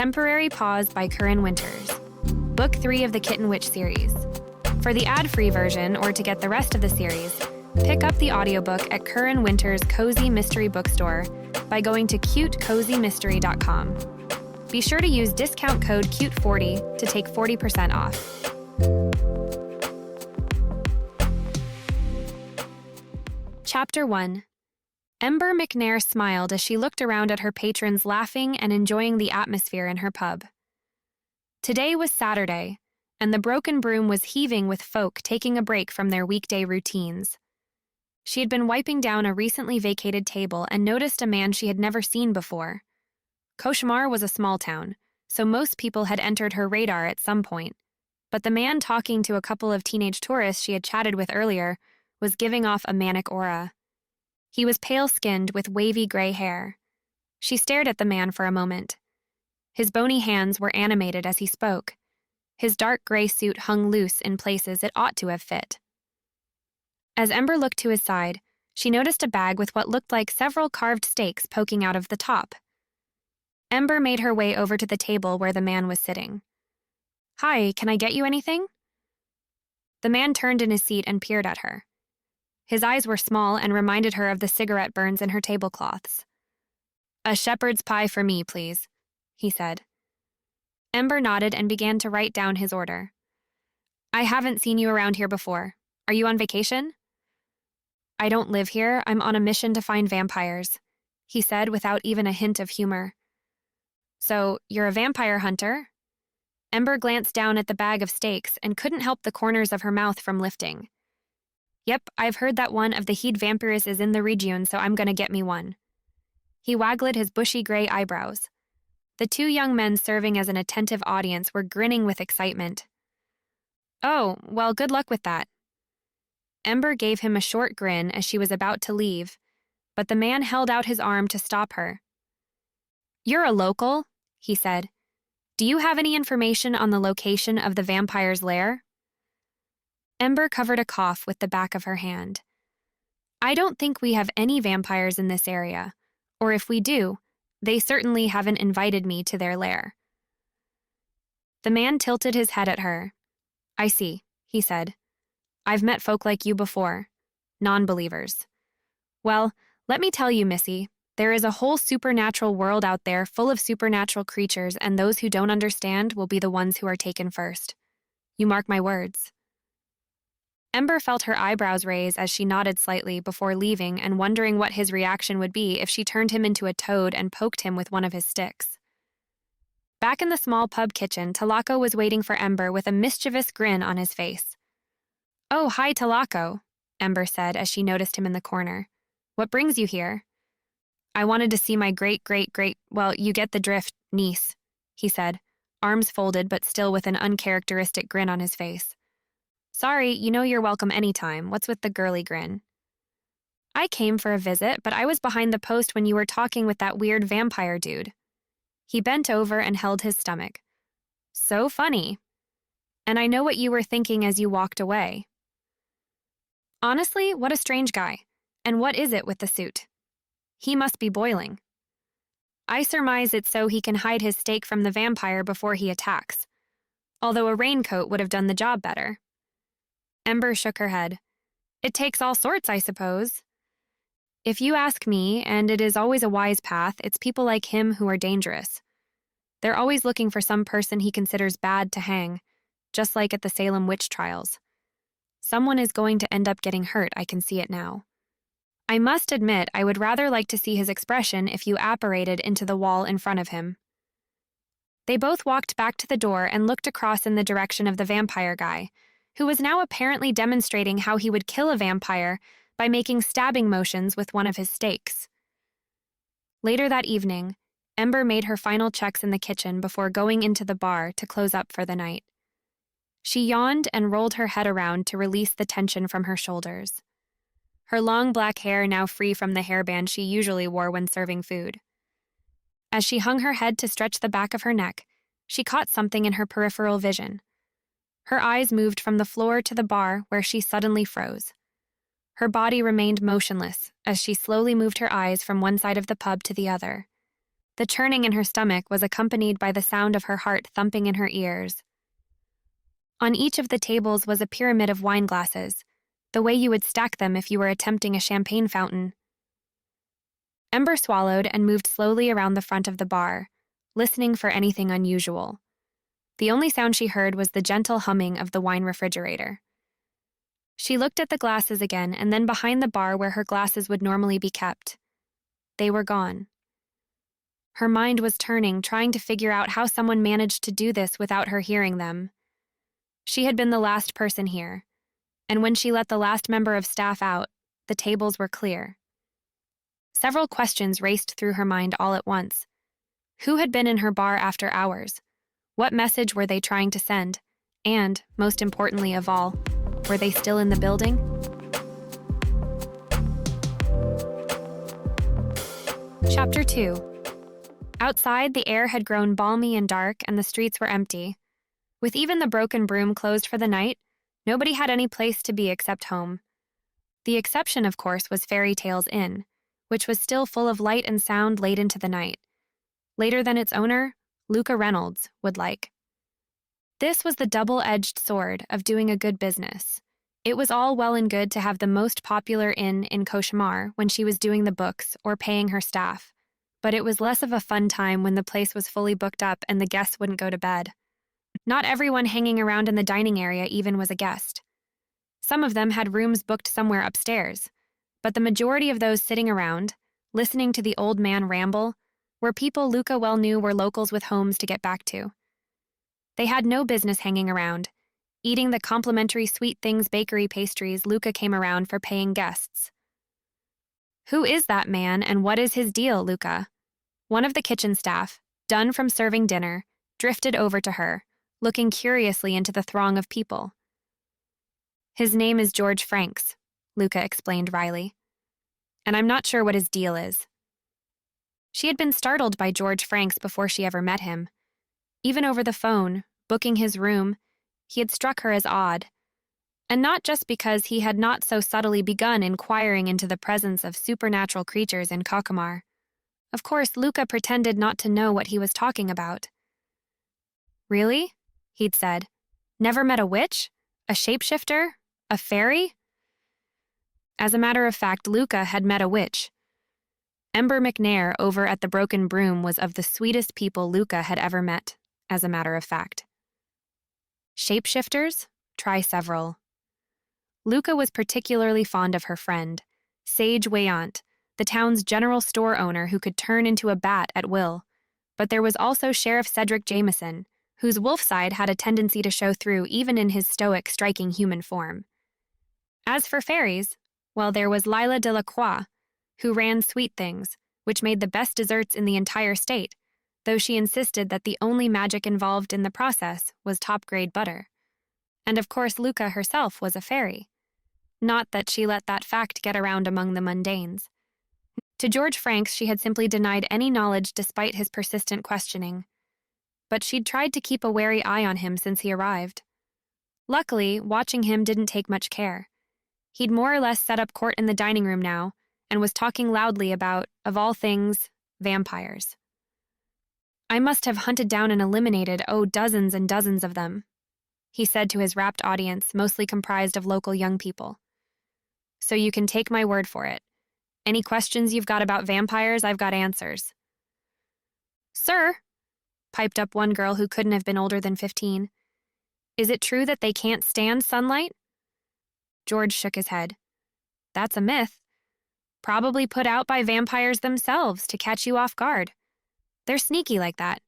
Temporary Paws by Corinne Winters. Book 3 of the Kitten Witch series. For the ad-free version, or to get the rest of the series, pick up the audiobook at Corinne Winters' Cozy Mystery Bookstore by going to cutecozymystery.com. Be sure to use discount code CUTE40 to take 40% off. Chapter 1. Ember McNair smiled as she looked around at her patrons laughing and enjoying the atmosphere in her pub. Today was Saturday, and the Broken Broom was heaving with folk taking a break from their weekday routines. She had been wiping down a recently vacated table and noticed a man she had never seen before. Cauchemar was a small town, so most people had entered her radar at some point, but the man talking to a couple of teenage tourists she had chatted with earlier was giving off a manic aura. He was pale-skinned with wavy gray hair. She stared at the man for a moment. His bony hands were animated as he spoke. His dark gray suit hung loose in places it ought to have fit. As Ember looked to his side, she noticed a bag with what looked like several carved steaks poking out of the top. Ember made her way over to the table where the man was sitting. "Hi, can I get you anything?" The man turned in his seat and peered at her. His eyes were small and reminded her of the cigarette burns in her tablecloths. "A shepherd's pie for me, please," he said. Ember nodded and began to write down his order. "I haven't seen you around here before. Are you on vacation?" "I don't live here. I'm on a mission to find vampires," he said without even a hint of humor. "So, you're a vampire hunter?" Ember glanced down at the bag of steaks and couldn't help the corners of her mouth from lifting. "Yep, I've heard that one of the heed vampires is in the region, so I'm gonna get me one." He waggled his bushy gray eyebrows. The two young men serving as an attentive audience were grinning with excitement. "Oh, well, good luck with that." Ember gave him a short grin as she was about to leave, but the man held out his arm to stop her. "You're a local," he said. "Do you have any information on the location of the vampire's lair?" Ember covered a cough with the back of her hand. "I don't think we have any vampires in this area, or if we do, they certainly haven't invited me to their lair." The man tilted his head at her. "I see," he said. "I've met folk like you before. Non-believers. Well, let me tell you, Missy, there is a whole supernatural world out there full of supernatural creatures, and those who don't understand will be the ones who are taken first. You mark my words." Ember felt her eyebrows raise as she nodded slightly before leaving and wondering what his reaction would be if she turned him into a toad and poked him with one of his sticks. Back in the small pub kitchen, Talako was waiting for Ember with a mischievous grin on his face. "Oh, hi, Talako," Ember said as she noticed him in the corner. "What brings you here?" "I wanted to see my well, you get the drift, niece," he said, arms folded but still with an uncharacteristic grin on his face. "Sorry, you know you're welcome anytime. What's with the girly grin?" "I came for a visit, but I was behind the post when you were talking with that weird vampire dude." He bent over and held his stomach. "So funny. And I know what you were thinking as you walked away." "Honestly, what a strange guy. And what is it with the suit? He must be boiling." "I surmise it's so he can hide his steak from the vampire before he attacks. Although a raincoat would have done the job better." Ember shook her head. "It takes all sorts, I suppose." "If you ask me, and it is always a wise path, it's people like him who are dangerous. They're always looking for some person he considers bad to hang, just like at the Salem witch trials. Someone is going to end up getting hurt, I can see it now. I must admit, I would rather like to see his expression if you apparated into the wall in front of him." They both walked back to the door and looked across in the direction of the vampire guy, who was now apparently demonstrating how he would kill a vampire by making stabbing motions with one of his stakes. Later that evening, Ember made her final checks in the kitchen before going into the bar to close up for the night. She yawned and rolled her head around to release the tension from her shoulders. Her long black hair now free from the hairband she usually wore when serving food. As she hung her head to stretch the back of her neck, she caught something in her peripheral vision. Her eyes moved from the floor to the bar where she suddenly froze. Her body remained motionless as she slowly moved her eyes from one side of the pub to the other. The churning in her stomach was accompanied by the sound of her heart thumping in her ears. On each of the tables was a pyramid of wine glasses, the way you would stack them if you were attempting a champagne fountain. Ember swallowed and moved slowly around the front of the bar, listening for anything unusual. The only sound she heard was the gentle humming of the wine refrigerator. She looked at the glasses again and then behind the bar where her glasses would normally be kept. They were gone. Her mind was turning, trying to figure out how someone managed to do this without her hearing them. She had been the last person here, and when she let the last member of staff out, the tables were clear. Several questions raced through her mind all at once. Who had been in her bar after hours? What message were they trying to send? And, most importantly of all, were they still in the building? Chapter 2. Outside, the air had grown balmy and dark, and the streets were empty. With even the broken broom closed for the night, nobody had any place to be except home. The exception, of course, was Fairy Tales Inn, which was still full of light and sound late into the night. Later than its owner, Luka Reynolds, would like. This was the double-edged sword of doing a good business. It was all well and good to have the most popular inn in Cauchemar when she was doing the books or paying her staff, but it was less of a fun time when the place was fully booked up and the guests wouldn't go to bed. Not everyone hanging around in the dining area even was a guest. Some of them had rooms booked somewhere upstairs, but the majority of those sitting around, listening to the old man ramble, were people Luka well knew were locals with homes to get back to. They had no business hanging around, eating the complimentary Sweet Things bakery pastries Luka came around for paying guests. "Who is that man, and what is his deal, Luka?" One of the kitchen staff, done from serving dinner, drifted over to her, looking curiously into the throng of people. "His name is George Franks," Luka explained wryly. "And I'm not sure what his deal is." She had been startled by George Franks before she ever met him. Even over the phone, booking his room, he had struck her as odd. And not just because he had not so subtly begun inquiring into the presence of supernatural creatures in Cauchemar. Of course, Luka pretended not to know what he was talking about. "Really?" he'd said. "Never met a witch? A shapeshifter? A fairy?" As a matter of fact, Luka had met a witch. Ember McNair over at the Broken Broom was of the sweetest people Luka had ever met, as a matter of fact. Shapeshifters? Try several. Luka was particularly fond of her friend, Sage Wayant, the town's general store owner who could turn into a bat at will, but there was also Sheriff Cedric Jameson, whose wolf side had a tendency to show through even in his stoic, striking human form. As for fairies, well, there was Lila Delacroix, who ran Sweet Things, which made the best desserts in the entire state, though she insisted that the only magic involved in the process was top-grade butter. And of course Luka herself was a fairy. Not that she let that fact get around among the mundanes. To George Franks she had simply denied any knowledge despite his persistent questioning. But she'd tried to keep a wary eye on him since he arrived. Luckily, watching him didn't take much care. He'd more or less set up court in the dining room now, and was talking loudly about, of all things, vampires. "I must have hunted down and eliminated, dozens and dozens of them," he said to his rapt audience, mostly comprised of local young people. "So you can take my word for it. Any questions you've got about vampires, I've got answers." "Sir," piped up one girl who couldn't have been older than 15, "is it true that they can't stand sunlight?" George shook his head. "That's a myth. Probably put out by vampires themselves to catch you off guard. They're sneaky like that.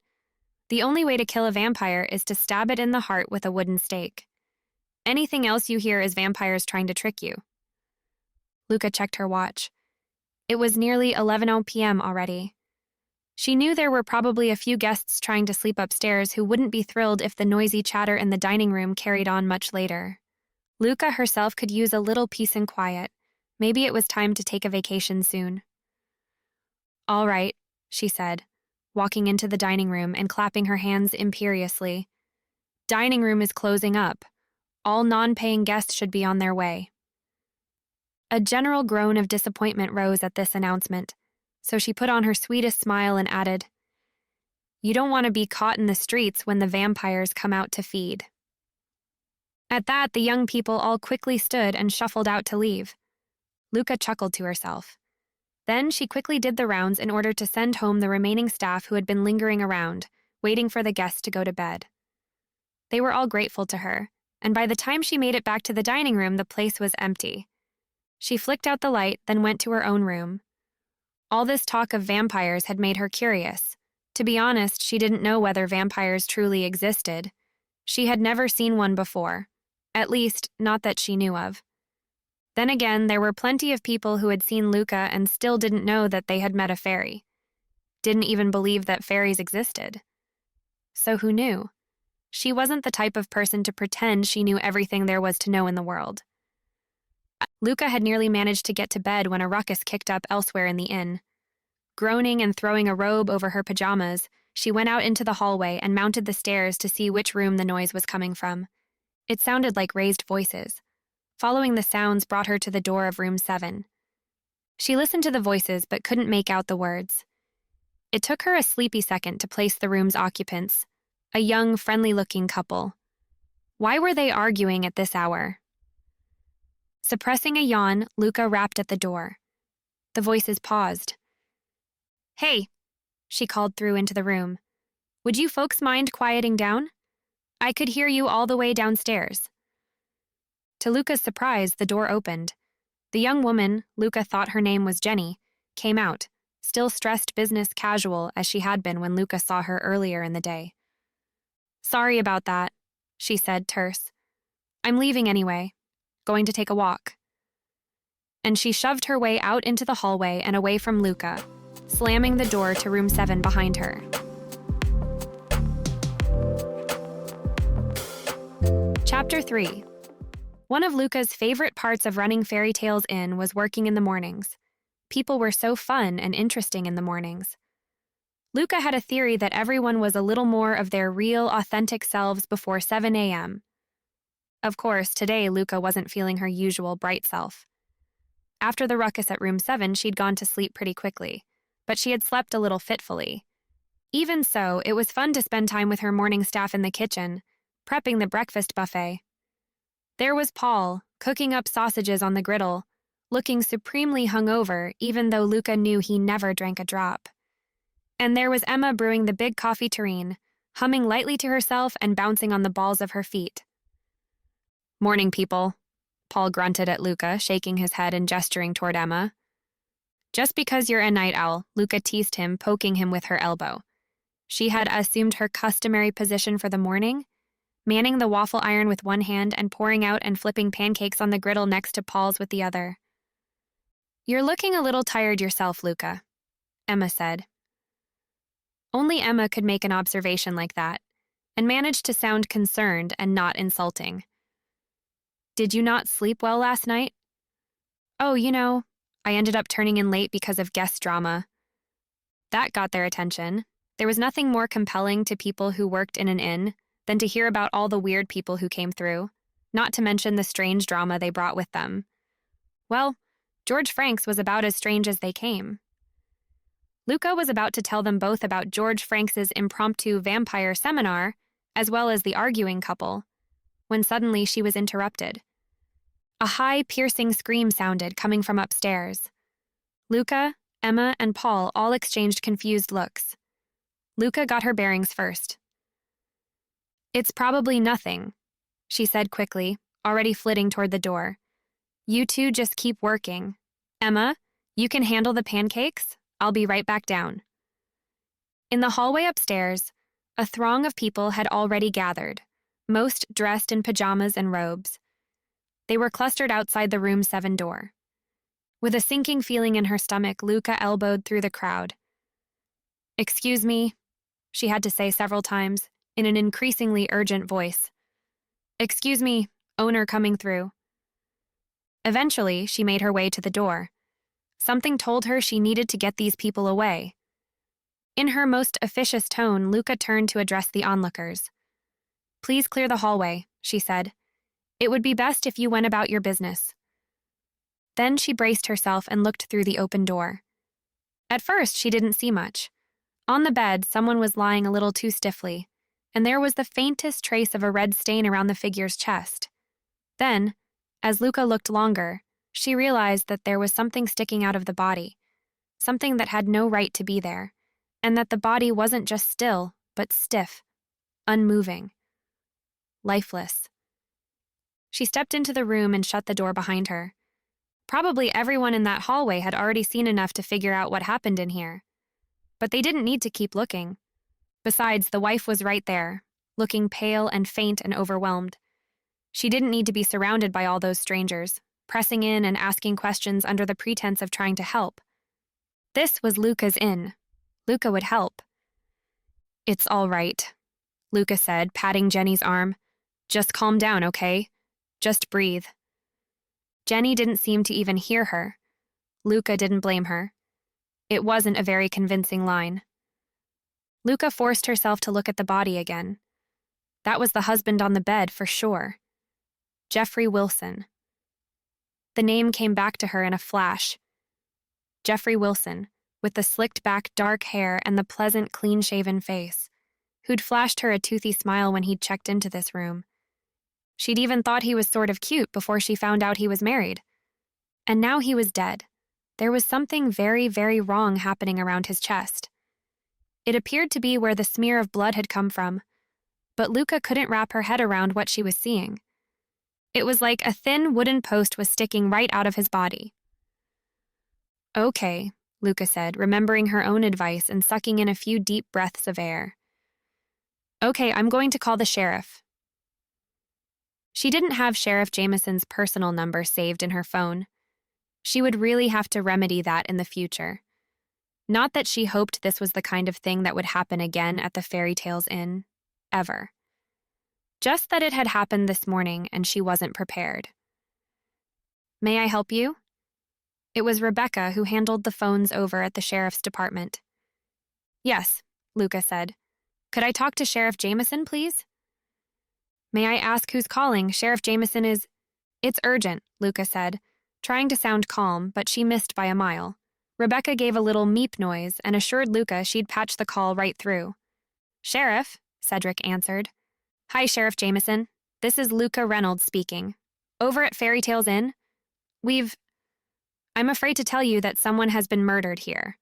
The only way to kill a vampire is to stab it in the heart with a wooden stake. Anything else you hear is vampires trying to trick you." Luka checked her watch. It was nearly 11 p.m. already. She knew there were probably a few guests trying to sleep upstairs who wouldn't be thrilled if the noisy chatter in the dining room carried on much later. Luka herself could use a little peace and quiet. Maybe it was time to take a vacation soon. "All right," she said, walking into the dining room and clapping her hands imperiously. "Dining room is closing up. All non-paying guests should be on their way." A general groan of disappointment rose at this announcement, so she put on her sweetest smile and added, You don't want to be caught in the streets when the vampires come out to feed." At that, the young people all quickly stood and shuffled out to leave. Luka chuckled to herself. Then she quickly did the rounds in order to send home the remaining staff who had been lingering around, waiting for the guests to go to bed. They were all grateful to her, and by the time she made it back to the dining room, the place was empty. She flicked out the light, then went to her own room. All this talk of vampires had made her curious. To be honest, she didn't know whether vampires truly existed. She had never seen one before, at least not that she knew of. Then again, there were plenty of people who had seen Luka and still didn't know that they had met a fairy. Didn't even believe that fairies existed. So who knew? She wasn't the type of person to pretend she knew everything there was to know in the world. Luka had nearly managed to get to bed when a ruckus kicked up elsewhere in the inn. Groaning and throwing a robe over her pajamas, she went out into the hallway and mounted the stairs to see which room the noise was coming from. It sounded like raised voices. Following the sounds brought her to the door of room 7. She listened to the voices but couldn't make out the words. It took her a sleepy second to place the room's occupants, a young, friendly-looking couple. Why were they arguing at this hour? Suppressing a yawn, Luka rapped at the door. The voices paused. "Hey," she called through into the room. "Would you folks mind quieting down? I could hear you all the way downstairs." To Luka's surprise, the door opened. The young woman, Luka thought her name was Jenny, came out, still stressed business casual as she had been when Luka saw her earlier in the day. "Sorry about that," she said, terse. "I'm leaving anyway. Going to take a walk." And she shoved her way out into the hallway and away from Luka, slamming the door to room 7 behind her. Chapter 3. One of Luka's favorite parts of running Fairy Tales Inn was working in the mornings. People were so fun and interesting in the mornings. Luka had a theory that everyone was a little more of their real, authentic selves before 7 a.m. Of course, today Luka wasn't feeling her usual bright self. After the ruckus at room 7, she'd gone to sleep pretty quickly, but she had slept a little fitfully. Even so, it was fun to spend time with her morning staff in the kitchen, prepping the breakfast buffet. There was Paul, cooking up sausages on the griddle, looking supremely hungover even though Luka knew he never drank a drop. And there was Emma brewing the big coffee tureen, humming lightly to herself and bouncing on the balls of her feet. "Morning, people," Paul grunted at Luka, shaking his head and gesturing toward Emma. "Just because you're a night owl," Luka teased him, poking him with her elbow. She had assumed her customary position for the morning, manning the waffle iron with one hand and pouring out and flipping pancakes on the griddle next to Paul's with the other. "You're looking a little tired yourself, Luka," Emma said. Only Emma could make an observation like that, and managed to sound concerned and not insulting. "Did you not sleep well last night?" "Oh, I ended up turning in late because of guest drama." That got their attention. There was nothing more compelling to people who worked in an inn than to hear about all the weird people who came through, not to mention the strange drama they brought with them. Well, George Franks was about as strange as they came. Luka was about to tell them both about George Franks's impromptu vampire seminar, as well as the arguing couple, when suddenly she was interrupted. A high, piercing scream sounded coming from upstairs. Luka, Emma, and Paul all exchanged confused looks. Luka got her bearings first. "It's probably nothing," she said quickly, already flitting toward the door. "You two just keep working. Emma, you can handle the pancakes? I'll be right back down." In the hallway upstairs, a throng of people had already gathered, most dressed in pajamas and robes. They were clustered outside the room 7 door. With a sinking feeling in her stomach, Luka elbowed through the crowd. "Excuse me," she had to say several times, in an increasingly urgent voice. "Excuse me, owner coming through." Eventually, she made her way to the door. Something told her she needed to get these people away. In her most officious tone, Luka turned to address the onlookers. "Please clear the hallway," she said. "It would be best if you went about your business." Then she braced herself and looked through the open door. At first, she didn't see much. On the bed, someone was lying a little too stiffly, and there was the faintest trace of a red stain around the figure's chest. Then, as Luka looked longer, she realized that there was something sticking out of the body, something that had no right to be there, and that the body wasn't just still, but stiff, unmoving, lifeless. She stepped into the room and shut the door behind her. Probably everyone in that hallway had already seen enough to figure out what happened in here. But they didn't need to keep looking. Besides, the wife was right there, looking pale and faint and overwhelmed. She didn't need to be surrounded by all those strangers, pressing in and asking questions under the pretense of trying to help. This was Luka's inn. Luka would help. "It's all right," Luka said, patting Jenny's arm. "Just calm down, okay? Just breathe." Jenny didn't seem to even hear her. Luka didn't blame her. It wasn't a very convincing line. Luka forced herself to look at the body again. That was the husband on the bed for sure. Jeffrey Wilson. The name came back to her in a flash. Jeffrey Wilson, with the slicked-back dark hair and the pleasant, clean-shaven face, who'd flashed her a toothy smile when he'd checked into this room. She'd even thought he was sort of cute before she found out he was married. And now he was dead. There was something very, very wrong happening around his chest. It appeared to be where the smear of blood had come from, but Luka couldn't wrap her head around what she was seeing. It was like a thin wooden post was sticking right out of his body. "Okay," Luka said, remembering her own advice and sucking in a few deep breaths of air. "Okay, I'm going to call the sheriff." She didn't have Sheriff Jameson's personal number saved in her phone. She would really have to remedy that in the future. Not that she hoped this was the kind of thing that would happen again at the Fairy Tales Inn, ever. Just that it had happened this morning and she wasn't prepared. "May I help you?" It was Rebecca who handled the phones over at the sheriff's department. "Yes," Luka said. "Could I talk to Sheriff Jameson, please?" "May I ask who's calling? Sheriff Jameson is—" "It's urgent," Luka said, trying to sound calm, but she missed by a mile. Rebecca gave a little meep noise and assured Luka she'd patch the call right through. "Sheriff," Cedric answered. "Hi, Sheriff Jameson. This is Luka Reynolds speaking. Over at Fairy Tales Inn, I'm afraid to tell you that someone has been murdered here.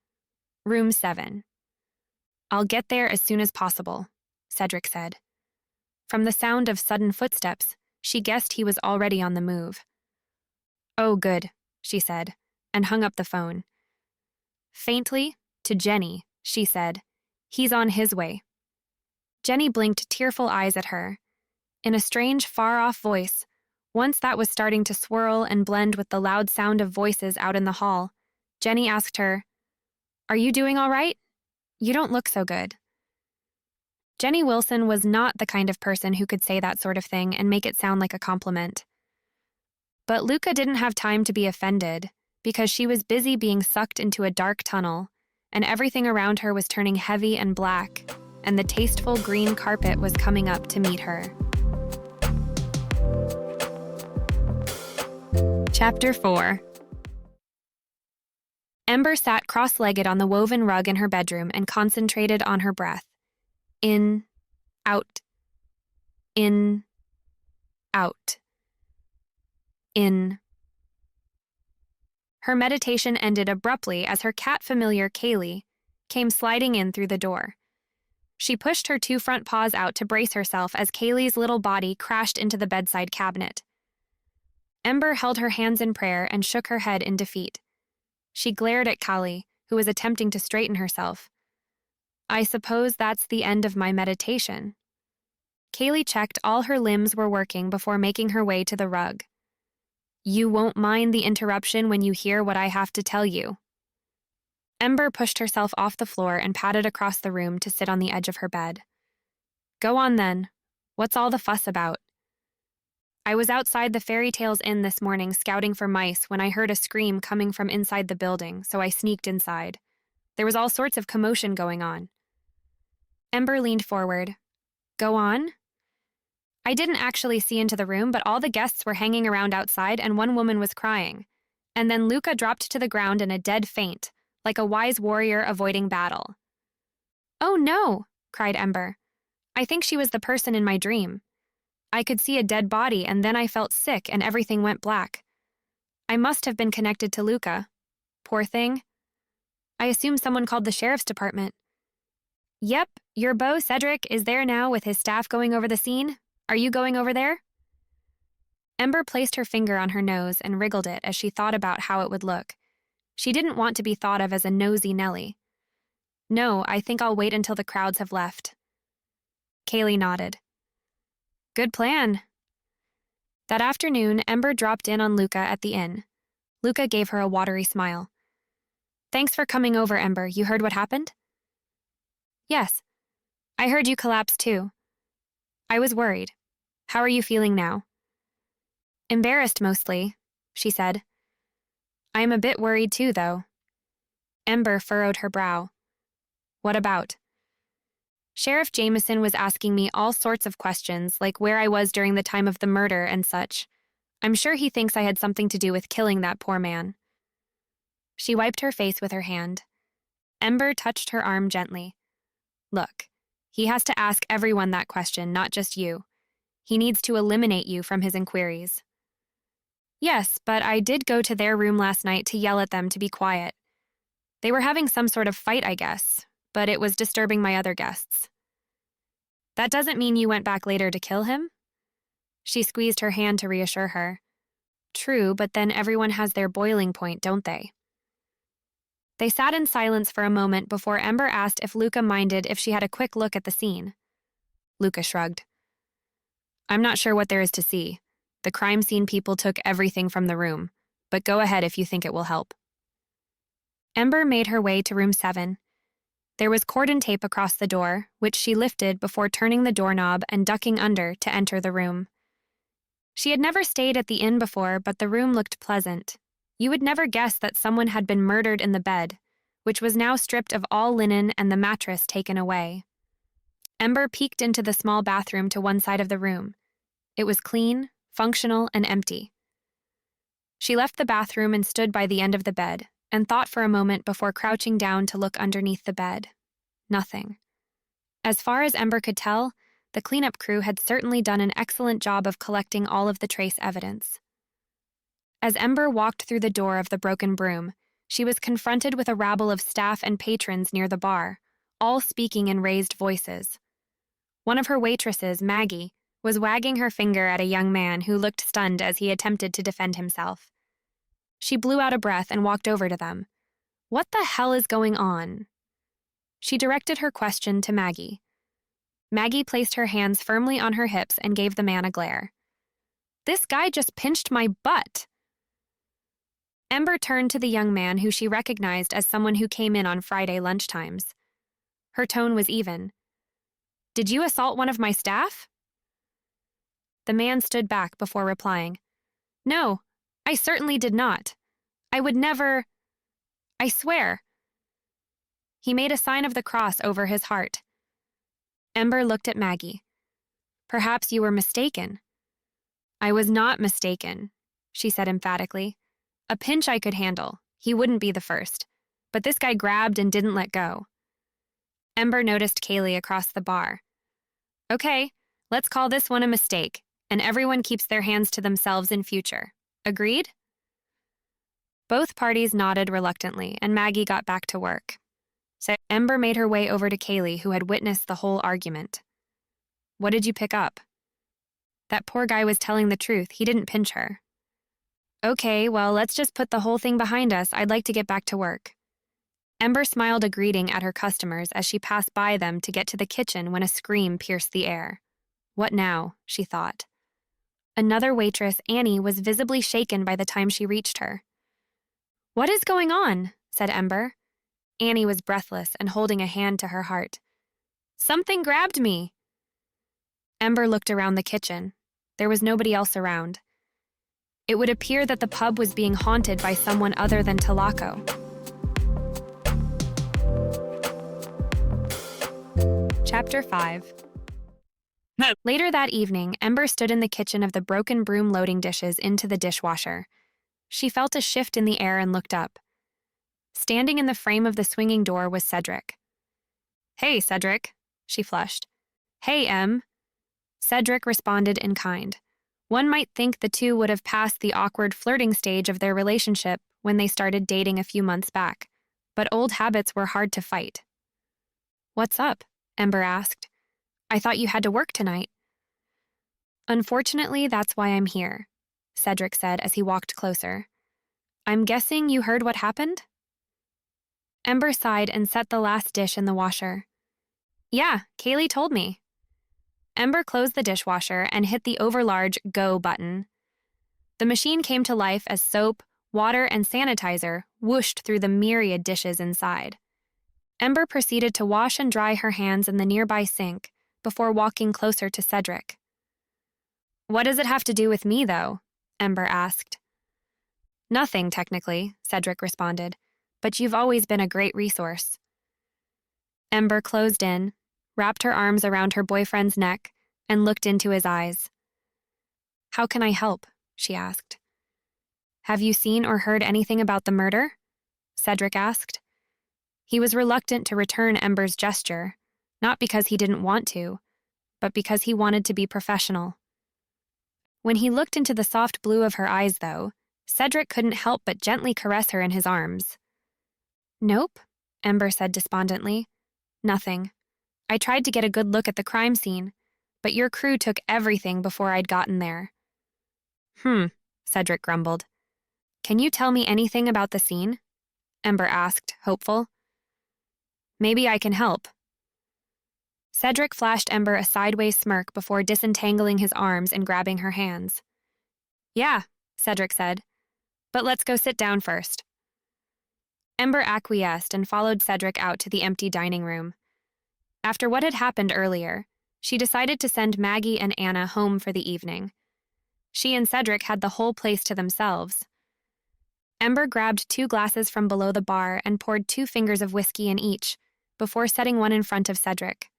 Room 7. "I'll get there as soon as possible," Cedric said. From the sound of sudden footsteps, she guessed he was already on the move. "Oh, good," she said, and hung up the phone. Faintly, to Jenny, she said, "He's on his way." Jenny blinked tearful eyes at her. In a strange, far-off voice, once that was starting to swirl and blend with the loud sound of voices out in the hall, Jenny asked her, "Are you doing all right? You don't look so good." Jenny Wilson was not the kind of person who could say that sort of thing and make it sound like a compliment. But Luka didn't have time to be offended, because she was busy being sucked into a dark tunnel, and everything around her was turning heavy and black, and the tasteful green carpet was coming up to meet her. Chapter 4. Ember sat cross-legged on the woven rug in her bedroom and concentrated on her breath. In, out, in, out, in. Her meditation ended abruptly as her cat familiar, Kaylee, came sliding in through the door. She pushed her 2 front paws out to brace herself as Kaylee's little body crashed into the bedside cabinet. Ember held her hands in prayer and shook her head in defeat. She glared at Kali, who was attempting to straighten herself. "I suppose that's the end of my meditation." Kaylee checked all her limbs were working before making her way to the rug. "You won't mind the interruption when you hear what I have to tell you." Ember pushed herself off the floor and padded across the room to sit on the edge of her bed. "Go on then. What's all the fuss about?" "I was outside the Fairy Tales Inn this morning scouting for mice when I heard a scream coming from inside the building, so I sneaked inside. There was all sorts of commotion going on." Ember leaned forward. "Go on?" "I didn't actually see into the room, but all the guests were hanging around outside and one woman was crying. And then Luka dropped to the ground in a dead faint, like a wise warrior avoiding battle." "Oh no!" cried Ember. "I think she was the person in my dream. I could see a dead body and then I felt sick and everything went black. I must have been connected to Luka. Poor thing. I assume someone called the sheriff's department." "Yep, your beau, Cedric, is there now with his staff going over the scene. Are you going over there?" Ember placed her finger on her nose and wriggled it as she thought about how it would look. She didn't want to be thought of as a nosy Nellie. "No, I think I'll wait until the crowds have left." Kaylee nodded. "Good plan." That afternoon, Ember dropped in on Luka at the inn. Luka gave her a watery smile. "Thanks for coming over, Ember. You heard what happened?" "Yes. I heard you collapsed too. I was worried. How are you feeling now?" "Embarrassed mostly," she said. "I am a bit worried too, though." Ember furrowed her brow. "What about?" "Sheriff Jameson was asking me all sorts of questions, like where I was during the time of the murder and such. I'm sure he thinks I had something to do with killing that poor man." She wiped her face with her hand. Ember touched her arm gently. "Look, he has to ask everyone that question, not just you. He needs to eliminate you from his inquiries." "Yes, but I did go to their room last night to yell at them to be quiet. They were having some sort of fight, I guess, but it was disturbing my other guests." "That doesn't mean you went back later to kill him?" She squeezed her hand to reassure her. "True, but then everyone has their boiling point, don't they?" They sat in silence for a moment before Ember asked if Luka minded if she had a quick look at the scene. Luka shrugged. "I'm not sure what there is to see. The crime scene people took everything from the room, but go ahead if you think it will help." Ember made her way to room 7. There was cordon tape across the door, which she lifted before turning the doorknob and ducking under to enter the room. She had never stayed at the inn before, but the room looked pleasant. You would never guess that someone had been murdered in the bed, which was now stripped of all linen and the mattress taken away. Ember peeked into the small bathroom to one side of the room. It was clean, functional, and empty. She left the bathroom and stood by the end of the bed, and thought for a moment before crouching down to look underneath the bed. Nothing. As far as Ember could tell, the cleanup crew had certainly done an excellent job of collecting all of the trace evidence. As Ember walked through the door of the broken broom, she was confronted with a rabble of staff and patrons near the bar, all speaking in raised voices. One of her waitresses, Maggie, was wagging her finger at a young man who looked stunned as he attempted to defend himself. She blew out a breath and walked over to them. "What the hell is going on?" She directed her question to Maggie. Maggie placed her hands firmly on her hips and gave the man a glare. "This guy just pinched my butt." Ember turned to the young man who she recognized as someone who came in on Friday lunchtimes. Her tone was even. "Did you assault one of my staff?" The man stood back before replying. "No, I certainly did not. I would never. I swear." He made a sign of the cross over his heart. Ember looked at Maggie. "Perhaps you were mistaken." "I was not mistaken," she said emphatically. "A pinch I could handle. He wouldn't be the first. But this guy grabbed and didn't let go." Ember noticed Kaylee across the bar. "Okay, let's call this one a mistake, and everyone keeps their hands to themselves in future. Agreed?" Both parties nodded reluctantly, and Maggie got back to work. So Ember made her way over to Kaylee, who had witnessed the whole argument. "What did you pick up?" "That poor guy was telling the truth. He didn't pinch her." "Okay, well, let's just put the whole thing behind us. I'd like to get back to work." Ember smiled a greeting at her customers as she passed by them to get to the kitchen when a scream pierced the air. What now? She thought. Another waitress, Annie, was visibly shaken by the time she reached her. "What is going on?" said Ember. Annie was breathless and holding a hand to her heart. "Something grabbed me." Ember looked around the kitchen. There was nobody else around. It would appear that the pub was being haunted by someone other than Talako. Chapter 5. Later that evening, Ember stood in the kitchen of the broken broom loading dishes into the dishwasher. She felt a shift in the air and looked up. Standing in the frame of the swinging door was Cedric. Hey, Cedric, she flushed. Hey, Em. Cedric responded in kind. One might think the two would have passed the awkward flirting stage of their relationship when they started dating a few months back, but old habits were hard to fight. What's up? Ember asked. I thought you had to work tonight. Unfortunately, that's why I'm here, Cedric said as he walked closer. I'm guessing you heard what happened? Ember sighed and set the last dish in the washer. Yeah, Kaylee told me. Ember closed the dishwasher and hit the overlarge Go button. The machine came to life as soap, water, and sanitizer whooshed through the myriad dishes inside. Ember proceeded to wash and dry her hands in the nearby sink before walking closer to Cedric. What does it have to do with me, though? Ember asked. Nothing, technically, Cedric responded, but you've always been a great resource. Ember closed in, wrapped her arms around her boyfriend's neck, and looked into his eyes. How can I help? She asked. Have you seen or heard anything about the murder? Cedric asked. He was reluctant to return Ember's gesture, not because he didn't want to, but because he wanted to be professional. When he looked into the soft blue of her eyes, though, Cedric couldn't help but gently caress her in his arms. Nope, Ember said despondently. Nothing. I tried to get a good look at the crime scene, but your crew took everything before I'd gotten there. Cedric grumbled. Can you tell me anything about the scene? Ember asked, hopeful. Maybe I can help. Cedric flashed Ember a sideways smirk before disentangling his arms and grabbing her hands. Yeah, Cedric said, but let's go sit down first. Ember acquiesced and followed Cedric out to the empty dining room. After what had happened earlier, she decided to send Maggie and Anna home for the evening. She and Cedric had the whole place to themselves. Ember grabbed 2 glasses from below the bar and poured 2 fingers of whiskey in each, before setting one in front of Cedric.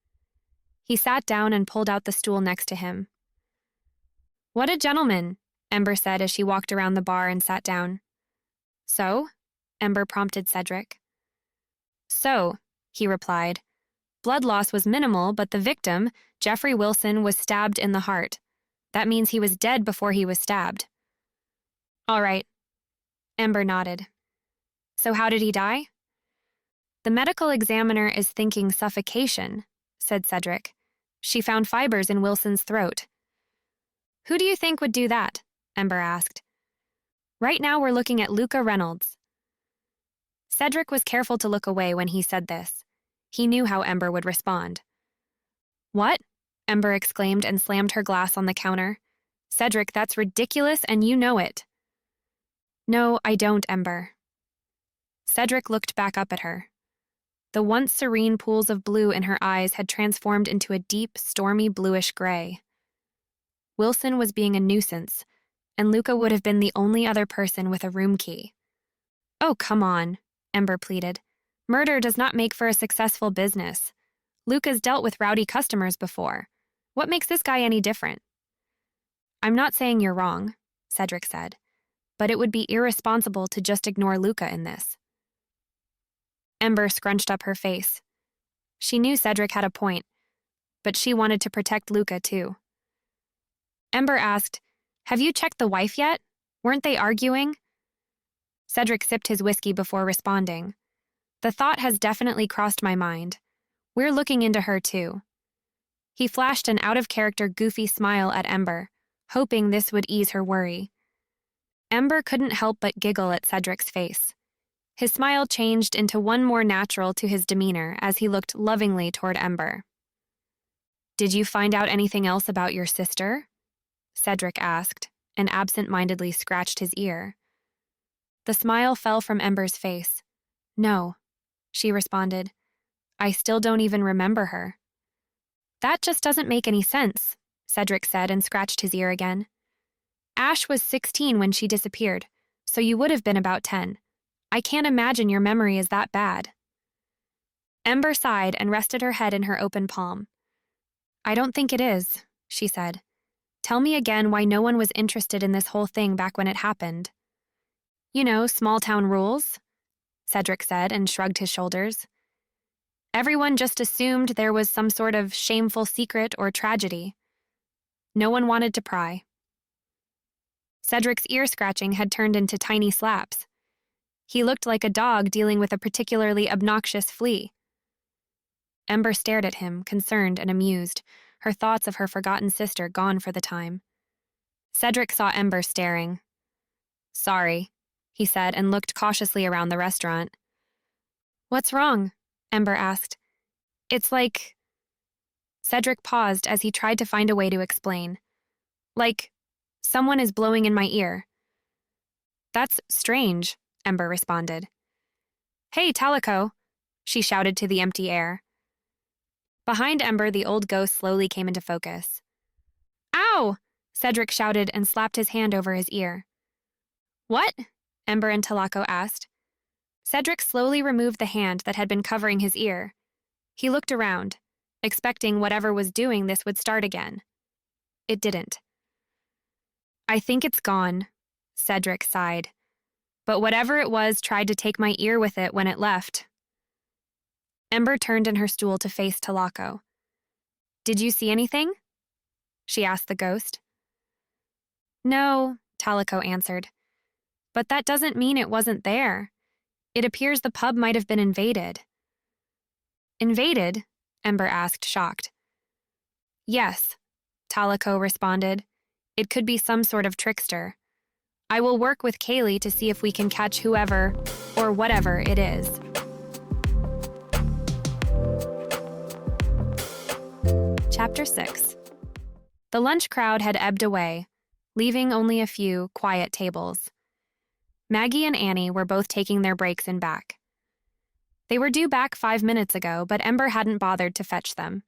He sat down and pulled out the stool next to him. What a gentleman, Ember said as she walked around the bar and sat down. So? Ember prompted Cedric. So, he replied. Blood loss was minimal, but the victim, Jeffrey Wilson, was stabbed in the heart. That means he was dead before he was stabbed. All right. Ember nodded. So how did he die? The medical examiner is thinking suffocation, said Cedric. She found fibers in Wilson's throat. Who do you think would do that? Ember asked. Right now we're looking at Luka Reynolds. Cedric was careful to look away when he said this. He knew how Ember would respond. What? Ember exclaimed and slammed her glass on the counter. Cedric, that's ridiculous and you know it. No, I don't, Ember. Cedric looked back up at her. The once serene pools of blue in her eyes had transformed into a deep, stormy bluish gray. Wilson was being a nuisance, and Luka would have been the only other person with a room key. Oh, come on, Ember pleaded. Murder does not make for a successful business. Luka's dealt with rowdy customers before. What makes this guy any different? I'm not saying you're wrong, Cedric said, but it would be irresponsible to just ignore Luka in this. Ember scrunched up her face. She knew Cedric had a point, but she wanted to protect Luka too. Ember asked, Have you checked the wife yet? Weren't they arguing? Cedric sipped his whiskey before responding. The thought has definitely crossed my mind. We're looking into her too. He flashed an out-of-character goofy smile at Ember, hoping this would ease her worry. Ember couldn't help but giggle at Cedric's face. His smile changed into one more natural to his demeanor as he looked lovingly toward Ember. Did you find out anything else about your sister? Cedric asked, and absent-mindedly scratched his ear. The smile fell from Ember's face. No, she responded. I still don't even remember her. That just doesn't make any sense, Cedric said and scratched his ear again. Ash was 16 when she disappeared, so you would have been about 10. I can't imagine your memory is that bad. Ember sighed and rested her head in her open palm. I don't think it is, she said. Tell me again why no one was interested in this whole thing back when it happened. You know, small-town rules, Cedric said and shrugged his shoulders. Everyone just assumed there was some sort of shameful secret or tragedy. No one wanted to pry. Cedric's ear scratching had turned into tiny slaps. He looked like a dog dealing with a particularly obnoxious flea. Ember stared at him, concerned and amused, her thoughts of her forgotten sister gone for the time. Cedric saw Ember staring. "Sorry," he said, and looked cautiously around the restaurant. "What's wrong?" Ember asked. "It's like—" Cedric paused as he tried to find a way to explain. "Like, someone is blowing in my ear." "That's strange," Ember responded. "Hey, Talico," she shouted to the empty air. Behind Ember, the old ghost slowly came into focus. "Ow!" Cedric shouted and slapped his hand over his ear. "What?" Ember and Talico asked. Cedric slowly removed the hand that had been covering his ear. He looked around, expecting whatever was doing this would start again. It didn't. "I think it's gone," Cedric sighed. "But whatever it was tried to take my ear with it when it left." Ember turned in her stool to face Talico. "Did you see anything?" she asked the ghost. "No," Talico answered. "But that doesn't mean it wasn't there. It appears the pub might have been invaded." "Invaded?" Ember asked, shocked. "Yes," Talico responded. "It could be some sort of trickster. I will work with Kaylee to see if we can catch whoever or whatever it is." Chapter 6. The lunch crowd had ebbed away, leaving only a few quiet tables. Maggie and Annie were both taking their breaks in back. They were due back 5 minutes ago, but Ember hadn't bothered to fetch them.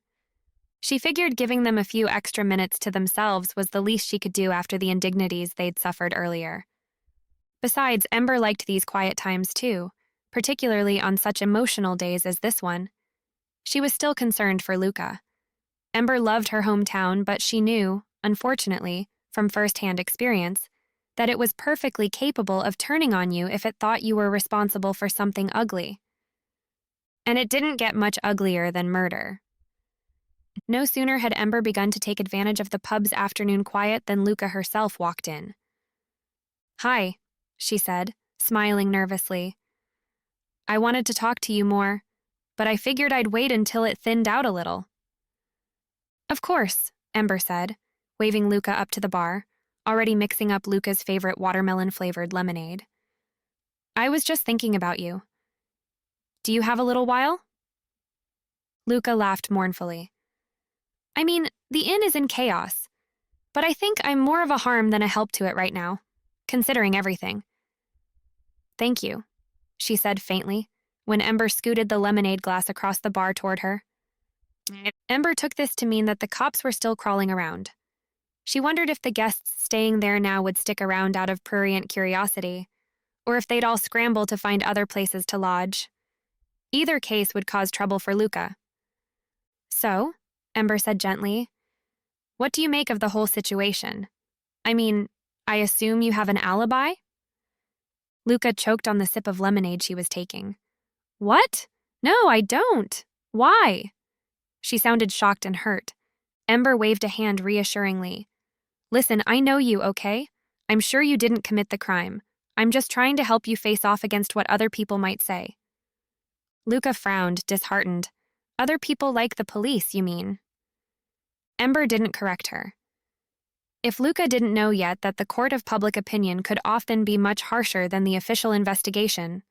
She figured giving them a few extra minutes to themselves was the least she could do after the indignities they'd suffered earlier. Besides, Ember liked these quiet times too, particularly on such emotional days as this one. She was still concerned for Luka. Ember loved her hometown, but she knew, unfortunately, from first-hand experience, that it was perfectly capable of turning on you if it thought you were responsible for something ugly. And it didn't get much uglier than murder. No sooner had Ember begun to take advantage of the pub's afternoon quiet than Luka herself walked in. "Hi," she said, smiling nervously. "I wanted to talk to you more, but I figured I'd wait until it thinned out a little." "Of course," Ember said, waving Luka up to the bar, already mixing up Luka's favorite watermelon-flavored lemonade. "I was just thinking about you. Do you have a little while?" Luka laughed mournfully. "I mean, the inn is in chaos, but I think I'm more of a harm than a help to it right now, considering everything." "Thank you," she said faintly, when Ember scooted the lemonade glass across the bar toward her. Ember took this to mean that the cops were still crawling around. She wondered if the guests staying there now would stick around out of prurient curiosity, or if they'd all scramble to find other places to lodge. Either case would cause trouble for Luka. "So," Ember said gently, "what do you make of the whole situation? I mean, I assume you have an alibi?" Luka choked on the sip of lemonade she was taking. "What? No, I don't. Why?" She sounded shocked and hurt. Ember waved a hand reassuringly. "Listen, I know you, okay? I'm sure you didn't commit the crime. I'm just trying to help you face off against what other people might say." Luka frowned, disheartened. "Other people like the police, you mean?" Ember didn't correct her. If Luka didn't know yet that the court of public opinion could often be much harsher than the official investigation,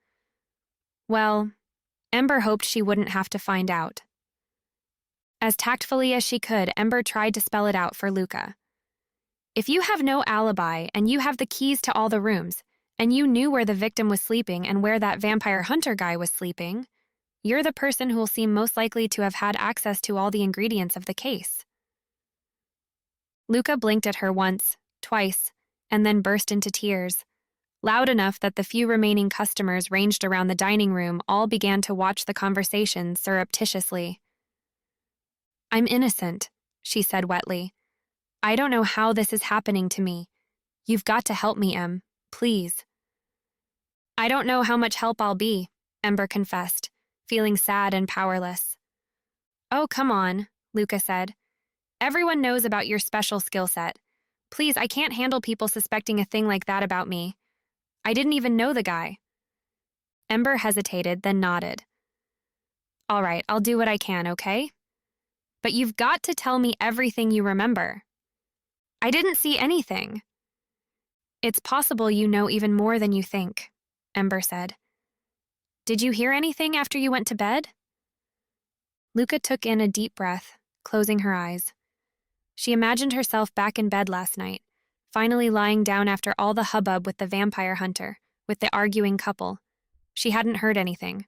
well, Ember hoped she wouldn't have to find out. As tactfully as she could, Ember tried to spell it out for Luka. If you have no alibi and you have the keys to all the rooms, and you knew where the victim was sleeping and where that vampire hunter guy was sleeping, you're the person who will seem most likely to have had access to all the ingredients of the case. Luka blinked at her once, twice, and then burst into tears, loud enough that the few remaining customers ranged around the dining room all began to watch the conversation surreptitiously. "I'm innocent," she said wetly. "I don't know how this is happening to me. You've got to help me, Em. Please." "I don't know how much help I'll be," Ember confessed, feeling sad and powerless. "Oh, come on," Luka said. "Everyone knows about your special skill set. Please, I can't handle people suspecting a thing like that about me. I didn't even know the guy." Ember hesitated, then nodded. "All right, I'll do what I can, okay? But you've got to tell me everything you remember." "I didn't see anything." "It's possible you know even more than you think," Ember said. "Did you hear anything after you went to bed?" Luka took in a deep breath, closing her eyes. She imagined herself back in bed last night, finally lying down after all the hubbub with the vampire hunter, with the arguing couple. She hadn't heard anything.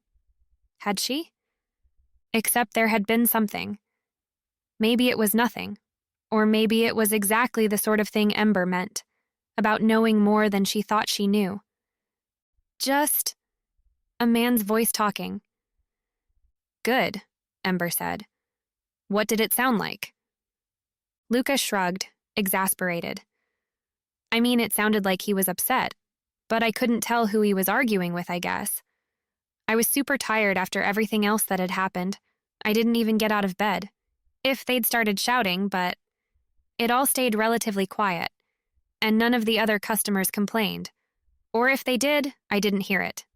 Had she? Except there had been something. Maybe it was nothing. Or maybe it was exactly the sort of thing Ember meant, about knowing more than she thought she knew. Just a man's voice talking. "Good," Ember said. "What did it sound like?" Luka shrugged, exasperated. "I mean, it sounded like he was upset, but I couldn't tell who he was arguing with, I guess. I was super tired after everything else that had happened. I didn't even get out of bed. If they'd started shouting, but it all stayed relatively quiet, and none of the other customers complained. Or if they did, I didn't hear it."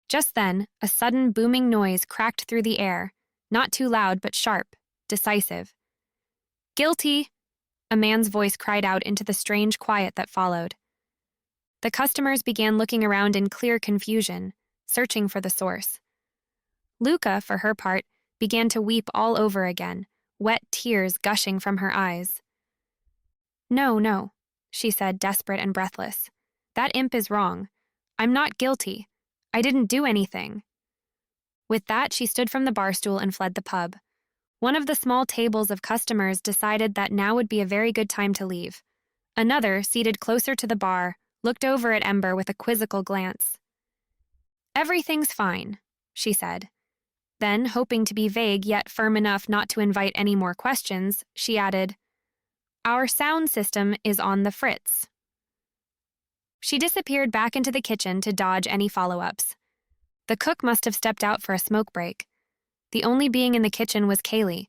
Just then, a sudden booming noise cracked through the air, not too loud but sharp, decisive. "Guilty!" a man's voice cried out into the strange quiet that followed. The customers began looking around in clear confusion, searching for the source. Luka, for her part, began to weep all over again, wet tears gushing from her eyes. "No, no," she said, desperate and breathless. "That imp is wrong. I'm not guilty. I didn't do anything." With that, she stood from the bar stool and fled the pub. One of the small tables of customers decided that now would be a very good time to leave. Another, seated closer to the bar, looked over at Ember with a quizzical glance. "Everything's fine," she said. Then, hoping to be vague yet firm enough not to invite any more questions, she added, "Our sound system is on the fritz." She disappeared back into the kitchen to dodge any follow-ups. The cook must have stepped out for a smoke break. The only being in the kitchen was Kaylee,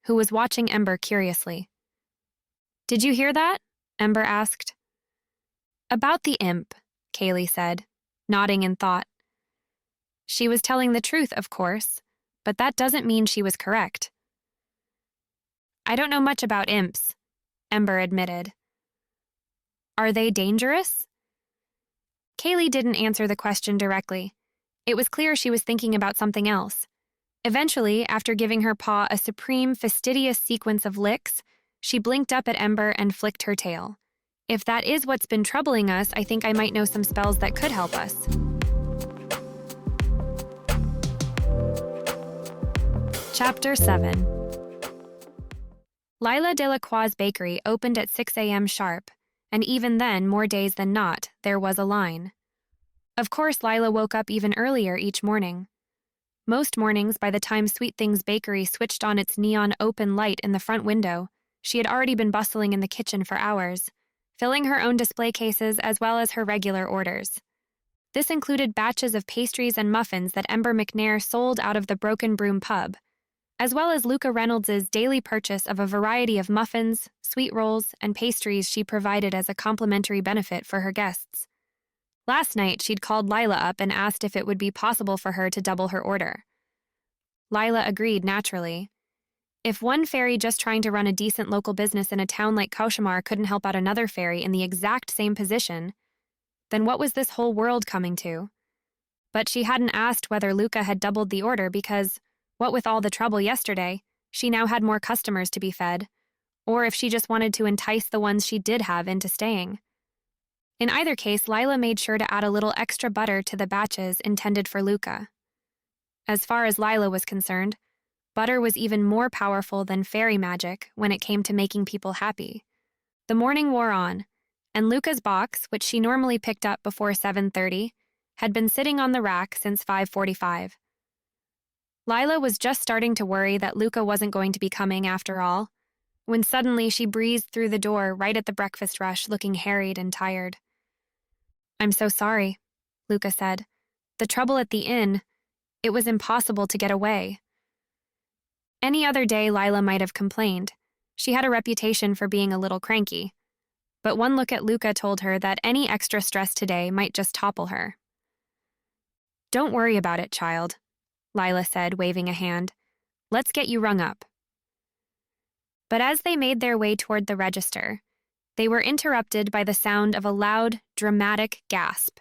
who was watching Ember curiously. "Did you hear that?" Ember asked. "About the imp," Kaylee said, nodding in thought. She was telling the truth, of course, but that doesn't mean she was correct. "I don't know much about imps," Ember admitted. "Are they dangerous?" Kaylee didn't answer the question directly. It was clear she was thinking about something else. Eventually, after giving her paw a supreme, fastidious sequence of licks, she blinked up at Ember and flicked her tail. "If that is what's been troubling us, I think I might know some spells that could help us." Chapter 7. Lila Delacroix's bakery opened at 6 a.m. sharp, and even then, more days than not, there was a line. Of course, Lila woke up even earlier each morning. Most mornings, by the time Sweet Things Bakery switched on its neon open light in the front window, she had already been bustling in the kitchen for hours, filling her own display cases as well as her regular orders. This included batches of pastries and muffins that Ember McNair sold out of the Broken Broom pub, as well as Luka Reynolds's daily purchase of a variety of muffins, sweet rolls, and pastries she provided as a complimentary benefit for her guests. Last night, she'd called Lila up and asked if it would be possible for her to double her order. Lila agreed naturally. If one fairy just trying to run a decent local business in a town like Cauchemar couldn't help out another fairy in the exact same position, then what was this whole world coming to? But she hadn't asked whether Luka had doubled the order because, what with all the trouble yesterday, she now had more customers to be fed, or if she just wanted to entice the ones she did have into staying. In either case, Lila made sure to add a little extra butter to the batches intended for Luka. As far as Lila was concerned, butter was even more powerful than fairy magic when it came to making people happy. The morning wore on, and Luka's box, which she normally picked up before 7:30, had been sitting on the rack since 5:45. Lila was just starting to worry that Luka wasn't going to be coming after all, when suddenly she breezed through the door right at the breakfast rush looking harried and tired. "I'm so sorry," Luka said. "The trouble at the inn, It was impossible to get away. Any other day, Lila might have complained. She had a reputation for being a little cranky. But one look at Luka told her that any extra stress today might just topple her. "Don't worry about it, child," Lila said, waving a hand. "Let's get you rung up." But as they made their way toward the register, they were interrupted by the sound of a loud, dramatic gasp.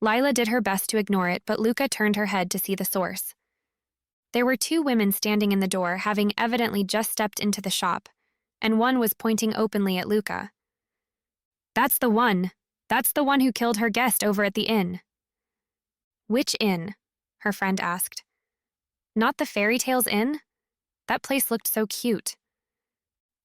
Lila did her best to ignore it, but Luka turned her head to see the source. There were two women standing in the door, having evidently just stepped into the shop, and one was pointing openly at Luka. "That's the one! That's the one who killed her guest over at the inn." "Which inn?" her friend asked. "Not the Fairy Tales Inn? That place looked so cute."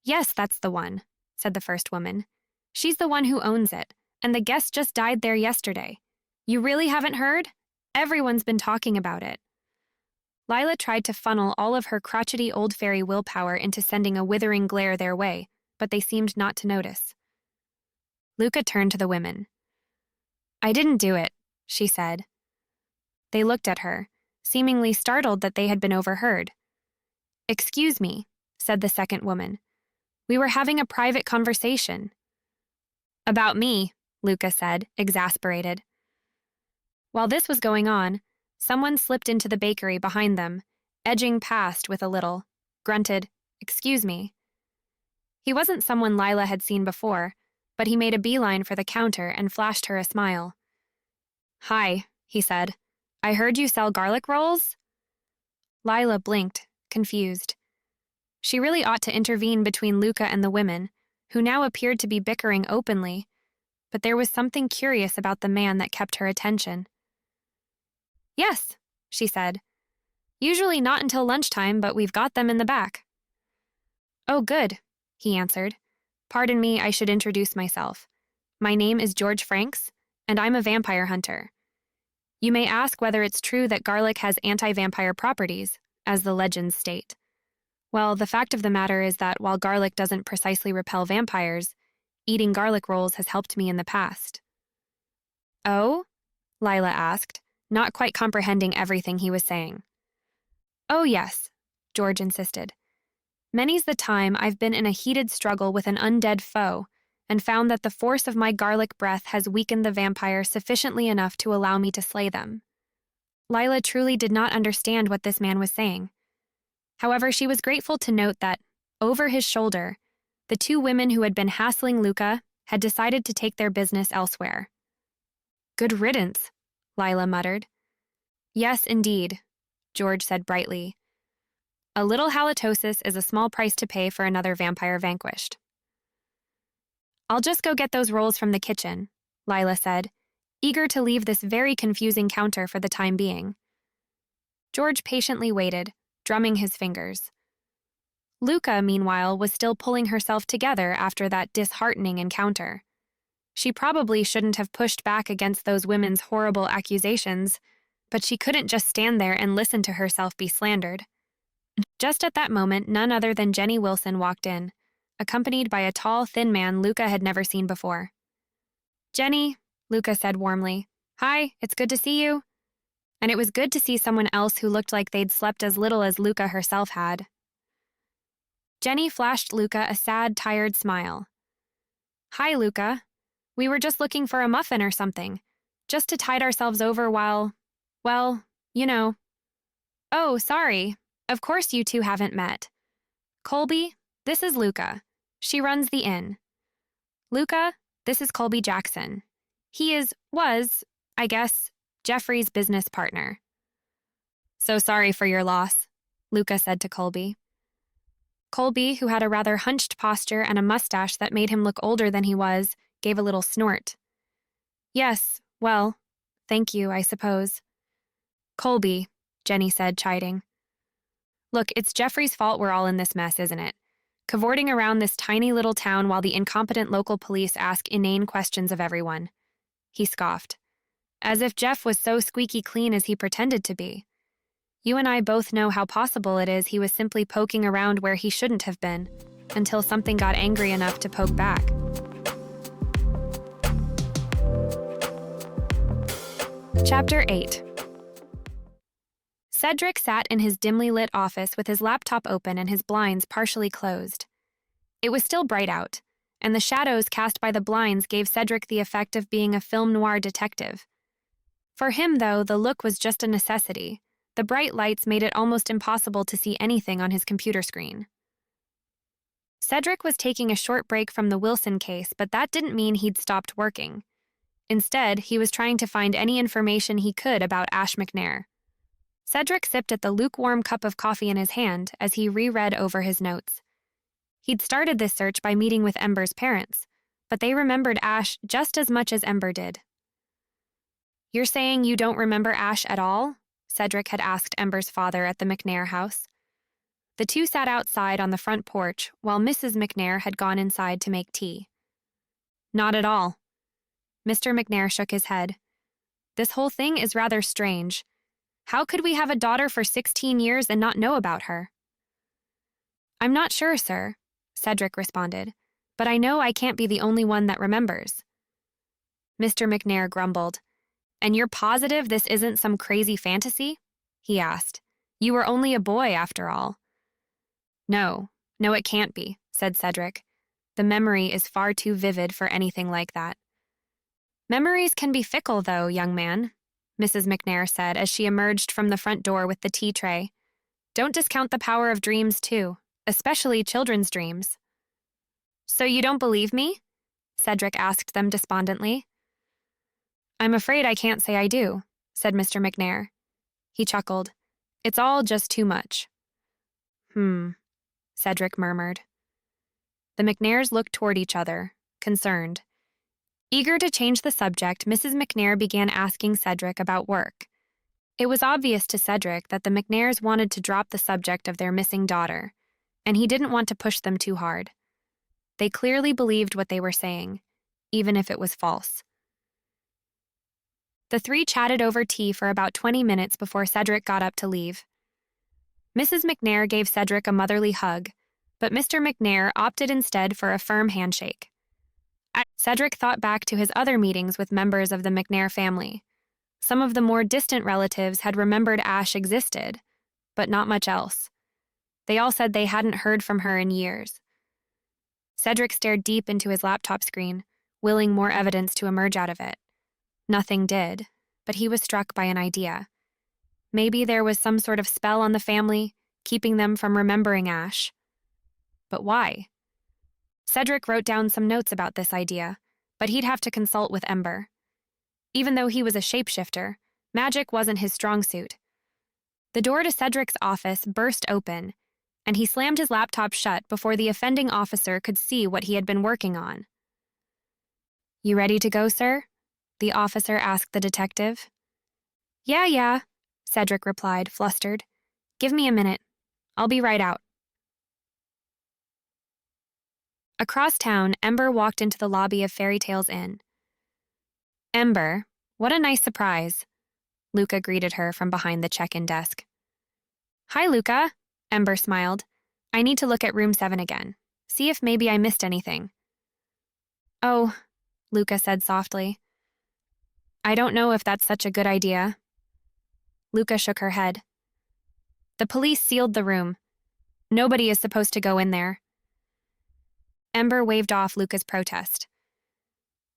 "Yes, that's the one," said the first woman. "She's the one who owns it, and the guest just died there yesterday. You really haven't heard? Everyone's been talking about it." Lila tried to funnel all of her crotchety old fairy willpower into sending a withering glare their way, but they seemed not to notice. Luka turned to the women. "I didn't do it," she said. They looked at her, seemingly startled that they had been overheard. "Excuse me," said the second woman. "We were having a private conversation." "About me," Luka said, exasperated. While this was going on, someone slipped into the bakery behind them, edging past with a little, grunted, "Excuse me." He wasn't someone Lila had seen before, but he made a beeline for the counter and flashed her a smile. "Hi," he said. "I heard you sell garlic rolls?" Lila blinked, confused. She really ought to intervene between Luka and the women, who now appeared to be bickering openly, but there was something curious about the man that kept her attention. "Yes," she said. "Usually not until lunchtime, but we've got them in the back." "Oh, good," he answered. "Pardon me, I should introduce myself. My name is George Franks, and I'm a vampire hunter. You may ask whether it's true that garlic has anti-vampire properties, as the legends state. Well, the fact of the matter is that while garlic doesn't precisely repel vampires, eating garlic rolls has helped me in the past." "Oh?" Lila asked, not quite comprehending everything he was saying. "Oh, yes," George insisted. "Many's the time I've been in a heated struggle with an undead foe and found that the force of my garlic breath has weakened the vampire sufficiently enough to allow me to slay them." Lila truly did not understand what this man was saying. However, she was grateful to note that, over his shoulder, the two women who had been hassling Luka had decided to take their business elsewhere. "Good riddance," Lila muttered. "Yes, indeed," George said brightly. "A little halitosis is a small price to pay for another vampire vanquished." "I'll just go get those rolls from the kitchen," Lila said, eager to leave this very confusing counter for the time being. George patiently waited, drumming his fingers. Luka, meanwhile, was still pulling herself together after that disheartening encounter. She probably shouldn't have pushed back against those women's horrible accusations, but she couldn't just stand there and listen to herself be slandered. Just at that moment, none other than Jenny Wilson walked in, accompanied by a tall, thin man Luka had never seen before. "Jenny," Luka said warmly. "Hi, it's good to see you." And it was good to see someone else who looked like they'd slept as little as Luka herself had. Jenny flashed Luka a sad, tired smile. "Hi, Luka. We were just looking for a muffin or something, just to tide ourselves over while, well, you know." "Oh, sorry. Of course you two haven't met. Colby, this is Luka. She runs the inn. Luka, this is Colby Jackson. He was, I guess, Jeffrey's business partner." "So sorry for your loss," Luka said to Colby. Colby, who had a rather hunched posture and a mustache that made him look older than he was, gave a little snort. "Yes, well, thank you, I suppose." "Colby," Jenny said, chiding. "Look, it's Jeffrey's fault we're all in this mess, isn't it? Cavorting around this tiny little town while the incompetent local police ask inane questions of everyone." He scoffed. "As if Jeff was so squeaky clean as he pretended to be. You and I both know how possible it is he was simply poking around where he shouldn't have been, until something got angry enough to poke back." Chapter 8. Cedric sat in his dimly lit office with his laptop open and his blinds partially closed. It was still bright out, and the shadows cast by the blinds gave Cedric the effect of being a film noir detective. For him, though, the look was just a necessity. The bright lights made it almost impossible to see anything on his computer screen. Cedric was taking a short break from the Wilson case, but that didn't mean he'd stopped working. Instead, he was trying to find any information he could about Ash McNair. Cedric sipped at the lukewarm cup of coffee in his hand as he reread over his notes. He'd started this search by meeting with Ember's parents, but they remembered Ash just as much as Ember did. "You're saying you don't remember Ash at all?" Cedric had asked Ember's father at the McNair house. The two sat outside on the front porch while Mrs. McNair had gone inside to make tea. "Not at all." Mr. McNair shook his head. "This whole thing is rather strange. How could we have a daughter for 16 years and not know about her?" "I'm not sure, sir," Cedric responded, "but I know I can't be the only one that remembers." Mr. McNair grumbled. "And you're positive this isn't some crazy fantasy?" he asked. "You were only a boy, after all." No, it can't be," said Cedric. "The memory is far too vivid for anything like that." "Memories can be fickle, though, young man," Mrs. McNair said as she emerged from the front door with the tea tray. "Don't discount the power of dreams, too, especially children's dreams." "So you don't believe me?" Cedric asked them despondently. "I'm afraid I can't say I do," said Mr. McNair. He chuckled. "It's all just too much." Cedric murmured. The McNairs looked toward each other, concerned. Eager to change the subject, Mrs. McNair began asking Cedric about work. It was obvious to Cedric that the McNairs wanted to drop the subject of their missing daughter, and he didn't want to push them too hard. They clearly believed what they were saying, even if it was false. The three chatted over tea for about 20 minutes before Cedric got up to leave. Mrs. McNair gave Cedric a motherly hug, but Mr. McNair opted instead for a firm handshake. Cedric thought back to his other meetings with members of the McNair family. Some of the more distant relatives had remembered Ash existed, but not much else. They all said they hadn't heard from her in years. Cedric stared deep into his laptop screen, willing more evidence to emerge out of it. Nothing did, but he was struck by an idea. Maybe there was some sort of spell on the family, keeping them from remembering Ash. But why? Cedric wrote down some notes about this idea, but he'd have to consult with Ember. Even though he was a shapeshifter, magic wasn't his strong suit. The door to Cedric's office burst open, and he slammed his laptop shut before the offending officer could see what he had been working on. "You ready to go, sir?" the officer asked the detective. Yeah, Cedric replied, flustered. "Give me a minute. I'll be right out." Across town, Ember walked into the lobby of Fairy Tales Inn. "Ember, what a nice surprise," Luka greeted her from behind the check-in desk. "Hi, Luka," Ember smiled. "I need to look at room 7 again. See if maybe I missed anything." "Oh," Luka said softly. "I don't know if that's such a good idea." Luka shook her head. "The police sealed the room. Nobody is supposed to go in there." Ember waved off Luka's protest.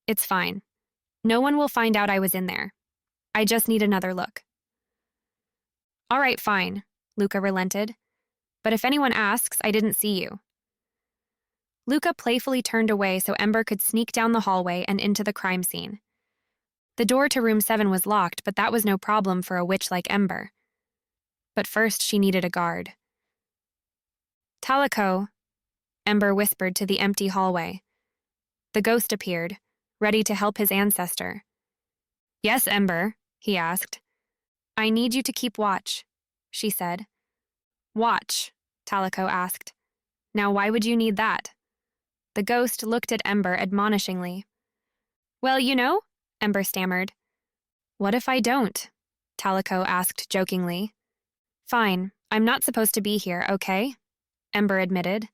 "It's fine. No one will find out I was in there. I just need another look." "All right, fine," Luka relented. "But if anyone asks, I didn't see you." Luka playfully turned away so Ember could sneak down the hallway and into the crime scene. The door to room 7 was locked, but that was no problem for a witch like Ember. But first she needed a guard. "Talico," Ember whispered to the empty hallway. The ghost appeared, ready to help his ancestor. "Yes, Ember," he asked. "I need you to keep watch," she said. "Watch?" Talico asked. "Now why would you need that?" The ghost looked at Ember admonishingly. "Well, you know," Ember stammered. "What if I don't?" Talico asked jokingly. "Fine, I'm not supposed to be here, okay?" Ember admitted.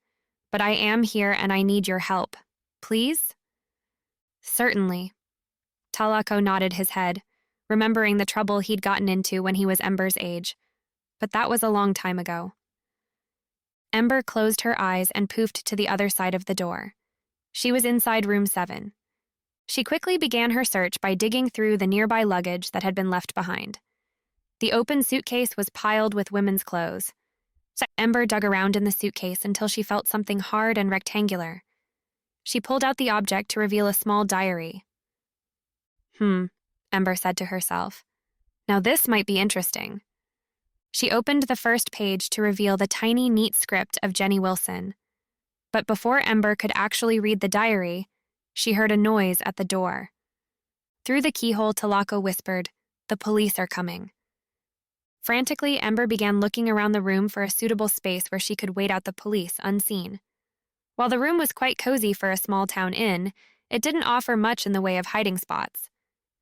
"But I am here and I need your help. Please?" "Certainly." Talico nodded his head, remembering the trouble he'd gotten into when he was Ember's age. but that was a long time ago. Ember closed her eyes and poofed to the other side of the door. She was inside room 7. She quickly began her search by digging through the nearby luggage that had been left behind. The open suitcase was piled with women's clothes. So Ember dug around in the suitcase until she felt something hard and rectangular. She pulled out the object to reveal a small diary. Ember said to herself. Now this might be interesting. She opened the first page to reveal the tiny, neat script of Jenny Wilson. But before Ember could actually read the diary, she heard a noise at the door. Through the keyhole, Talako whispered, "The police are coming." Frantically, Ember began looking around the room for a suitable space where she could wait out the police unseen. While the room was quite cozy for a small-town inn, it didn't offer much in the way of hiding spots.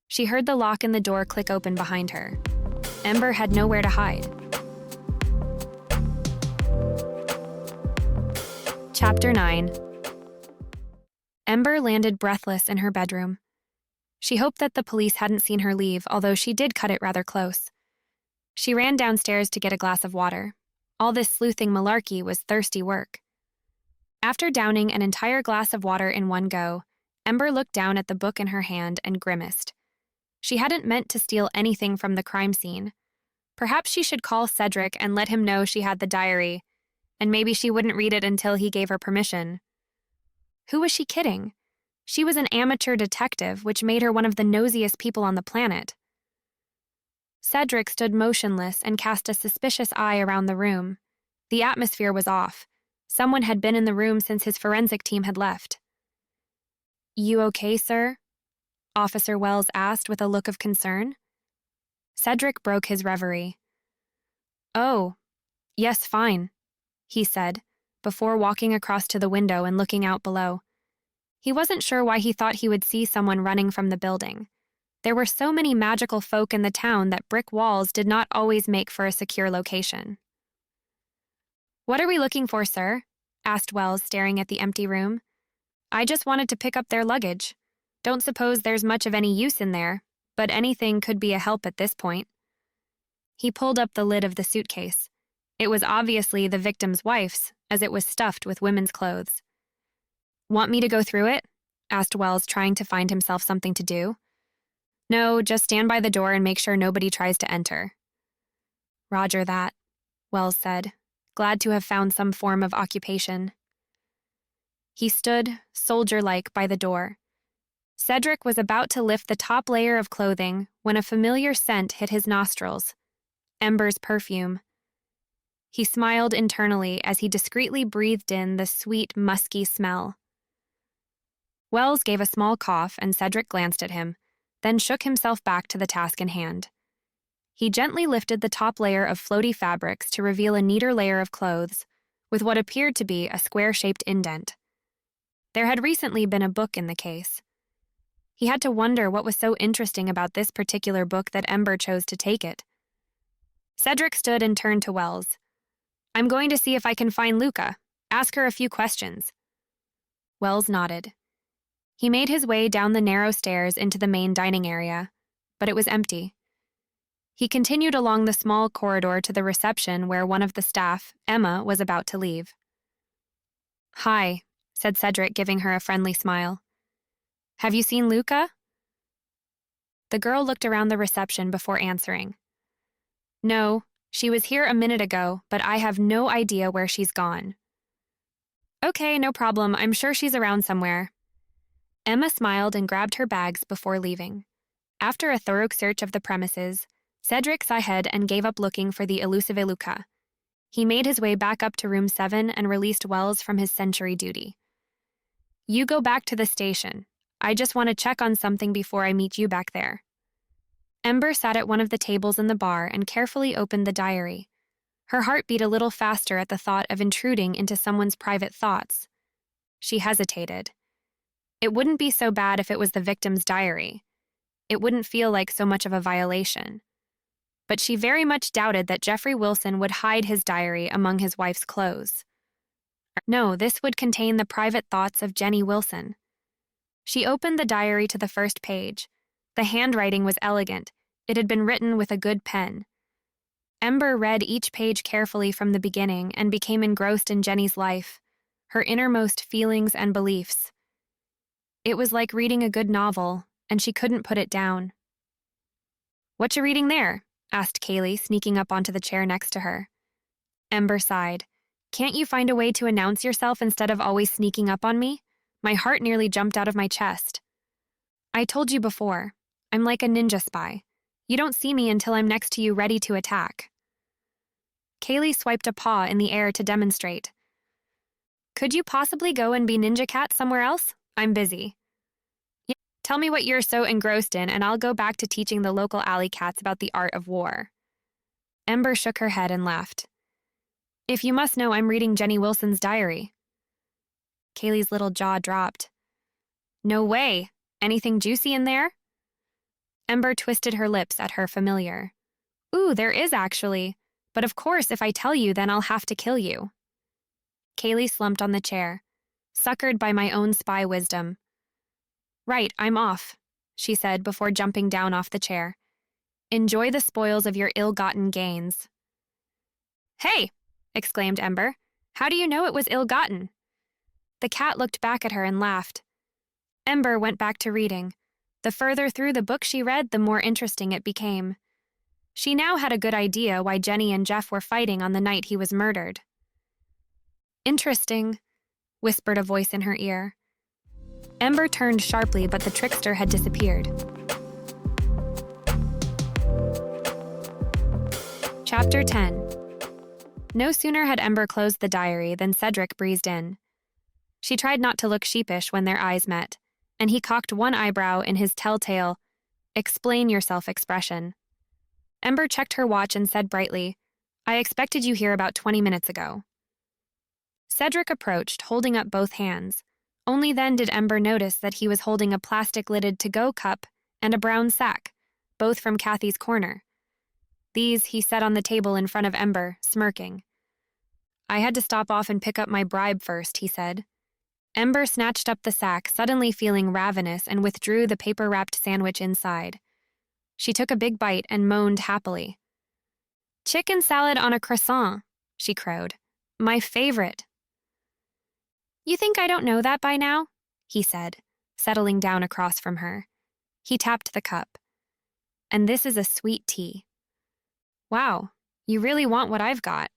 She heard the lock in the door click open behind her. Ember had nowhere to hide. Chapter 9. Ember landed breathless in her bedroom. She hoped that the police hadn't seen her leave, although she did cut it rather close. She ran downstairs to get a glass of water. All this sleuthing malarkey was thirsty work. After downing an entire glass of water in one go, Ember looked down at the book in her hand and grimaced. She hadn't meant to steal anything from the crime scene. Perhaps she should call Cedric and let him know she had the diary, and maybe she wouldn't read it until he gave her permission. Who was she kidding? She was an amateur detective, which made her one of the nosiest people on the planet. Cedric stood motionless and cast a suspicious eye around the room. The atmosphere was off. Someone had been in the room since his forensic team had left. "You okay, sir?" Officer Wells asked with a look of concern. Cedric broke his reverie. "Oh, yes, fine," he said, before walking across to the window and looking out below. He wasn't sure why he thought he would see someone running from the building. There were so many magical folk in the town that brick walls did not always make for a secure location. "What are we looking for, sir?" asked Wells, staring at the empty room. "I just wanted to pick up their luggage. Don't suppose there's much of any use in there, but anything could be a help at this point." He pulled up the lid of the suitcase. It was obviously the victim's wife's, as it was stuffed with women's clothes. "Want me to go through it?" asked Wells, trying to find himself something to do. "No, just stand by the door and make sure nobody tries to enter." "Roger that," Wells said, glad to have found some form of occupation. He stood, soldier-like, by the door. Cedric was about to lift the top layer of clothing when a familiar scent hit his nostrils, Ember's perfume. He smiled internally as he discreetly breathed in the sweet, musky smell. Wells gave a small cough and Cedric glanced at him, then shook himself back to the task in hand. He gently lifted the top layer of floaty fabrics to reveal a neater layer of clothes, with what appeared to be a square-shaped indent. There had recently been a book in the case. He had to wonder what was so interesting about this particular book that Ember chose to take it. Cedric stood and turned to Wells. "I'm going to see if I can find Luka. Ask her a few questions." Wells nodded. He made his way down the narrow stairs into the main dining area, but it was empty. He continued along the small corridor to the reception where one of the staff, Emma, was about to leave. "Hi," said Cedric, giving her a friendly smile. "Have you seen Luka?" The girl looked around the reception before answering. "No, she was here a minute ago, but I have no idea where she's gone." "Okay, no problem. I'm sure she's around somewhere." Emma smiled and grabbed her bags before leaving. After a thorough search of the premises, Cedric saw ahead and gave up looking for the elusive Luka. He made his way back up to room 7 and released Wells from his sentry duty. "You go back to the station. I just want to check on something before I meet you back there." Ember sat at one of the tables in the bar and carefully opened the diary. Her heart beat a little faster at the thought of intruding into someone's private thoughts. She hesitated. It wouldn't be so bad if it was the victim's diary. It wouldn't feel like so much of a violation. But she very much doubted that Jeffrey Wilson would hide his diary among his wife's clothes. No, this would contain the private thoughts of Jenny Wilson. She opened the diary to the first page. The handwriting was elegant. It had been written with a good pen. Ember read each page carefully from the beginning and became engrossed in Jenny's life, her innermost feelings and beliefs. It was like reading a good novel, and she couldn't put it down. "What you reading there?" asked Kaylee, sneaking up onto the chair next to her. Ember sighed. "Can't you find a way to announce yourself instead of always sneaking up on me? My heart nearly jumped out of my chest." "I told you before, I'm like a ninja spy. You don't see me until I'm next to you ready to attack." Kaylee swiped a paw in the air to demonstrate. "Could you possibly go and be Ninja Cat somewhere else? I'm busy." "Yeah, tell me what you're so engrossed in, and I'll go back to teaching the local alley cats about the art of war." Ember shook her head and laughed. "If you must know, I'm reading Jenny Wilson's diary." Kaylee's little jaw dropped. "No way! Anything juicy in there?" Ember twisted her lips at her familiar. "Ooh, there is actually. But of course, if I tell you, then I'll have to kill you." Kaylee slumped on the chair, suckered by my own spy wisdom. "Right, I'm off," she said before jumping down off the chair. "Enjoy the spoils of your ill-gotten gains." "Hey!" exclaimed Ember. "How do you know it was ill-gotten?" The cat looked back at her and laughed. Ember went back to reading. The further through the book she read, the more interesting it became. She now had a good idea why Jenny and Jeff were fighting on the night he was murdered. "Interesting," whispered a voice in her ear. Ember turned sharply, but the trickster had disappeared. Chapter 10. No sooner had Ember closed the diary than Cedric breezed in. She tried not to look sheepish when their eyes met, and he cocked one eyebrow in his telltale, "explain yourself" expression. Ember checked her watch and said brightly, "I expected you here about 20 minutes ago." Cedric approached, holding up both hands. Only then did Ember notice that he was holding a plastic-lidded to-go cup and a brown sack, both from Kathy's corner. These he set on the table in front of Ember, smirking. "I had to stop off and pick up my bribe first," he said. Ember snatched up the sack, suddenly feeling ravenous, and withdrew the paper-wrapped sandwich inside. She took a big bite and moaned happily. "Chicken salad on a croissant," she crowed. "My favorite." "You think I don't know that by now?" he said, settling down across from her. He tapped the cup. "And this is a sweet tea." "Wow, you really want what I've got."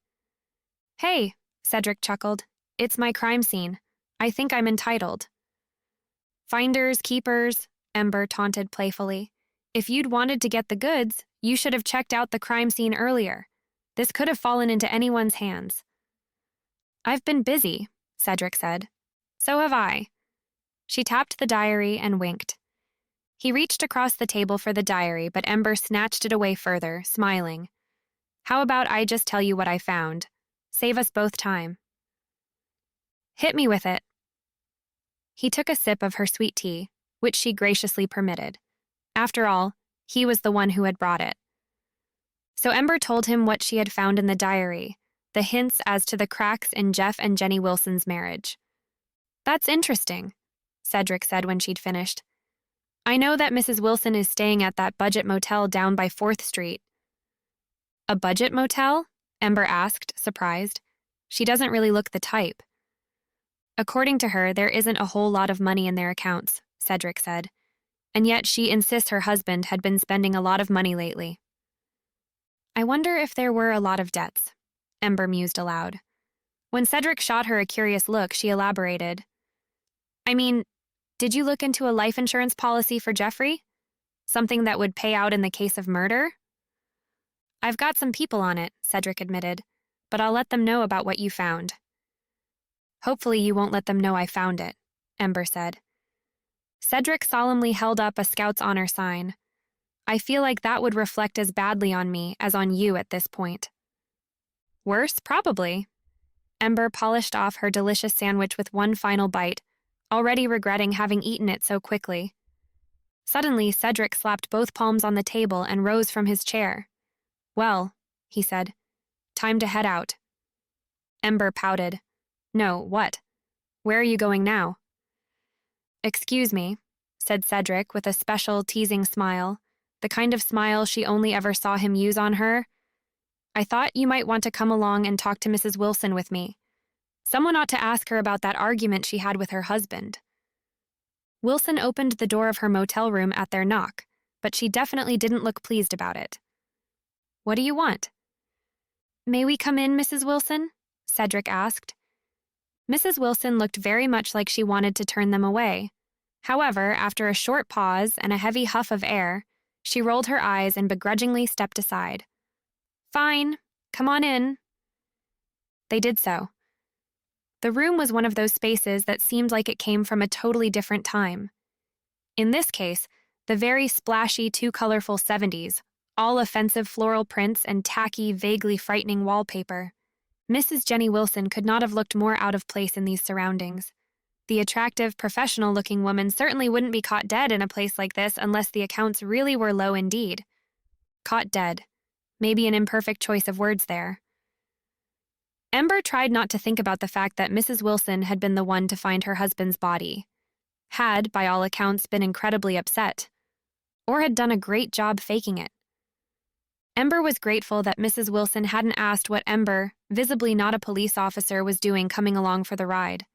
"Hey," Cedric chuckled, "it's my crime scene. I think I'm entitled." "Finders, keepers," Ember taunted playfully. "If you'd wanted to get the goods, you should have checked out the crime scene earlier. This could have fallen into anyone's hands." "I've been busy," Cedric said. "So have I." She tapped the diary and winked. He reached across the table for the diary, but Ember snatched it away further, smiling. "How about I just tell you what I found? Save us both time." "Hit me with it." He took a sip of her sweet tea, which she graciously permitted. After all, he was the one who had brought it. So Ember told him what she had found in the diary, the hints as to the cracks in Jeff and Jenny Wilson's marriage. "That's interesting," Cedric said when she'd finished. "I know that Mrs. Wilson is staying at that budget motel down by 4th Street. "A budget motel?" Ember asked, surprised. "She doesn't really look the type." "According to her, there isn't a whole lot of money in their accounts," Cedric said. "And yet she insists her husband had been spending a lot of money lately." "I wonder if there were a lot of debts," Ember mused aloud. When Cedric shot her a curious look, she elaborated. "I mean, did you look into a life insurance policy for Jeffrey? Something that would pay out in the case of murder?" "I've got some people on it," Cedric admitted, "but I'll let them know about what you found." "Hopefully you won't let them know I found it," Ember said. Cedric solemnly held up a Scout's Honor sign. "I feel like that would reflect as badly on me as on you at this point." "Worse, probably." Ember polished off her delicious sandwich with one final bite, already regretting having eaten it so quickly. Suddenly, Cedric slapped both palms on the table and rose from his chair. "Well," he said, "time to head out." Ember pouted. "No, what? Where are you going now?" "Excuse me," said Cedric with a special, teasing smile, the kind of smile she only ever saw him use on her. I thought you might want to come along and talk to Mrs. Wilson with me. Someone ought to ask her about that argument she had with her husband. Wilson opened the door of her motel room at their knock, but she definitely didn't look pleased about it. What do you want? May we come in, Mrs. Wilson? Cedric asked. Mrs. Wilson looked very much like she wanted to turn them away. However, after a short pause and a heavy huff of air, she rolled her eyes and begrudgingly stepped aside. Fine, come on in. They did so. The room was one of those spaces that seemed like it came from a totally different time. In this case, the very splashy, too colorful 70s, all offensive floral prints and tacky, vaguely frightening wallpaper. Mrs. Jenny Wilson could not have looked more out of place in these surroundings. The attractive, professional-looking woman certainly wouldn't be caught dead in a place like this unless the accounts really were low indeed. Caught dead. Maybe an imperfect choice of words there. Ember tried not to think about the fact that Mrs. Wilson had been the one to find her husband's body, had, by all accounts, been incredibly upset, or had done a great job faking it. Ember was grateful that Mrs. Wilson hadn't asked what Ember, visibly not a police officer, was doing coming along for the ride.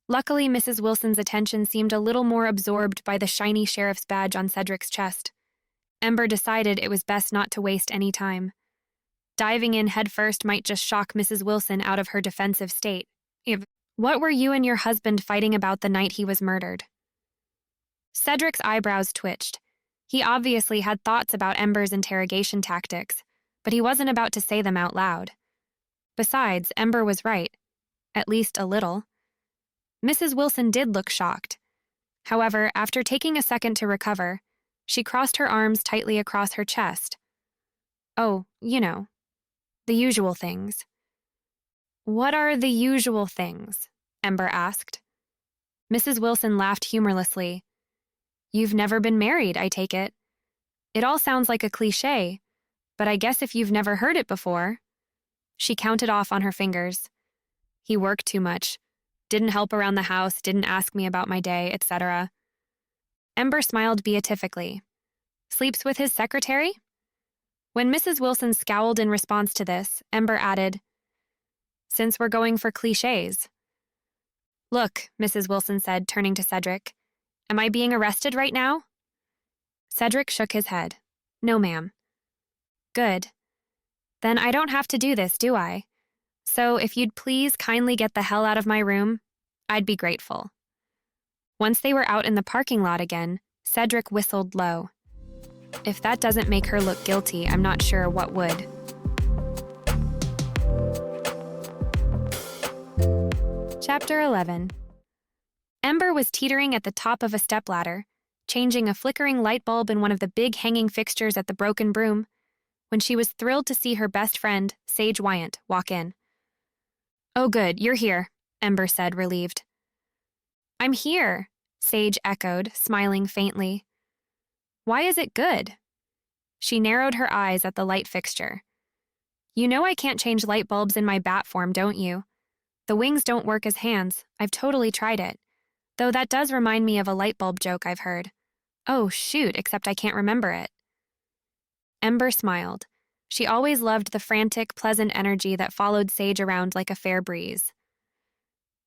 Luckily, Mrs. Wilson's attention seemed a little more absorbed by the shiny sheriff's badge on Cedric's chest. Ember decided it was best not to waste any time. Diving in headfirst might just shock Mrs. Wilson out of her defensive state. What were you and your husband fighting about the night he was murdered? Cedric's eyebrows twitched. He obviously had thoughts about Ember's interrogation tactics, but he wasn't about to say them out loud. Besides, Ember was right. At least a little. Mrs. Wilson did look shocked. However, after taking a second to recover, she crossed her arms tightly across her chest. Oh, you know, the usual things. What are the usual things? Ember asked. Mrs. Wilson laughed humorlessly. You've never been married, I take it. It all sounds like a cliché, but I guess if you've never heard it before. She counted off on her fingers. He worked too much, didn't help around the house, didn't ask me about my day, etc. Ember smiled beatifically. Sleeps with his secretary? When Mrs. Wilson scowled in response to this, Ember added, Since we're going for clichés. Look, Mrs. Wilson said, turning to Cedric. Am I being arrested right now? Cedric shook his head. No, ma'am. Good. Then I don't have to do this, do I? So if you'd please kindly get the hell out of my room, I'd be grateful. Once they were out in the parking lot again, Cedric whistled low. If that doesn't make her look guilty, I'm not sure what would. Chapter 11. Ember was teetering at the top of a stepladder, changing a flickering light bulb in one of the big hanging fixtures at the Broken Broom, when she was thrilled to see her best friend, Sage Wyant, walk in. Oh good, you're here, Ember said, relieved. I'm here, Sage echoed, smiling faintly. Why is it good? She narrowed her eyes at the light fixture. You know I can't change light bulbs in my bat form, don't you? The wings don't work as hands. I've totally tried it. Though that does remind me of a light bulb joke I've heard. Oh, shoot, except I can't remember it. Ember smiled. She always loved the frantic, pleasant energy that followed Sage around like a fair breeze.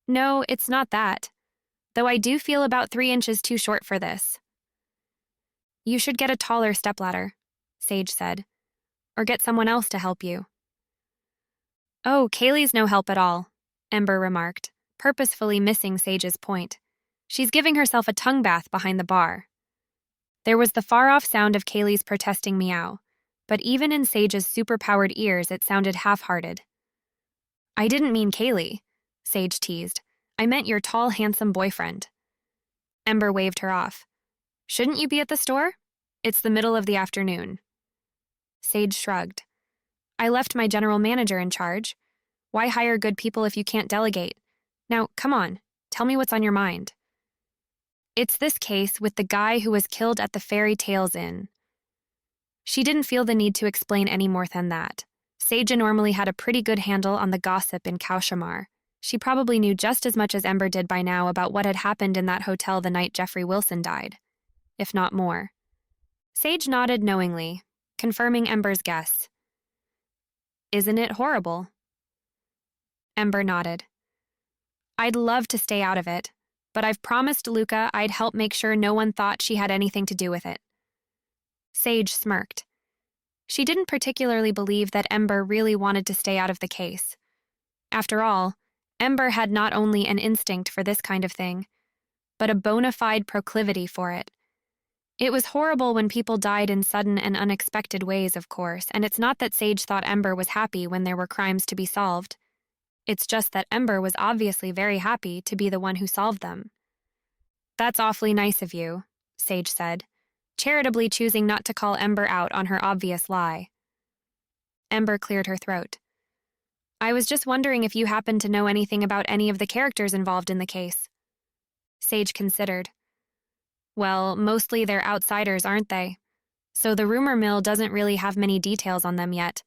No, it's not that. Though I do feel about 3 inches too short for this. You should get a taller stepladder, Sage said. Or get someone else to help you. Oh, Kaylee's no help at all, Ember remarked, purposefully missing Sage's point. She's giving herself a tongue bath behind the bar. There was the far-off sound of Kaylee's protesting meow, but even in Sage's super-powered ears it sounded half-hearted. I didn't mean Kaylee, Sage teased. I meant your tall, handsome boyfriend. Ember waved her off. Shouldn't you be at the store? It's the middle of the afternoon. Sage shrugged. I left my general manager in charge. Why hire good people if you can't delegate? Now, come on, tell me what's on your mind. It's this case with the guy who was killed at the Fairy Tales Inn. She didn't feel the need to explain any more than that. Sage normally had a pretty good handle on the gossip in Kaushamar. She probably knew just as much as Ember did by now about what had happened in that hotel the night Jeffrey Wilson died, if not more. Sage nodded knowingly, confirming Ember's guess. Isn't it horrible? Ember nodded. I'd love to stay out of it, but I've promised Luka I'd help make sure no one thought she had anything to do with it. Sage smirked. She didn't particularly believe that Ember really wanted to stay out of the case. After all, Ember had not only an instinct for this kind of thing, but a bona fide proclivity for it. It was horrible when people died in sudden and unexpected ways, of course, and it's not that Sage thought Ember was happy when there were crimes to be solved. It's just that Ember was obviously very happy to be the one who solved them. That's awfully nice of you, Sage said, charitably choosing not to call Ember out on her obvious lie. Ember cleared her throat. I was just wondering if you happen to know anything about any of the characters involved in the case. Sage considered. Well, mostly they're outsiders, aren't they? So the rumor mill doesn't really have many details on them yet.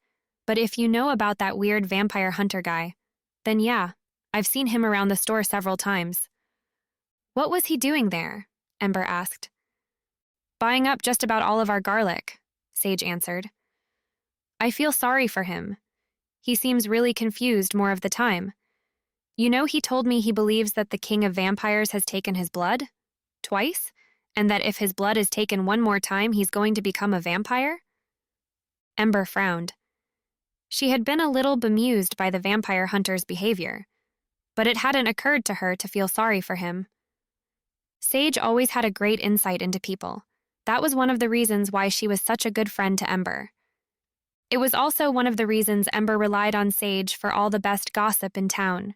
But if you know about that weird vampire hunter guy, then yeah, I've seen him around the store several times. What was he doing there? Ember asked. Buying up just about all of our garlic, Sage answered. I feel sorry for him. He seems really confused more of the time. You know, he told me he believes that the king of vampires has taken his blood? Twice? And that if his blood is taken one more time, he's going to become a vampire? Ember frowned. She had been a little bemused by the vampire hunter's behavior, but it hadn't occurred to her to feel sorry for him. Sage always had a great insight into people. That was one of the reasons why she was such a good friend to Ember. It was also one of the reasons Ember relied on Sage for all the best gossip in town.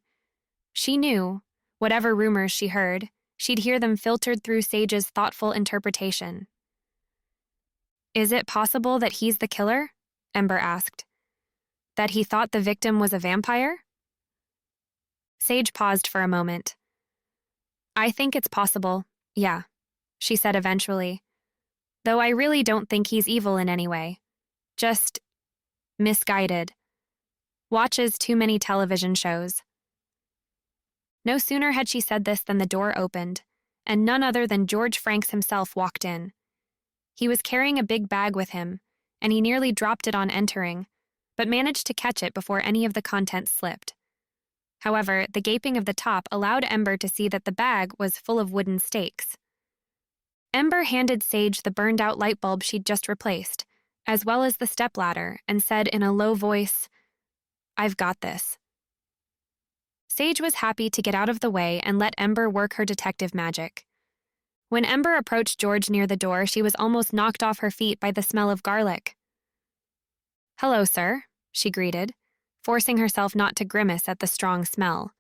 She knew, whatever rumors she heard, she'd hear them filtered through Sage's thoughtful interpretation. Is it possible that he's the killer? Ember asked. That he thought the victim was a vampire? Sage paused for a moment. I think it's possible, yeah, she said eventually. Though I really don't think he's evil in any way. Just misguided. Watches too many television shows. No sooner had she said this than the door opened, and none other than George Franks himself walked in. He was carrying a big bag with him, and he nearly dropped it on entering, but managed to catch it before any of the contents slipped. However, the gaping of the top allowed Ember to see that the bag was full of wooden stakes. Ember handed Sage the burned-out light bulb she'd just replaced, as well as the stepladder, and said in a low voice, I've got this. Sage was happy to get out of the way and let Ember work her detective magic. When Ember approached George near the door, she was almost knocked off her feet by the smell of garlic. Hello, sir, she greeted, forcing herself not to grimace at the strong smell.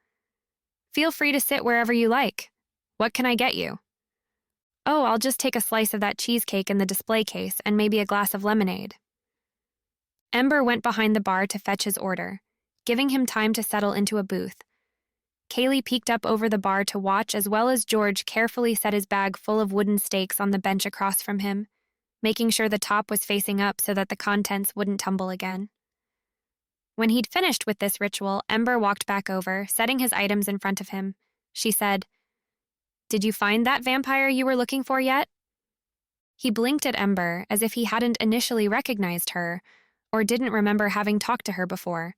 Feel free to sit wherever you like. What can I get you? Oh, I'll just take a slice of that cheesecake in the display case and maybe a glass of lemonade. Ember went behind the bar to fetch his order, giving him time to settle into a booth. Kaylee peeked up over the bar to watch as well as George carefully set his bag full of wooden stakes on the bench across from him, making sure the top was facing up so that the contents wouldn't tumble again. When he'd finished with this ritual, Ember walked back over, setting his items in front of him. She said, Did you find that vampire you were looking for yet? He blinked at Ember as if he hadn't initially recognized her or didn't remember having talked to her before.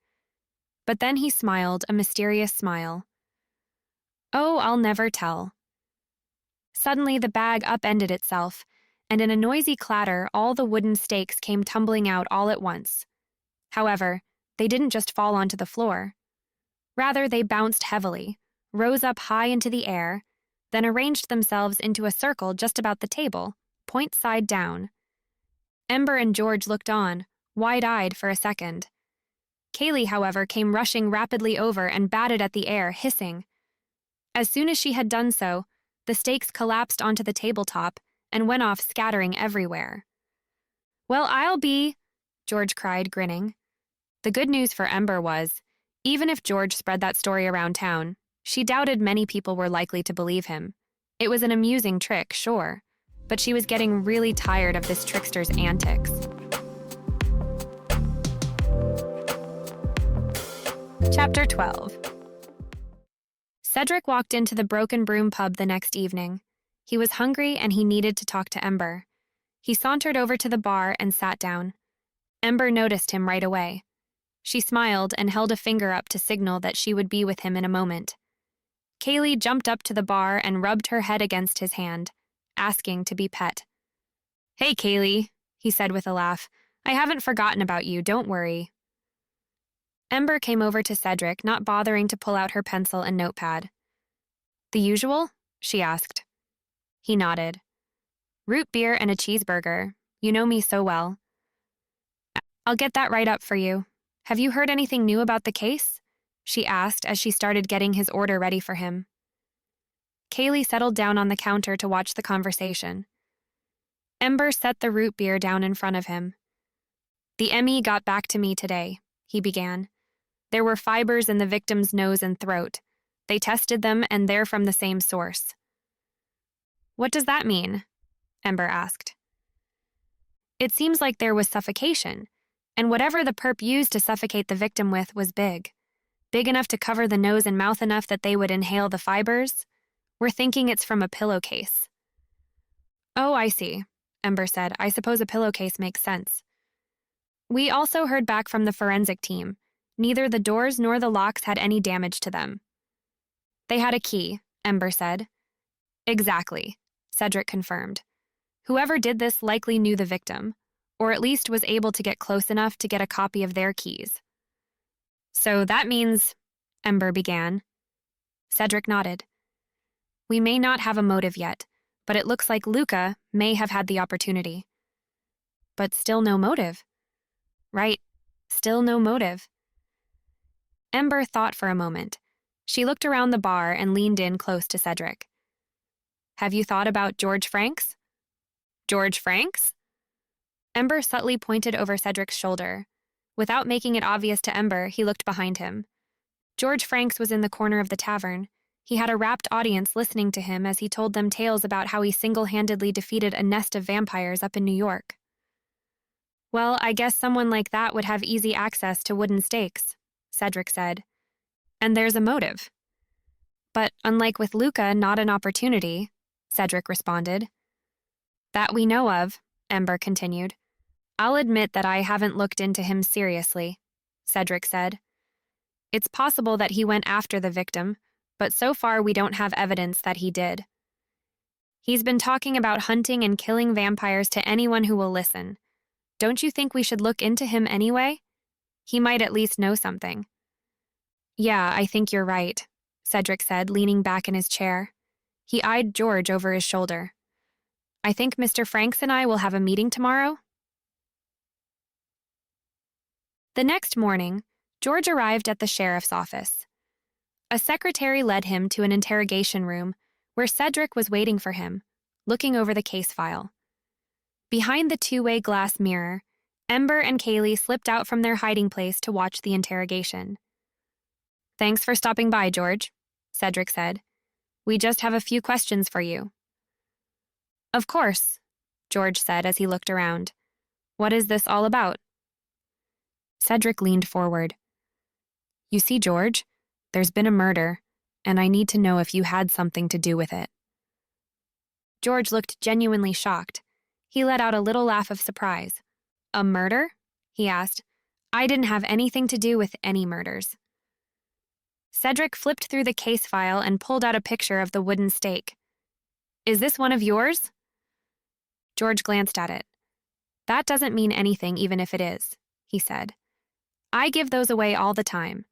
But then he smiled, a mysterious smile. Oh, I'll never tell. Suddenly, the bag upended itself, and in a noisy clatter, all the wooden stakes came tumbling out all at once. However, they didn't just fall onto the floor. Rather, they bounced heavily, rose up high into the air, then arranged themselves into a circle just about the table, point side down. Ember and George looked on, wide-eyed for a second. Kaylee, however, came rushing rapidly over and batted at the air, hissing. As soon as she had done so, the stakes collapsed onto the tabletop and went off scattering everywhere. Well, I'll be, George cried, grinning. The good news for Ember was, even if George spread that story around town, she doubted many people were likely to believe him. It was an amusing trick, sure, but she was getting really tired of this trickster's antics. Chapter 12. Cedric walked into the Broken Broom pub the next evening. He was hungry and he needed to talk to Ember. He sauntered over to the bar and sat down. Ember noticed him right away. She smiled and held a finger up to signal that she would be with him in a moment. Kaylee jumped up to the bar and rubbed her head against his hand, asking to be pet. "Hey, Kaylee," he said with a laugh. "I haven't forgotten about you, don't worry." Ember came over to Cedric, not bothering to pull out her pencil and notepad. "The usual?" she asked. He nodded. "Root beer and a cheeseburger. You know me so well." "I'll get that right up for you. Have you heard anything new about the case?" she asked as she started getting his order ready for him. Kaylee settled down on the counter to watch the conversation. Ember set the root beer down in front of him. "The ME got back to me today," he began. "There were fibers in the victim's nose and throat. They tested them, and they're from the same source." "What does that mean?" Ember asked. "It seems like there was suffocation, and whatever the perp used to suffocate the victim with was big. Big enough to cover the nose and mouth enough that they would inhale the fibers. We're thinking it's from a pillowcase." "Oh, I see," Ember said. "I suppose a pillowcase makes sense." "We also heard back from the forensic team. Neither the doors nor the locks had any damage to them." "They had a key," Ember said. "Exactly," Cedric confirmed. "Whoever did this likely knew the victim, or at least was able to get close enough to get a copy of their keys." "So that means—" Ember began. Cedric nodded. "We may not have a motive yet, but it looks like Luka may have had the opportunity." "But still no motive." "Right, still no motive." Ember thought for a moment. She looked around the bar and leaned in close to Cedric. "Have you thought about George Franks?" "George Franks?" Ember subtly pointed over Cedric's shoulder. Without making it obvious to Ember, he looked behind him. George Franks was in the corner of the tavern. He had a rapt audience listening to him as he told them tales about how he single-handedly defeated a nest of vampires up in New York. "Well, I guess someone like that would have easy access to wooden stakes," Cedric said. "And there's a motive." "But unlike with Luka, not an opportunity," Cedric responded. "That we know of," Ember continued. "I'll admit that I haven't looked into him seriously," Cedric said. "It's possible that he went after the victim, but so far we don't have evidence that he did. He's been talking about hunting and killing vampires to anyone who will listen. Don't you think we should look into him anyway? He might at least know something." "Yeah, I think you're right," Cedric said, leaning back in his chair. He eyed George over his shoulder. "I think Mr. Franks and I will have a meeting tomorrow." The next morning, George arrived at the sheriff's office. A secretary led him to an interrogation room where Cedric was waiting for him, looking over the case file. Behind the two-way glass mirror, Ember and Kaylee slipped out from their hiding place to watch the interrogation. "Thanks for stopping by, George," Cedric said. "We just have a few questions for you." "Of course," George said as he looked around. "What is this all about?" Cedric leaned forward. "You see, George, there's been a murder, and I need to know if you had something to do with it." George looked genuinely shocked. He let out a little laugh of surprise. "A murder?" he asked. "I didn't have anything to do with any murders." Cedric flipped through the case file and pulled out a picture of the wooden stake. "Is this one of yours?" George glanced at it. "That doesn't mean anything even if it is," he said. "I give those away all the time.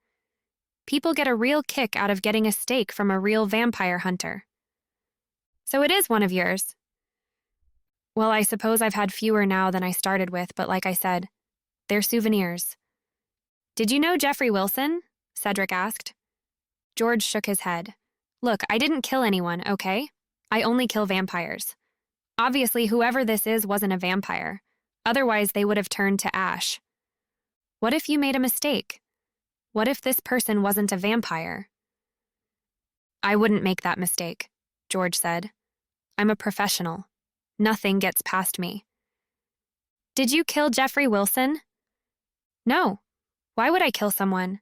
People get a real kick out of getting a stake from a real vampire hunter." "So it is one of yours?" "Well, I suppose I've had fewer now than I started with, but like I said, they're souvenirs." "Did you know Jeffrey Wilson?" Cedric asked. George shook his head. "Look, I didn't kill anyone, okay? I only kill vampires. Obviously, whoever this is wasn't a vampire. Otherwise, they would have turned to ash. What if you made a mistake? What if this person wasn't a vampire?" "I wouldn't make that mistake," George said. "I'm a professional. Nothing gets past me." "Did you kill Jeffrey Wilson?" "No. Why would I kill someone?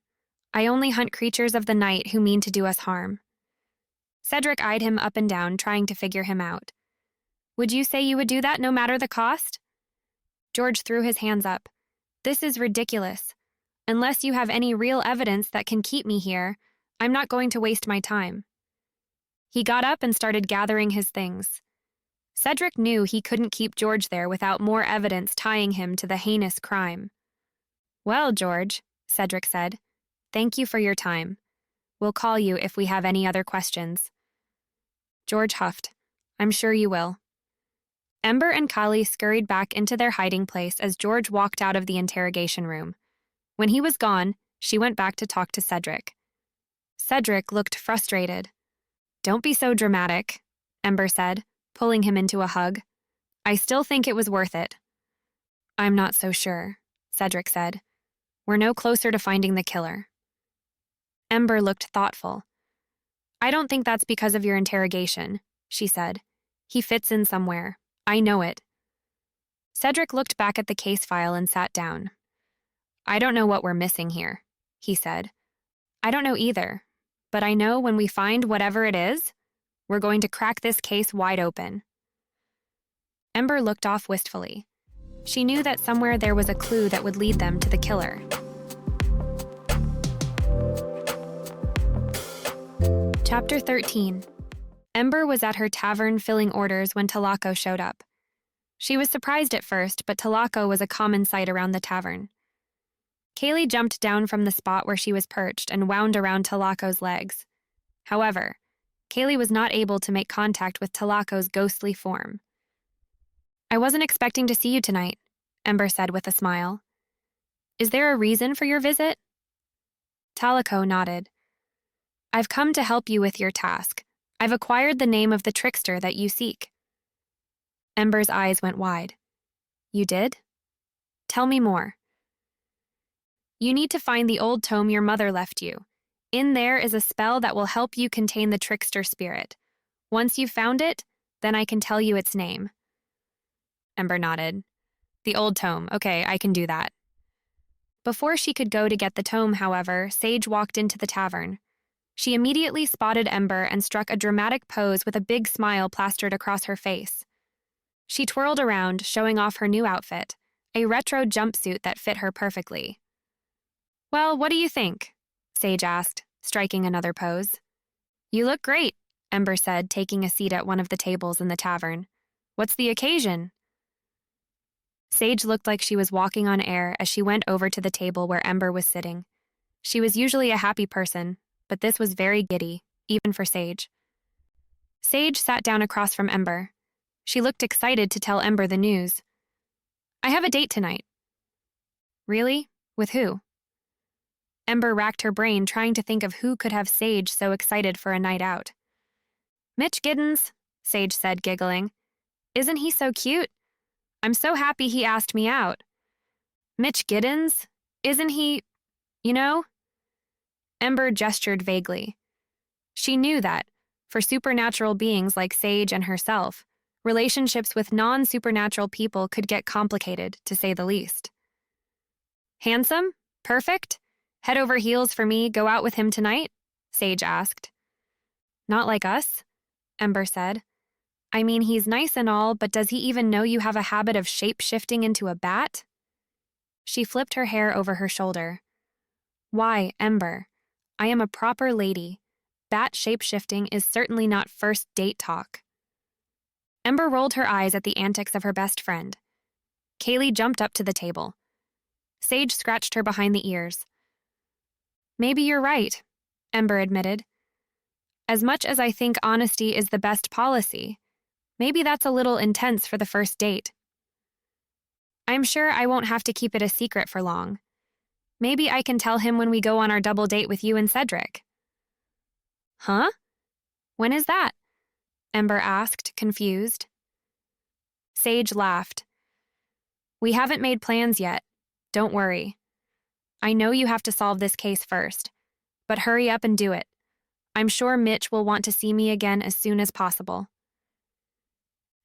I only hunt creatures of the night who mean to do us harm." Cedric eyed him up and down, trying to figure him out. "Would you say you would do that no matter the cost?" George threw his hands up. "This is ridiculous. Unless you have any real evidence that can keep me here, I'm not going to waste my time. He got up and started gathering his things. Cedric knew he couldn't keep George there without more evidence tying him to the heinous crime. Well, George, Cedric said, thank you for your time. We'll call you if we have any other questions. George huffed. I'm sure you will. Ember and Kali scurried back into their hiding place as George walked out of the interrogation room. When he was gone, she went back to talk to Cedric. Cedric looked frustrated. Don't be so dramatic, Ember said, pulling him into a hug. I still think it was worth it. I'm not so sure, Cedric said. We're no closer to finding the killer. Ember looked thoughtful. I don't think that's because of your interrogation, she said. He fits in somewhere. I know it. Cedric looked back at the case file and sat down. I don't know what we're missing here, he said. I don't know either, but I know when we find whatever it is, we're going to crack this case wide open. Ember looked off wistfully. She knew that somewhere there was a clue that would lead them to the killer. Chapter 13. Ember was at her tavern filling orders when Talako showed up. She was surprised at first, but Talako was a common sight around the tavern. Kaylee jumped down from the spot where she was perched and wound around Talako's legs. However, Kaylee was not able to make contact with Talako's ghostly form. I wasn't expecting to see you tonight, Ember said with a smile. Is there a reason for your visit? Talako nodded. I've come to help you with your task. I've acquired the name of the trickster that you seek. Ember's eyes went wide. You did? Tell me more. You need to find the old tome your mother left you. In there is a spell that will help you contain the trickster spirit. Once you've found it, then I can tell you its name. Ember nodded. The old tome. Okay, I can do that. Before she could go to get the tome, however, Sage walked into the tavern. She immediately spotted Ember and struck a dramatic pose with a big smile plastered across her face. She twirled around, showing off her new outfit, a retro jumpsuit that fit her perfectly. Well, what do you think? Sage asked, striking another pose. You look great, Ember said, taking a seat at one of the tables in the tavern. What's the occasion? Sage looked like she was walking on air as she went over to the table where Ember was sitting. She was usually a happy person, but this was very giddy, even for Sage. Sage sat down across from Ember. She looked excited to tell Ember the news. I have a date tonight. Really? With who? Ember racked her brain trying to think of who could have Sage so excited for a night out. Mitch Giddens, Sage said, giggling. Isn't he so cute? I'm so happy he asked me out. Mitch Giddens? Isn't he, you know? Ember gestured vaguely. She knew that, for supernatural beings like Sage and herself, relationships with non-supernatural people could get complicated, to say the least. Handsome? Perfect? Head over heels for me, go out with him tonight? Sage asked. Not like us, Ember said. I mean, he's nice and all, but does he even know you have a habit of shape-shifting into a bat? She flipped her hair over her shoulder. Why, Ember? I am a proper lady. Bat shape-shifting is certainly not first date talk. Ember rolled her eyes at the antics of her best friend. Kaylee jumped up to the table. Sage scratched her behind the ears. Maybe you're right, Ember admitted. As much as I think honesty is the best policy, maybe that's a little intense for the first date. I'm sure I won't have to keep it a secret for long. Maybe I can tell him when we go on our double date with you and Cedric. Huh? When is that? Ember asked, confused. Sage laughed. We haven't made plans yet. Don't worry. I know you have to solve this case first, but hurry up and do it. I'm sure Mitch will want to see me again as soon as possible.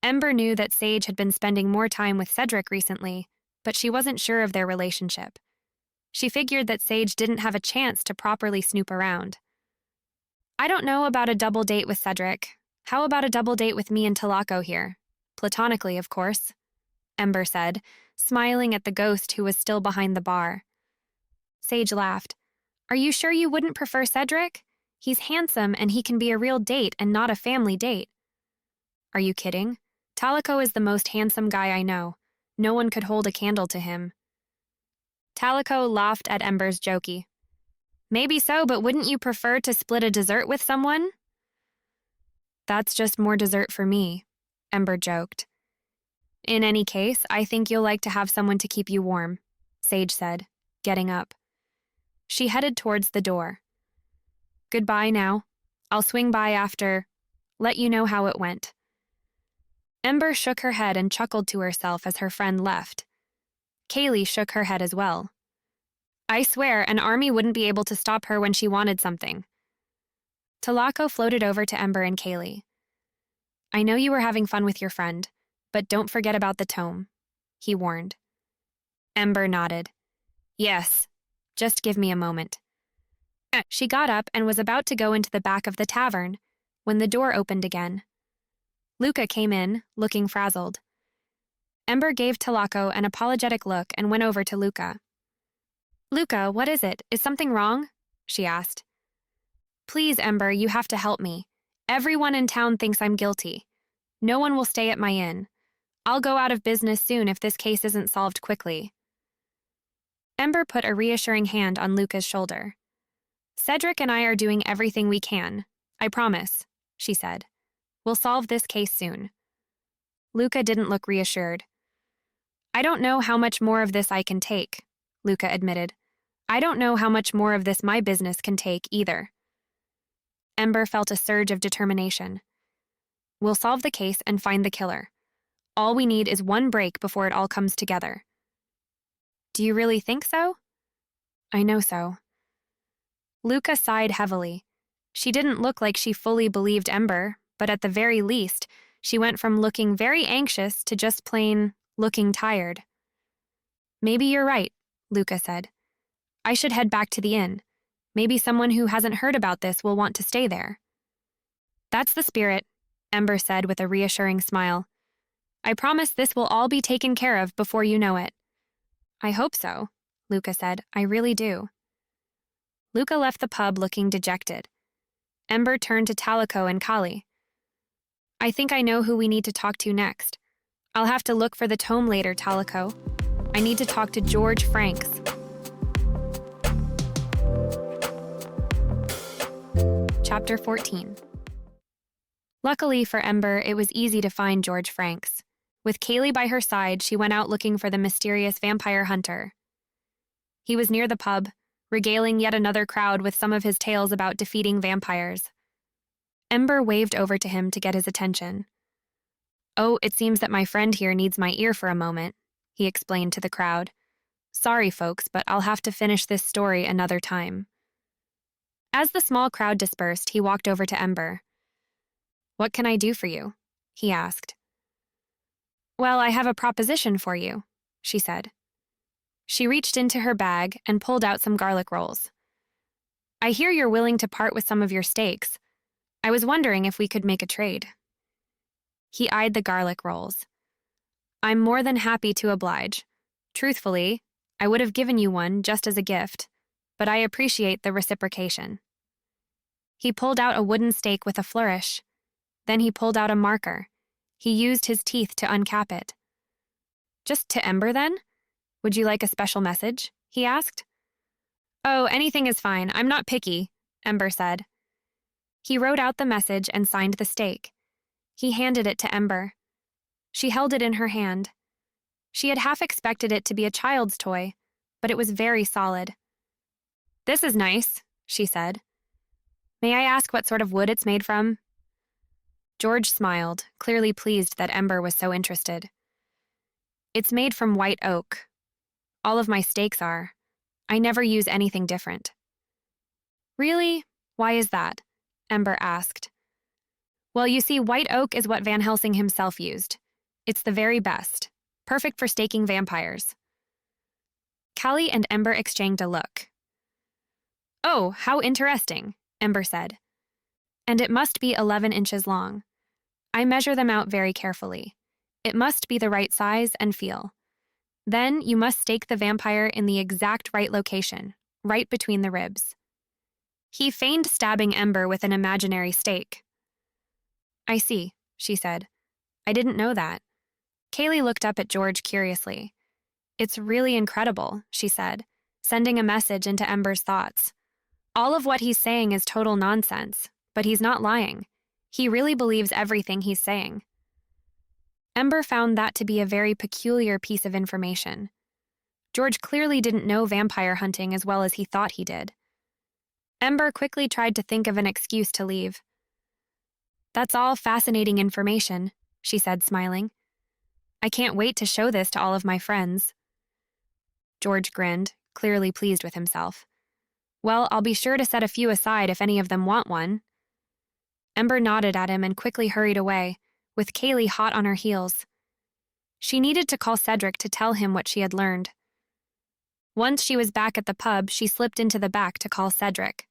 Ember knew that Sage had been spending more time with Cedric recently, but she wasn't sure of their relationship. She figured that Sage didn't have a chance to properly snoop around. I don't know about a double date with Cedric. How about a double date with me and Talako here? Platonically, of course, Ember said, smiling at the ghost who was still behind the bar. Sage laughed. Are you sure you wouldn't prefer Cedric? He's handsome and he can be a real date and not a family date. Are you kidding? Talico is the most handsome guy I know. No one could hold a candle to him. Talico laughed at Ember's jokey. Maybe so, but wouldn't you prefer to split a dessert with someone? That's just more dessert for me, Ember joked. In any case, I think you'll like to have someone to keep you warm, Sage said, getting up. She headed towards the door. Goodbye now. I'll swing by after. Let you know how it went. Ember shook her head and chuckled to herself as her friend left. Kaylee shook her head as well. I swear, an army wouldn't be able to stop her when she wanted something. Talico floated over to Ember and Kaylee. I know you were having fun with your friend, but don't forget about the tome, he warned. Ember nodded. Yes, just give me a moment. She got up and was about to go into the back of the tavern when the door opened again. Luka came in, looking frazzled. Ember gave Talico an apologetic look and went over to Luka. Luka, what is it? Is something wrong? She asked. Please, Ember, you have to help me. Everyone in town thinks I'm guilty. No one will stay at my inn. I'll go out of business soon if this case isn't solved quickly. Ember put a reassuring hand on Luka's shoulder. Cedric and I are doing everything we can. I promise, she said. We'll solve this case soon. Luka didn't look reassured. I don't know how much more of this I can take, Luka admitted. I don't know how much more of this my business can take either. Ember felt a surge of determination. We'll solve the case and find the killer. All we need is one break before it all comes together. Do you really think so? I know so. Luka sighed heavily. She didn't look like she fully believed Ember, but at the very least, she went from looking very anxious to just plain looking tired. Maybe you're right, Luka said. I should head back to the inn. Maybe someone who hasn't heard about this will want to stay there. That's the spirit, Ember said with a reassuring smile. I promise this will all be taken care of before you know it. I hope so, Luka said. I really do. Luka left the pub looking dejected. Ember turned to Talico and Kali. I think I know who we need to talk to next. I'll have to look for the tome later, Talico. I need to talk to George Franks. Chapter 14. Luckily for Ember, it was easy to find George Franks. With Kaylee by her side, she went out looking for the mysterious vampire hunter. He was near the pub, regaling yet another crowd with some of his tales about defeating vampires. Ember waved over to him to get his attention. Oh, it seems that my friend here needs my ear for a moment, he explained to the crowd. Sorry, folks, but I'll have to finish this story another time. As the small crowd dispersed, he walked over to Ember. What can I do for you? He asked. Well, I have a proposition for you, she said. She reached into her bag and pulled out some garlic rolls. I hear you're willing to part with some of your steaks. I was wondering if we could make a trade. He eyed the garlic rolls. I'm more than happy to oblige. Truthfully, I would have given you one just as a gift, but I appreciate the reciprocation. He pulled out a wooden stake with a flourish. Then he pulled out a marker. He used his teeth to uncap it. Just to Ember, then? Would you like a special message? He asked. Oh, anything is fine. I'm not picky, Ember said. He wrote out the message and signed the stake. He handed it to Ember. She held it in her hand. She had half expected it to be a child's toy, but it was very solid. This is nice, she said. May I ask what sort of wood it's made from? George smiled, clearly pleased that Ember was so interested. It's made from white oak. All of my steaks are. I never use anything different. Really? Why is that? Ember asked. Well, you see, white oak is what Van Helsing himself used. It's the very best. Perfect for staking vampires. Callie and Ember exchanged a look. Oh, how interesting, Ember said. And it must be 11 inches long. I measure them out very carefully. It must be the right size and feel. Then you must stake the vampire in the exact right location, right between the ribs. He feigned stabbing Ember with an imaginary stake. "I see," she said. "I didn't know that." Kaylee looked up at George curiously. "It's really incredible," she said, sending a message into Ember's thoughts. "All of what he's saying is total nonsense, but he's not lying. He really believes everything he's saying." Ember found that to be a very peculiar piece of information. George clearly didn't know vampire hunting as well as he thought he did. Ember quickly tried to think of an excuse to leave. "That's all fascinating information," she said, smiling. "I can't wait to show this to all of my friends." George grinned, clearly pleased with himself. "Well, I'll be sure to set a few aside if any of them want one." Ember nodded at him and quickly hurried away, with Kaylee hot on her heels. She needed to call Cedric to tell him what she had learned. Once she was back at the pub, she slipped into the back to call Cedric.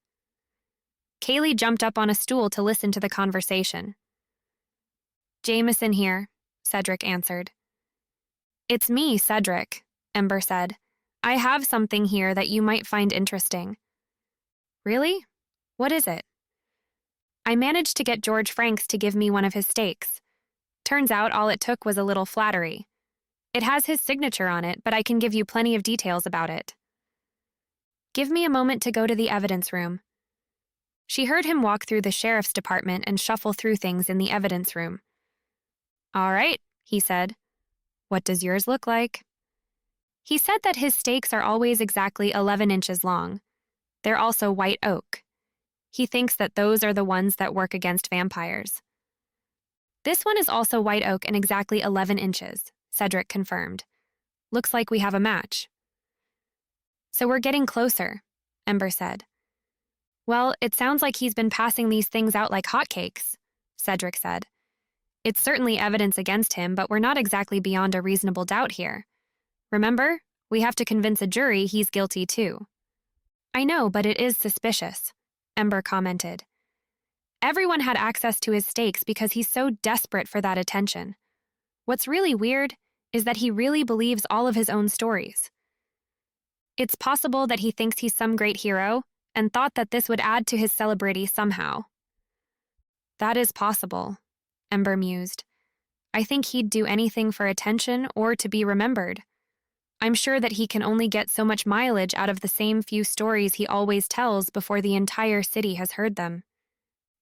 Kaylee jumped up on a stool to listen to the conversation. "Jameson here," Cedric answered. "It's me, Cedric," Ember said. "I have something here that you might find interesting." "Really? What is it?" "I managed to get George Franks to give me one of his steaks. Turns out all it took was a little flattery. It has his signature on it, but I can give you plenty of details about it." "Give me a moment to go to the evidence room." She heard him walk through the sheriff's department and shuffle through things in the evidence room. "All right," he said. "What does yours look like?" He said that his steaks are always exactly 11 inches long. They're also white oak. He thinks that those are the ones that work against vampires. "This one is also white oak and exactly 11 inches, Cedric confirmed. "Looks like we have a match." "So we're getting closer," Ember said. "Well, it sounds like he's been passing these things out like hotcakes," Cedric said. "It's certainly evidence against him, but we're not exactly beyond a reasonable doubt here. Remember, we have to convince a jury he's guilty too." "I know, but it is suspicious," Ember commented. "Everyone had access to his steaks because he's so desperate for that attention. What's really weird is that he really believes all of his own stories. It's possible that he thinks he's some great hero and thought that this would add to his celebrity somehow." "That is possible," Ember mused. "I think he'd do anything for attention or to be remembered. I'm sure that he can only get so much mileage out of the same few stories he always tells before the entire city has heard them."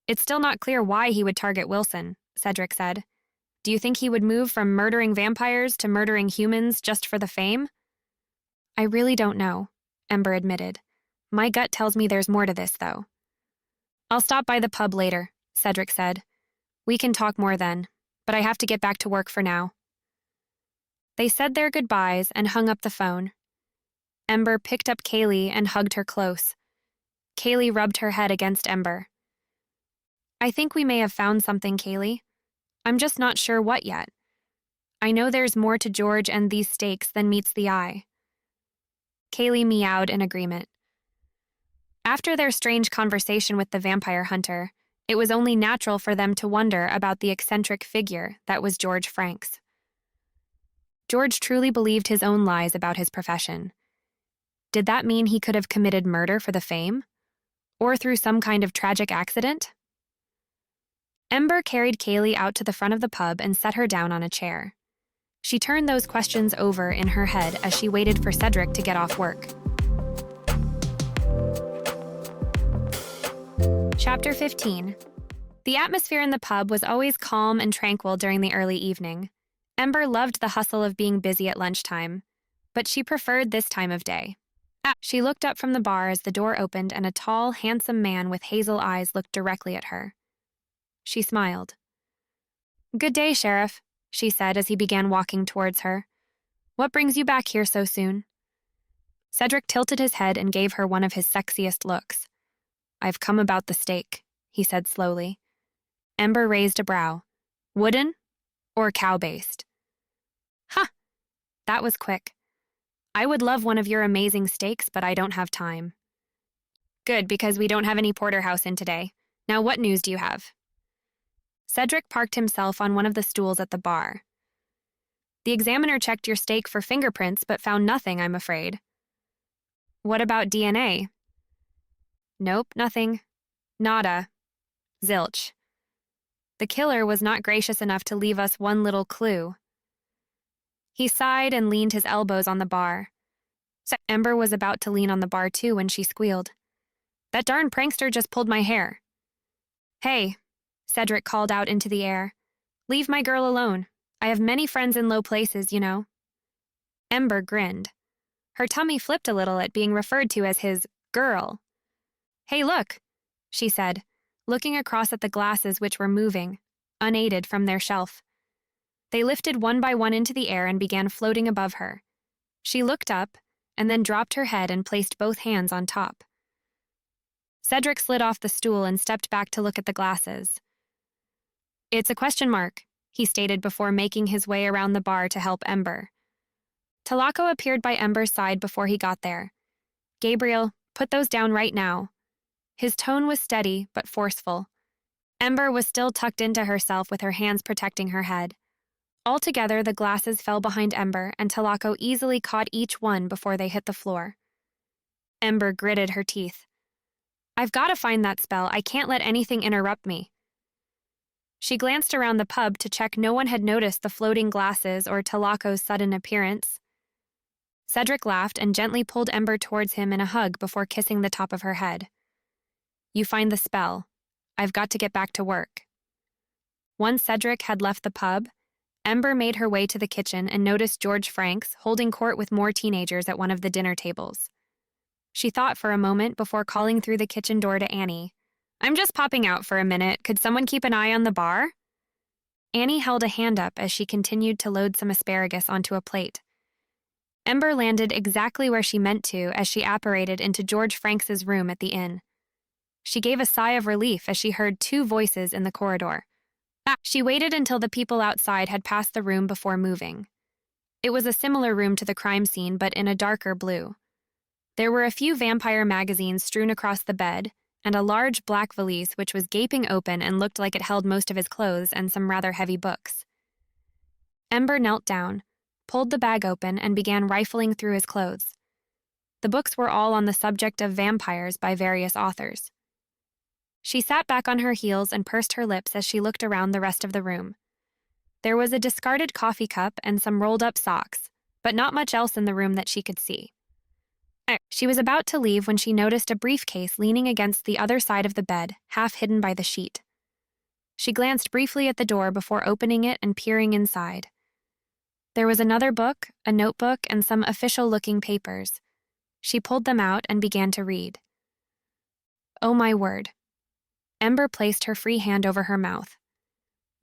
"It's still not clear why he would target Wilson," Cedric said. "Do you think he would move from murdering vampires to murdering humans just for the fame?" "I really don't know," Ember admitted. "My gut tells me there's more to this, though." "I'll stop by the pub later," Cedric said. "We can talk more then, but I have to get back to work for now." They said their goodbyes and hung up the phone. Ember picked up Kaylee and hugged her close. Kaylee rubbed her head against Ember. "I think we may have found something, Kaylee. I'm just not sure what yet. I know there's more to George and these steaks than meets the eye." Kaylee meowed in agreement. After their strange conversation with the vampire hunter, it was only natural for them to wonder about the eccentric figure that was George Franks. George truly believed his own lies about his profession. Did that mean he could have committed murder for the fame? Or through some kind of tragic accident? Ember carried Kaylee out to the front of the pub and set her down on a chair. She turned those questions over in her head as she waited for Cedric to get off work. Chapter 15. The atmosphere in the pub was always calm and tranquil during the early evening. Ember loved the hustle of being busy at lunchtime, but she preferred this time of day. She looked up from the bar as the door opened and a tall, handsome man with hazel eyes looked directly at her. She smiled. "Good day, Sheriff," she said as he began walking towards her. "What brings you back here so soon?" Cedric tilted his head and gave her one of his sexiest looks. "I've come about the steak," he said slowly. Ember raised a brow. "Wooden or cow-based?" "Huh, that was quick. I would love one of your amazing steaks, but I don't have time." "Good, because we don't have any porterhouse in today. Now what news do you have?" Cedric parked himself on one of the stools at the bar. "The examiner checked your steak for fingerprints but found nothing, I'm afraid." What about DNA? Nope, nothing. Nada. Zilch. The killer was not gracious enough to leave us one little clue. He sighed and leaned his elbows on the bar. Ember was about to lean on the bar too when she squealed. That darn prankster just pulled my hair. Hey, Cedric called out into the air. Leave my girl alone. I have many friends in low places, you know. Ember grinned. Her tummy flipped a little at being referred to as his girl. Hey, look, she said, looking across at the glasses which were moving, unaided from their shelf. They lifted one by one into the air and began floating above her. She looked up, and then dropped her head and placed both hands on top. Cedric slid off the stool and stepped back to look at the glasses. It's a question mark, he stated before making his way around the bar to help Ember. Talako appeared by Ember's side before he got there. Gabriel, put those down right now. His tone was steady but forceful. Ember was still tucked into herself with her hands protecting her head. Altogether, the glasses fell behind Ember, and Talako easily caught each one before they hit the floor. Ember gritted her teeth. I've got to find that spell. I can't let anything interrupt me. She glanced around the pub to check no one had noticed the floating glasses or Talako's sudden appearance. Cedric laughed and gently pulled Ember towards him in a hug before kissing the top of her head. You find the spell. I've got to get back to work. Once Cedric had left the pub, Ember made her way to the kitchen and noticed George Franks holding court with more teenagers at one of the dinner tables. She thought for a moment before calling through the kitchen door to Annie. I'm just popping out for a minute. Could someone keep an eye on the bar? Annie held a hand up as she continued to load some asparagus onto a plate. Ember landed exactly where she meant to as she apparated into George Franks's room at the inn. She gave a sigh of relief as she heard two voices in the corridor. She waited until the people outside had passed the room before moving. It was a similar room to the crime scene, but in a darker blue. There were a few vampire magazines strewn across the bed, and a large black valise which was gaping open and looked like it held most of his clothes and some rather heavy books. Ember knelt down, pulled the bag open, and began rifling through his clothes. The books were all on the subject of vampires by various authors. She sat back on her heels and pursed her lips as she looked around the rest of the room. There was a discarded coffee cup and some rolled-up socks, but not much else in the room that she could see. She was about to leave when she noticed a briefcase leaning against the other side of the bed, half hidden by the sheet. She glanced briefly at the door before opening it and peering inside. There was another book, a notebook, and some official-looking papers. She pulled them out and began to read. Oh my word. Ember placed her free hand over her mouth.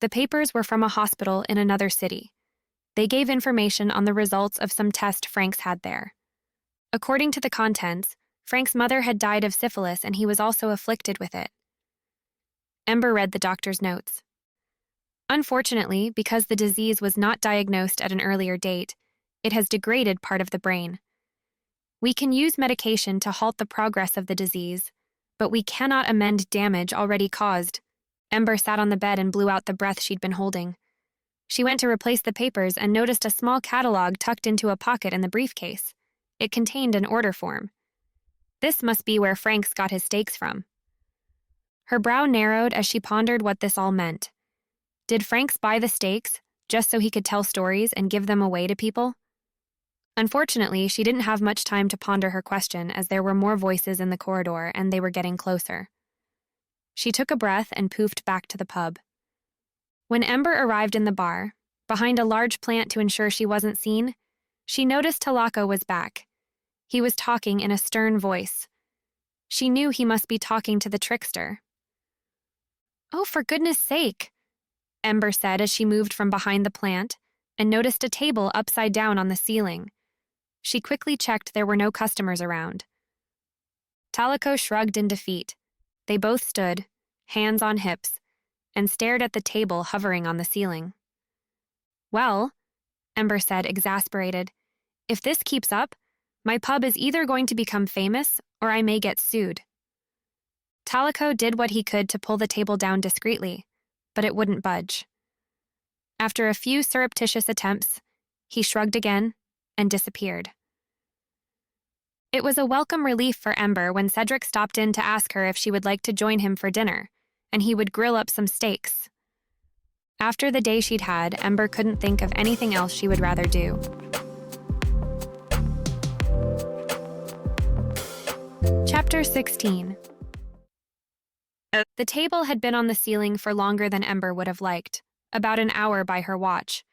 The papers were from a hospital in another city. They gave information on the results of some test Franks had there. According to the contents, Frank's mother had died of syphilis and he was also afflicted with it. Ember read the doctor's notes. Unfortunately, because the disease was not diagnosed at an earlier date, it has degraded part of the brain. We can use medication to halt the progress of the disease, but we cannot amend damage already caused. Ember sat on the bed and blew out the breath she'd been holding. She went to replace the papers and noticed a small catalog tucked into a pocket in the briefcase. It contained an order form. This must be where Franks got his steaks from. Her brow narrowed as she pondered what this all meant. Did Franks buy the steaks just so he could tell stories and give them away to people? Unfortunately, she didn't have much time to ponder her question as there were more voices in the corridor and they were getting closer. She took a breath and poofed back to the pub. When Ember arrived in the bar, behind a large plant to ensure she wasn't seen, she noticed Talako was back. He was talking in a stern voice. She knew he must be talking to the trickster. Oh, for goodness sake, Ember said as she moved from behind the plant and noticed a table upside down on the ceiling. She quickly checked there were no customers around. Talako shrugged in defeat. They both stood, hands on hips, and stared at the table hovering on the ceiling. Well, Ember said, exasperated, if this keeps up, my pub is either going to become famous or I may get sued. Talako did what he could to pull the table down discreetly, but it wouldn't budge. After a few surreptitious attempts, he shrugged again and disappeared. It was a welcome relief for Ember when Cedric stopped in to ask her if she would like to join him for dinner, and he would grill up some steaks. After the day she'd had, Ember couldn't think of anything else she would rather do. Chapter 16. The table had been on the ceiling for longer than Ember would have liked, about an hour by her watch.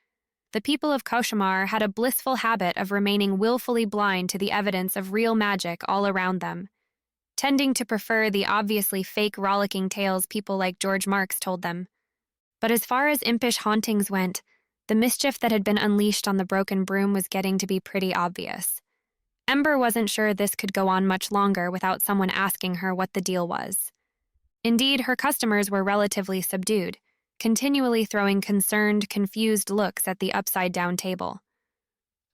The people of Koshimar had a blissful habit of remaining willfully blind to the evidence of real magic all around them, tending to prefer the obviously fake rollicking tales people like George Marks told them. But as far as impish hauntings went, the mischief that had been unleashed on the broken broom was getting to be pretty obvious. Ember wasn't sure this could go on much longer without someone asking her what the deal was. Indeed, her customers were relatively subdued, continually throwing concerned, confused looks at the upside-down table.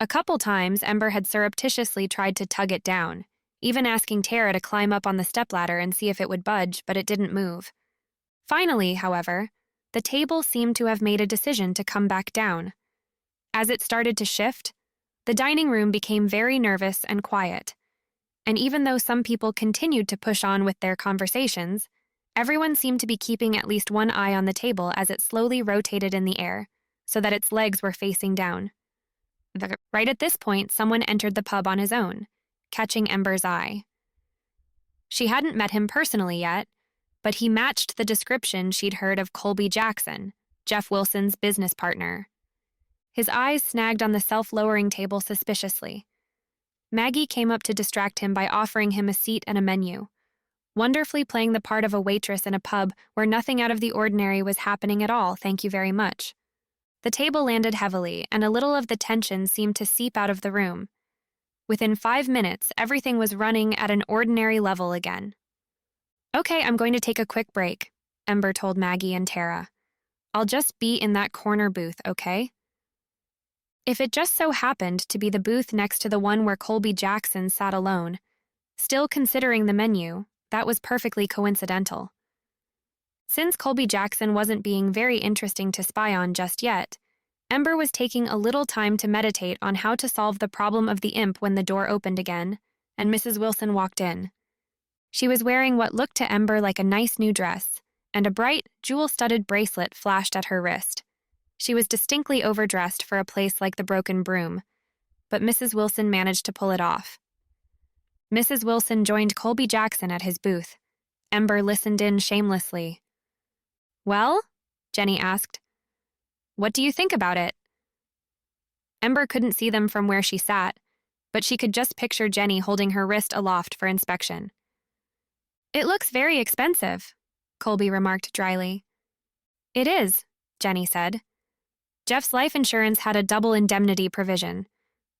A couple times, Ember had surreptitiously tried to tug it down, even asking Tara to climb up on the stepladder and see if it would budge, but it didn't move. Finally, however, the table seemed to have made a decision to come back down. As it started to shift, the dining room became very nervous and quiet, and even though some people continued to push on with their conversations, everyone seemed to be keeping at least one eye on the table as it slowly rotated in the air, so that its legs were facing down. Right at this point, someone entered the pub on his own, catching Ember's eye. She hadn't met him personally yet, but he matched the description she'd heard of Colby Jackson, Jeff Wilson's business partner. His eyes snagged on the self-lowering table suspiciously. Maggie came up to distract him by offering him a seat and a menu, wonderfully playing the part of a waitress in a pub where nothing out of the ordinary was happening at all, thank you very much. The table landed heavily, and a little of the tension seemed to seep out of the room. Within 5 minutes, everything was running at an ordinary level again. "Okay, I'm going to take a quick break," Ember told Maggie and Tara. "I'll just be in that corner booth, okay?" If it just so happened to be the booth next to the one where Colby Jackson sat alone, still considering the menu, that was perfectly coincidental. Since Colby Jackson wasn't being very interesting to spy on just yet, Ember was taking a little time to meditate on how to solve the problem of the imp when the door opened again, and Mrs. Wilson walked in. She was wearing what looked to Ember like a nice new dress, and a bright, jewel-studded bracelet flashed at her wrist. She was distinctly overdressed for a place like the Broken Broom, but Mrs. Wilson managed to pull it off. Mrs. Wilson joined Colby Jackson at his booth. Ember listened in shamelessly. "Well?" Jenny asked. "What do you think about it?" Ember couldn't see them from where she sat, but she could just picture Jenny holding her wrist aloft for inspection. "It looks very expensive," Colby remarked dryly. "It is," Jenny said. "Jeff's life insurance had a double indemnity provision.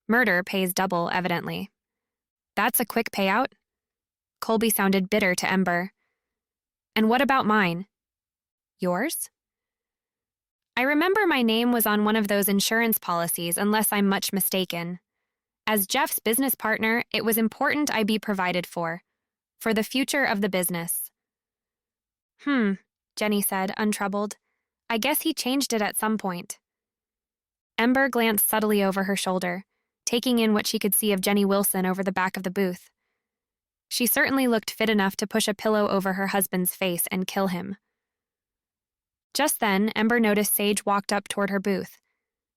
Murder pays double, evidently." "That's a quick payout?" Colby sounded bitter to Ember. "And what about mine?" "Yours?" "I remember my name was on one of those insurance policies, unless I'm much mistaken. As Jeff's business partner, it was important I be provided for the future of the business." Jenny said, untroubled. "I guess he changed it at some point." Ember glanced subtly over her shoulder, taking in what she could see of Jenny Wilson over the back of the booth. She certainly looked fit enough to push a pillow over her husband's face and kill him. Just then, Ember noticed Sage walked up toward her booth.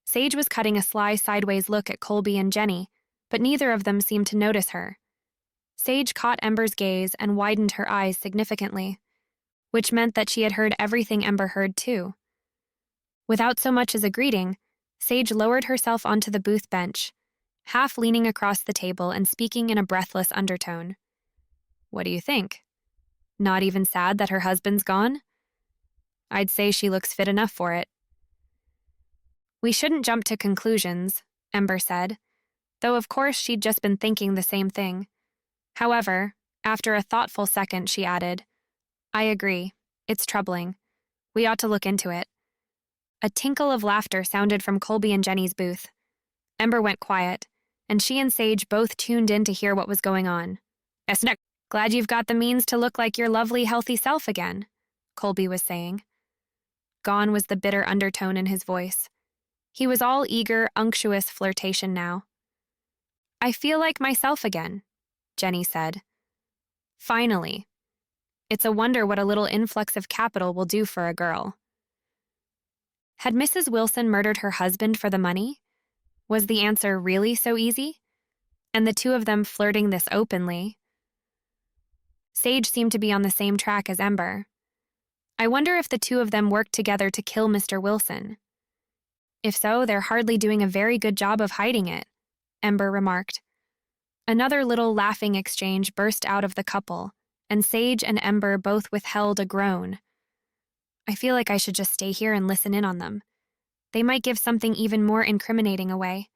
Sage was cutting a sly sideways look at Colby and Jenny, but neither of them seemed to notice her. Sage caught Ember's gaze and widened her eyes significantly, which meant that she had heard everything Ember heard too. Without so much as a greeting, Sage lowered herself onto the booth bench, half leaning across the table and speaking in a breathless undertone. "What do you think? Not even sad that her husband's gone? I'd say she looks fit enough for it." "We shouldn't jump to conclusions," Ember said, though of course she'd just been thinking the same thing. However, after a thoughtful second, she added, "I agree. It's troubling. We ought to look into it." A tinkle of laughter sounded from Colby and Jenny's booth. Ember went quiet, and she and Sage both tuned in to hear what was going on. "Glad you've got the means to look like your lovely, healthy self again," Colby was saying. Gone was the bitter undertone in his voice. He was all eager, unctuous flirtation now. "I feel like myself again," Jenny said. Finally. It's a wonder what a little influx of capital will do for a girl. Had Mrs. Wilson murdered her husband for the money? Was the answer really so easy? And the two of them flirting this openly? Sage seemed to be on the same track as Ember. I wonder if the two of them worked together to kill Mr. Wilson. If so, they're hardly doing a very good job of hiding it, Ember remarked. Another little laughing exchange burst out of the couple, and Sage and Ember both withheld a groan. I feel like I should just stay here and listen in on them. They might give something even more incriminating away.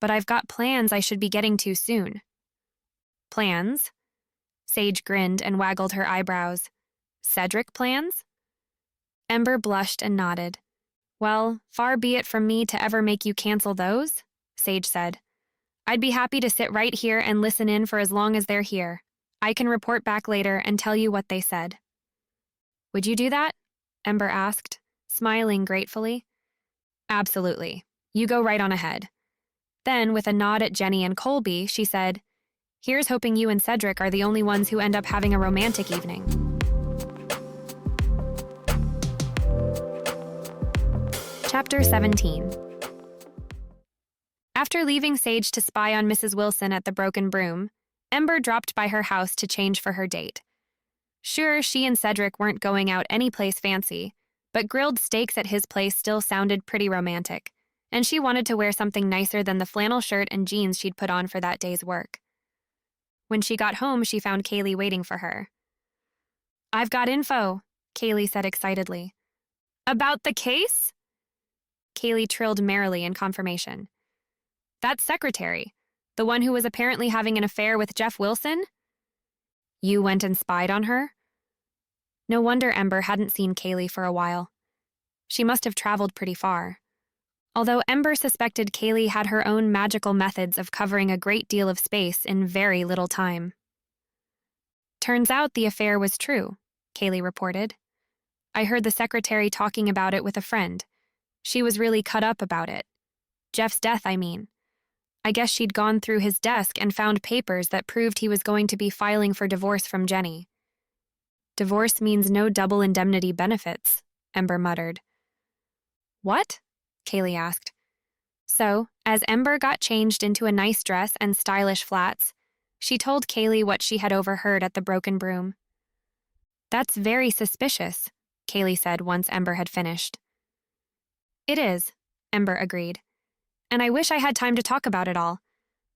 But I've got plans I should be getting to soon. Plans? Sage grinned and waggled her eyebrows. Cedric plans? Ember blushed and nodded. Well, far be it from me to ever make you cancel those, Sage said. I'd be happy to sit right here and listen in for as long as they're here. I can report back later and tell you what they said. Would you do that? Ember asked, smiling gratefully. Absolutely. You go right on ahead. Then, with a nod at Jenny and Colby, she said, Here's hoping you and Cedric are the only ones who end up having a romantic evening. Chapter 17. After leaving Sage to spy on Mrs. Wilson at the Broken Broom, Ember dropped by her house to change for her date. Sure, she and Cedric weren't going out any place fancy, but grilled steaks at his place still sounded pretty romantic, and she wanted to wear something nicer than the flannel shirt and jeans she'd put on for that day's work. When she got home, she found Kaylee waiting for her. I've got info, Kaylee said excitedly. About the case? Kaylee trilled merrily in confirmation. That secretary, the one who was apparently having an affair with Jeff Wilson? You went and spied on her? No wonder Ember hadn't seen Kaylee for a while. She must have traveled pretty far. Although Ember suspected Kaylee had her own magical methods of covering a great deal of space in very little time. Turns out the affair was true, Kaylee reported. I heard the secretary talking about it with a friend. She was really cut up about it. Jeff's death, I mean. I guess she'd gone through his desk and found papers that proved he was going to be filing for divorce from Jenny. Divorce means no double indemnity benefits, Ember muttered. What? Kaylee asked. So, as Ember got changed into a nice dress and stylish flats, she told Kaylee what she had overheard at the Broken Broom. That's very suspicious, Kaylee said once Ember had finished. It is, Ember agreed. And I wish I had time to talk about it all.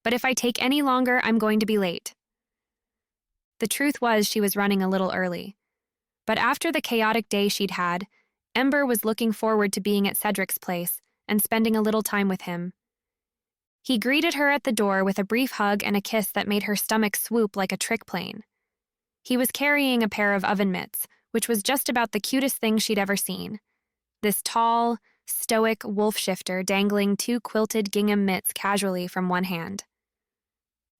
But if I take any longer, I'm going to be late. The truth was she was running a little early. But after the chaotic day she'd had, Ember was looking forward to being at Cedric's place and spending a little time with him. He greeted her at the door with a brief hug and a kiss that made her stomach swoop like a trick plane. He was carrying a pair of oven mitts, which was just about the cutest thing she'd ever seen. This tall, stoic wolf shifter dangling two quilted gingham mitts casually from one hand.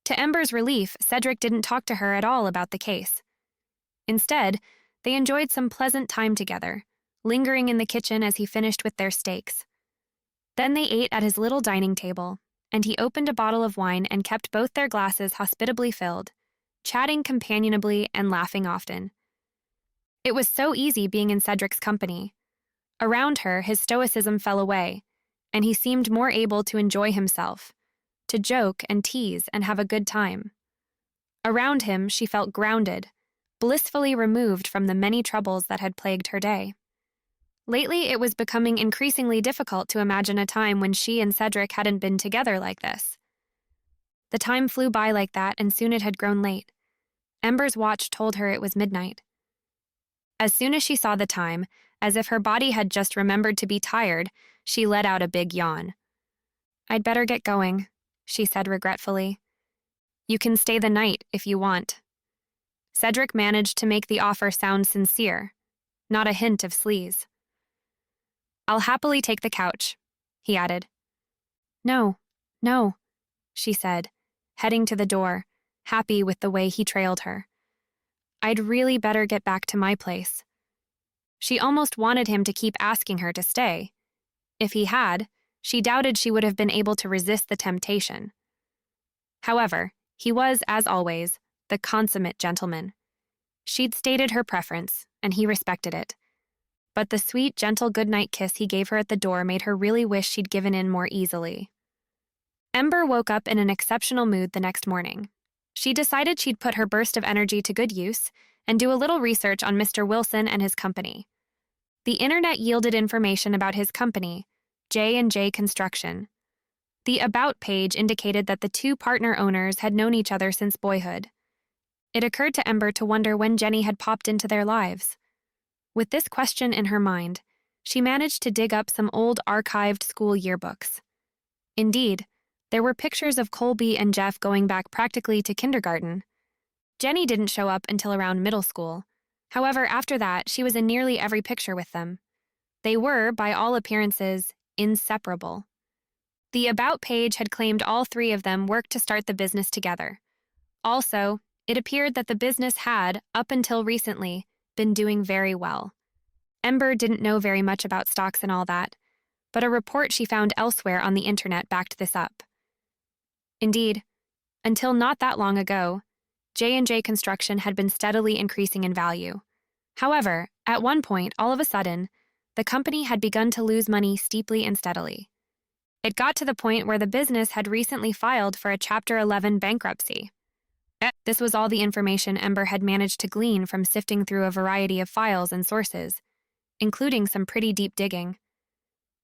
To Ember's relief, Cedric didn't talk to her at all about the case. Instead, they enjoyed some pleasant time together, lingering in the kitchen as he finished with their steaks. Then they ate at his little dining table, and he opened a bottle of wine and kept both their glasses hospitably filled, chatting companionably and laughing often. It was so easy being in Cedric's company. Around her, his stoicism fell away, and he seemed more able to enjoy himself, to joke and tease and have a good time. Around him, she felt grounded, blissfully removed from the many troubles that had plagued her day. Lately, it was becoming increasingly difficult to imagine a time when she and Cedric hadn't been together like this. The time flew by like that, and soon it had grown late. Ember's watch told her it was midnight. As soon as she saw the time, as if her body had just remembered to be tired, she let out a big yawn. I'd better get going, she said regretfully. You can stay the night if you want. Cedric managed to make the offer sound sincere, not a hint of sleaze. I'll happily take the couch, he added. No, she said, heading to the door, happy with the way he trailed her. I'd really better get back to my place. She almost wanted him to keep asking her to stay. If he had, she doubted she would have been able to resist the temptation. However, He was, as always, the consummate gentleman. She'd stated her preference, and he respected it. But the sweet, gentle goodnight kiss he gave her at the door made her really wish she'd given in more easily. Ember woke up in an exceptional mood the next morning. She decided she'd put her burst of energy to good use and do a little research on Mr. Wilson and his company. The internet yielded information about his company, J&J Construction. The About page indicated that the two partner owners had known each other since boyhood. It occurred to Ember to wonder when Jenny had popped into their lives. With this question in her mind, she managed to dig up some old archived school yearbooks. Indeed, there were pictures of Colby and Jeff going back practically to kindergarten. Jenny didn't show up until around middle school. However, after that, she was in nearly every picture with them. They were, by all appearances, inseparable. The About page had claimed all three of them worked to start the business together. Also, it appeared that the business had, up until recently, been doing very well. Ember didn't know very much about stocks and all that, but a report she found elsewhere on the internet backed this up. Indeed, until not that long ago, J&J Construction had been steadily increasing in value. However, at one point, all of a sudden, the company had begun to lose money steeply and steadily. It got to the point where the business had recently filed for a Chapter 11 bankruptcy. This was all the information Ember had managed to glean from sifting through a variety of files and sources, including some pretty deep digging.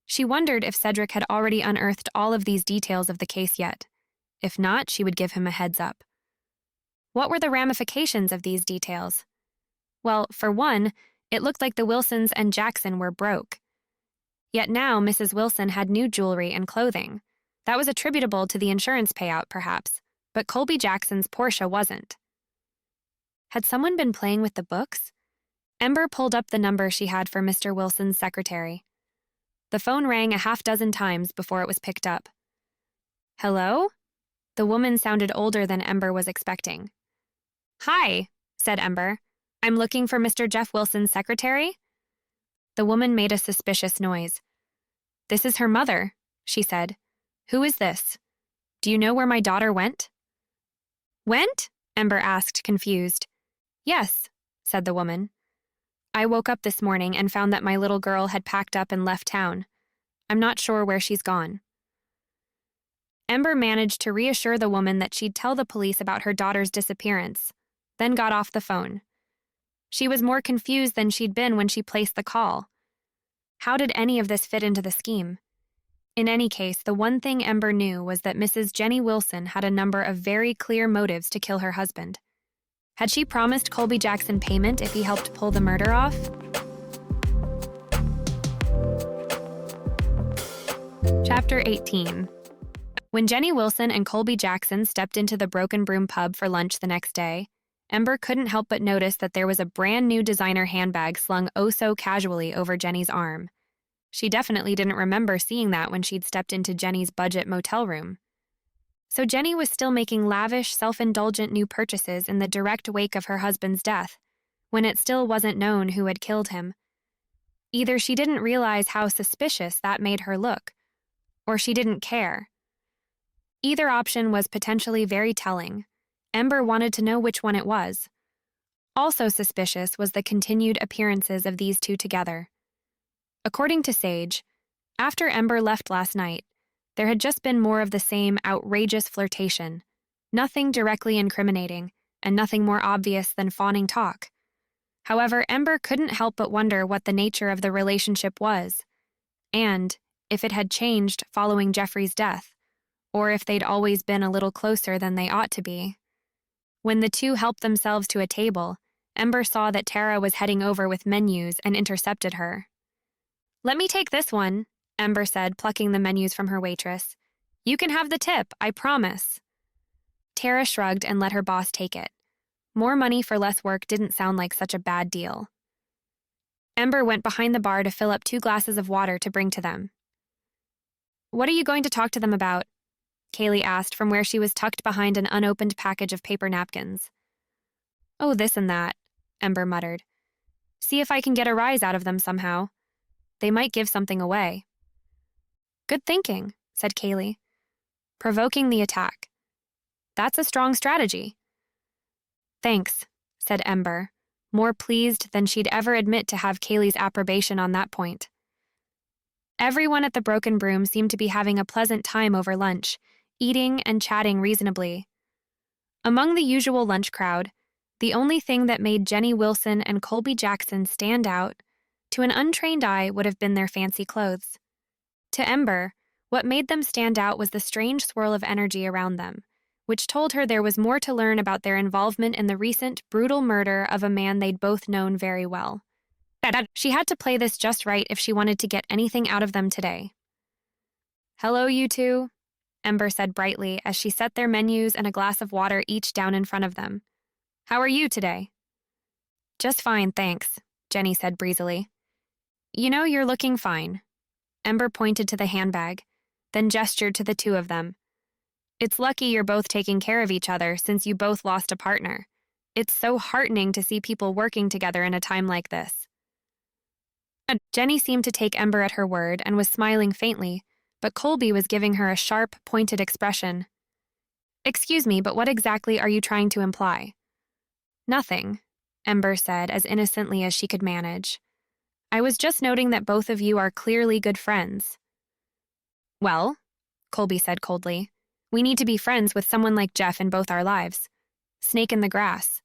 She wondered if Cedric had already unearthed all of these details of the case yet. If not, she would give him a heads up. What were the ramifications of these details? Well, for one, it looked like the Wilsons and Jackson were broke. Yet now Mrs. Wilson had new jewelry and clothing. That was attributable to the insurance payout, perhaps, but Colby Jackson's Portia wasn't. Had someone been playing with the books? Ember pulled up the number she had for Mr. Wilson's secretary. The phone rang a half-dozen times before it was picked up. Hello? The woman sounded older than Ember was expecting. Hi, said Ember. I'm looking for Mr. Jeff Wilson's secretary. The woman made a suspicious noise. This is her mother, she said. Who is this? Do you know where my daughter went? Went? Ember asked, confused. Yes, said the woman. I woke up this morning and found that my little girl had packed up and left town. I'm not sure where she's gone. Ember managed to reassure the woman that she'd tell the police about her daughter's disappearance, then got off the phone. She was more confused than she'd been when she placed the call. How did any of this fit into the scheme? In any case, the one thing Ember knew was that Mrs. Jenny Wilson had a number of very clear motives to kill her husband. Had she promised Colby Jackson payment if he helped pull the murder off? Chapter 18. When Jenny Wilson and Colby Jackson stepped into the Broken Broom pub for lunch the next day, Ember couldn't help but notice that there was a brand new designer handbag slung oh so casually over Jenny's arm. She definitely didn't remember seeing that when she'd stepped into Jenny's budget motel room. So Jenny was still making lavish, self-indulgent new purchases in the direct wake of her husband's death, when it still wasn't known who had killed him. Either she didn't realize how suspicious that made her look, or she didn't care. Either option was potentially very telling. Ember wanted to know which one it was. Also suspicious was the continued appearances of these two together. According to Sage, after Ember left last night, there had just been more of the same outrageous flirtation, nothing directly incriminating, and nothing more obvious than fawning talk. However, Ember couldn't help but wonder what the nature of the relationship was, and if it had changed following Jeffrey's death, or if they'd always been a little closer than they ought to be. When the two helped themselves to a table, Ember saw that Tara was heading over with menus and intercepted her. "Let me take this one," Ember said, plucking the menus from her waitress. "You can have the tip, I promise." Tara shrugged and let her boss take it. More money for less work didn't sound like such a bad deal. Ember went behind the bar to fill up 2 glasses of water to bring to them. "What are you going to talk to them about?" Kaylee asked from where she was tucked behind an unopened package of paper napkins. "Oh, this and that," Ember muttered. "See if I can get a rise out of them somehow. They might give something away." "Good thinking," said Kaylee. "Provoking the attack. That's a strong strategy. Thanks, said Ember, more pleased than she'd ever admit to have Kaylee's approbation on that point. Everyone at the Broken Broom seemed to be having a pleasant time over lunch, eating and chatting reasonably. Among the usual lunch crowd, the only thing that made Jenny Wilson and Colby Jackson stand out, to an untrained eye, would have been their fancy clothes. To Ember, what made them stand out was the strange swirl of energy around them, which told her there was more to learn about their involvement in the recent, brutal murder of a man they'd both known very well. She had to play this just right if she wanted to get anything out of them today. "Hello, you two," Ember said brightly as she set their menus and a glass of water each down in front of them. "How are you today?" "Just fine, thanks," Jenny said breezily. "You know, you're looking fine." Ember pointed to the handbag, then gestured to the two of them. "It's lucky you're both taking care of each other since you both lost a partner. It's so heartening to see people working together in a time like this." Jenny seemed to take Ember at her word and was smiling faintly, but Colby was giving her a sharp, pointed expression. "Excuse me, but what exactly are you trying to imply?" "Nothing," Ember said as innocently as she could manage. "I was just noting that both of you are clearly good friends." "Well," Colby said coldly, "we need to be friends with someone like Jeff in both our lives. Snake in the grass."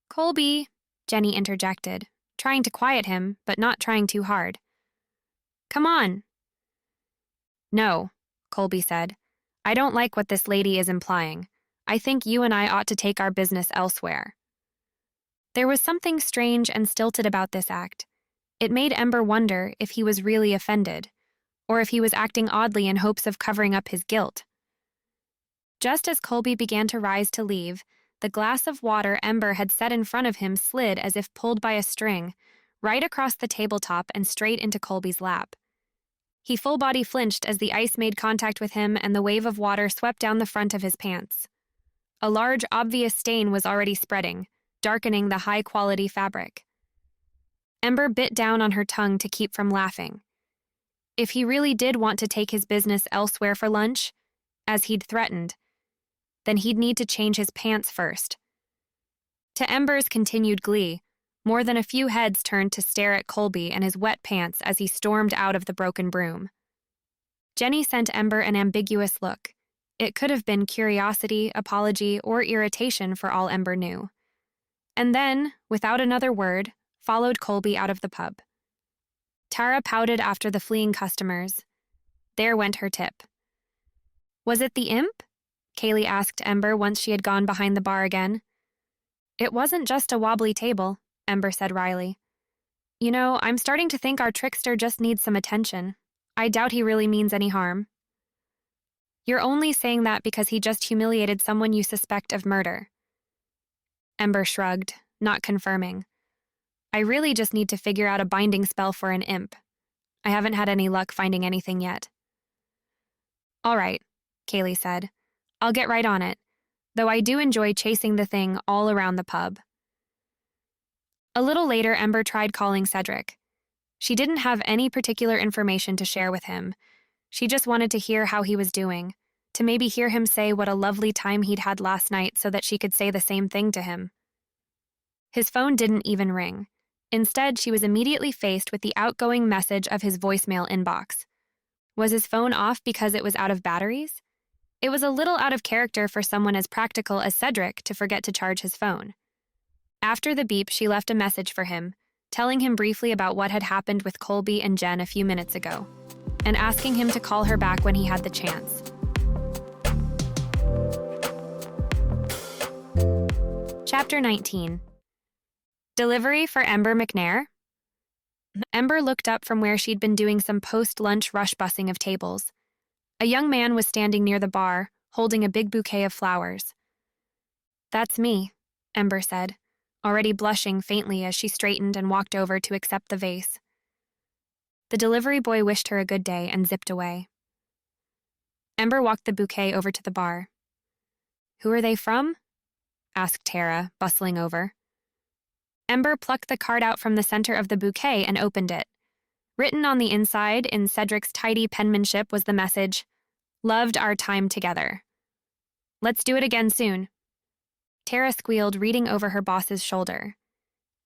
"Colby," Jenny interjected, trying to quiet him, but not trying too hard. "Come on." "No," Colby said. "I don't like what this lady is implying. I think you and I ought to take our business elsewhere." There was something strange and stilted about this act. It made Ember wonder if he was really offended, or if he was acting oddly in hopes of covering up his guilt. Just as Colby began to rise to leave, the glass of water Ember had set in front of him slid as if pulled by a string, right across the tabletop and straight into Colby's lap. He full-body flinched as the ice made contact with him and the wave of water swept down the front of his pants. A large, obvious stain was already spreading, darkening the high-quality fabric. Ember bit down on her tongue to keep from laughing. If he really did want to take his business elsewhere for lunch, as he'd threatened, then he'd need to change his pants first. To Ember's continued glee, more than a few heads turned to stare at Colby and his wet pants as he stormed out of the Broken Broom. Jenny sent Ember an ambiguous look. It could have been curiosity, apology, or irritation for all Ember knew. And then, without another word, followed Colby out of the pub. Tara pouted after the fleeing customers. There went her tip. "Was it the imp?" Kaylee asked Ember once she had gone behind the bar again. "It wasn't just a wobbly table," Ember said wryly. "You know, I'm starting to think our trickster just needs some attention. I doubt he really means any harm." "You're only saying that because he just humiliated someone you suspect of murder." Ember shrugged, not confirming. "I really just need to figure out a binding spell for an imp. I haven't had any luck finding anything yet." "All right," Kaylee said. "I'll get right on it, though I do enjoy chasing the thing all around the pub." A little later, Ember tried calling Cedric. She didn't have any particular information to share with him. She just wanted to hear how he was doing, to maybe hear him say what a lovely time he'd had last night so that she could say the same thing to him. His phone didn't even ring. Instead, she was immediately faced with the outgoing message of his voicemail inbox. Was his phone off because it was out of batteries? It was a little out of character for someone as practical as Cedric to forget to charge his phone. After the beep, she left a message for him, telling him briefly about what had happened with Colby and Jen a few minutes ago, and asking him to call her back when he had the chance. Chapter 19. Delivery for Ember McNair? Ember looked up from where she'd been doing some post-lunch rush-bussing of tables. A young man was standing near the bar, holding a big bouquet of flowers. "That's me," Ember said, already blushing faintly as she straightened and walked over to accept the vase. The delivery boy wished her a good day and zipped away. Ember walked the bouquet over to the bar. "Who are they from?" asked Tara, bustling over. Ember plucked the card out from the center of the bouquet and opened it. Written on the inside in Cedric's tidy penmanship was the message, "Loved our time together." Let's do it again soon. Tara squealed, reading over her boss's shoulder.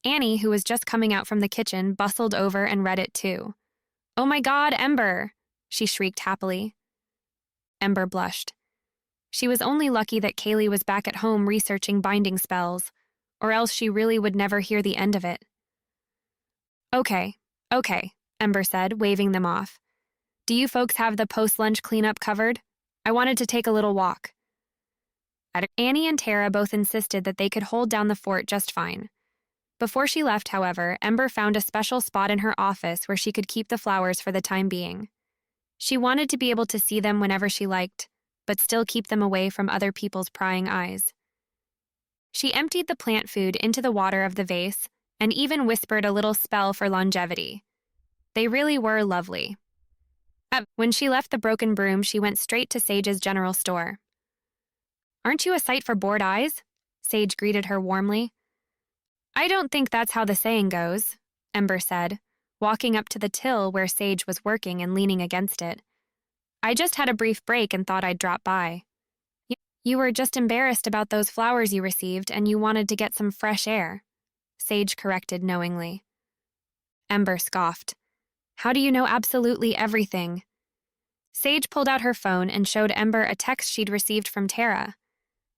Annie, who was just coming out from the kitchen, bustled over and read it too. "Oh my God, Ember!" she shrieked happily. Ember blushed. She was only lucky that Kaylee was back at home researching binding spells, or else she really would never hear the end of it. Okay, Ember said, waving them off. Do you folks have the post-lunch cleanup covered? I wanted to take a little walk. Annie and Tara both insisted that they could hold down the fort just fine. Before she left, however, Ember found a special spot in her office where she could keep the flowers for the time being. She wanted to be able to see them whenever she liked, but still keep them away from other people's prying eyes. She emptied the plant food into the water of the vase and even whispered a little spell for longevity. They really were lovely. When she left the broken broom, she went straight to Sage's general store. "Aren't you a sight for bored eyes?" Sage greeted her warmly. "I don't think that's how the saying goes," Ember said, walking up to the till where Sage was working and leaning against it. "I just had a brief break and thought I'd drop by." "You were just embarrassed about those flowers you received and you wanted to get some fresh air," Sage corrected knowingly. Ember scoffed. "How do you know absolutely everything?" Sage pulled out her phone and showed Ember a text she'd received from Tara.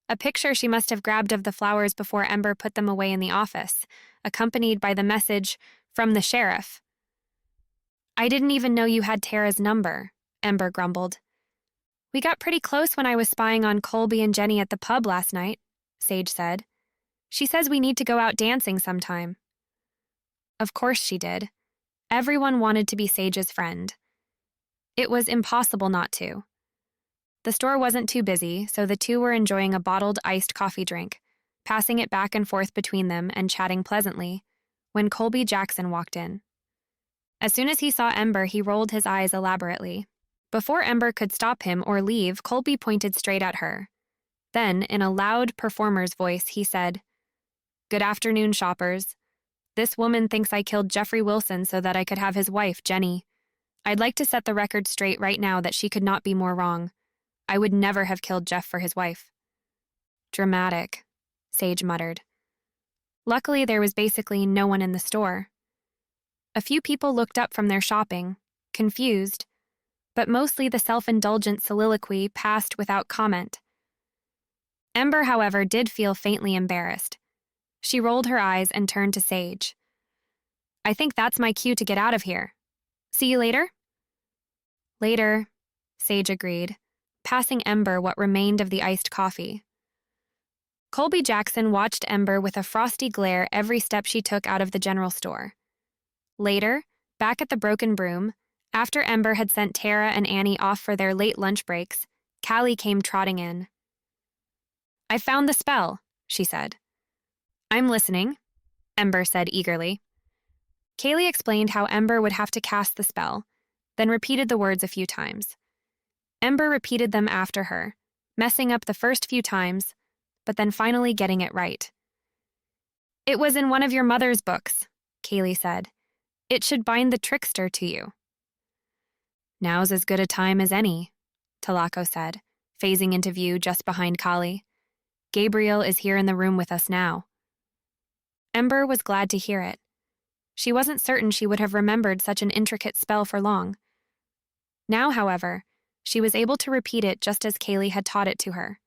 A picture she must have grabbed of the flowers before Ember put them away in the office, accompanied by the message, "From the sheriff." "I didn't even know you had Tara's number," Ember grumbled. "We got pretty close when I was spying on Colby and Jenny at the pub last night," Sage said. "She says we need to go out dancing sometime." Of course she did. Everyone wanted to be Sage's friend. It was impossible not to. The store wasn't too busy, so the two were enjoying a bottled iced coffee drink, passing it back and forth between them and chatting pleasantly, when Colby Jackson walked in. As soon as he saw Ember, he rolled his eyes elaborately. Before Ember could stop him or leave, Colby pointed straight at her. Then, in a loud performer's voice, he said, "Good afternoon, shoppers. This woman thinks I killed Jeffrey Wilson so that I could have his wife, Jenny. I'd like to set the record straight right now that she could not be more wrong. I would never have killed Jeff for his wife." "Dramatic," Sage muttered. Luckily, there was basically no one in the store. A few people looked up from their shopping, confused, but mostly the self-indulgent soliloquy passed without comment. Ember, however, did feel faintly embarrassed. She rolled her eyes and turned to Sage. "I think that's my cue to get out of here. See you later?" "Later," Sage agreed, passing Ember what remained of the iced coffee. Colby Jackson watched Ember with a frosty glare every step she took out of the general store. Later, back at the broken broom, after Ember had sent Tara and Annie off for their late lunch breaks, Callie came trotting in. "I found the spell," she said. "I'm listening," Ember said eagerly. Kaylee explained how Ember would have to cast the spell, then repeated the words a few times. Ember repeated them after her, messing up the first few times, but then finally getting it right. "It was in one of your mother's books," Kaylee said. "It should bind the trickster to you." "Now's as good a time as any," Talako said, phasing into view just behind Kali. "Gabriel is here in the room with us now." Ember was glad to hear it. She wasn't certain she would have remembered such an intricate spell for long. Now, however, she was able to repeat it just as Kaylee had taught it to her.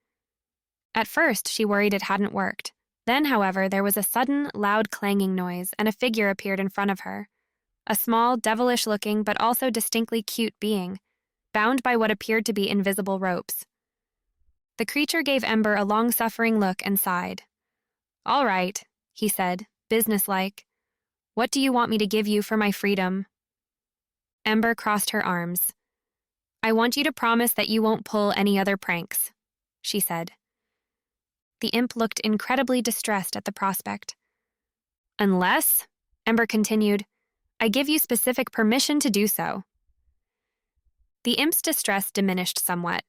At first, she worried it hadn't worked. Then, however, there was a sudden, loud clanging noise, and a figure appeared in front of her. A small, devilish-looking but also distinctly cute being, bound by what appeared to be invisible ropes. The creature gave Ember a long-suffering look and sighed. "All right," he said, businesslike. "What do you want me to give you for my freedom?" Ember crossed her arms. "I want you to promise that you won't pull any other pranks," she said. The imp looked incredibly distressed at the prospect. "Unless," Ember continued, "I give you specific permission to do so." The imp's distress diminished somewhat.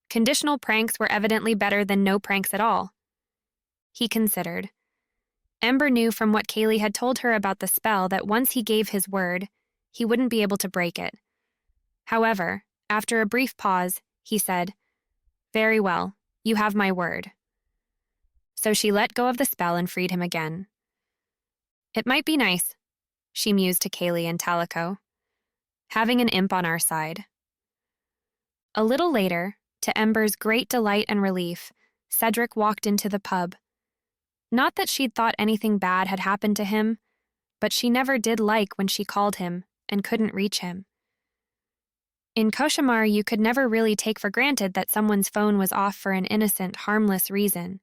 Conditional pranks were evidently better than no pranks at all. He considered. Ember knew from what Kaylee had told her about the spell that once he gave his word, he wouldn't be able to break it. However, after a brief pause, he said, "Very well. You have my word." So she let go of the spell and freed him again. "It might be nice," she mused to Kaylee and Talico, "having an imp on our side." A little later, to Ember's great delight and relief, Cedric walked into the pub. Not that she'd thought anything bad had happened to him, but she never did like when she called him and couldn't reach him. In Cauchemar, you could never really take for granted that someone's phone was off for an innocent, harmless reason.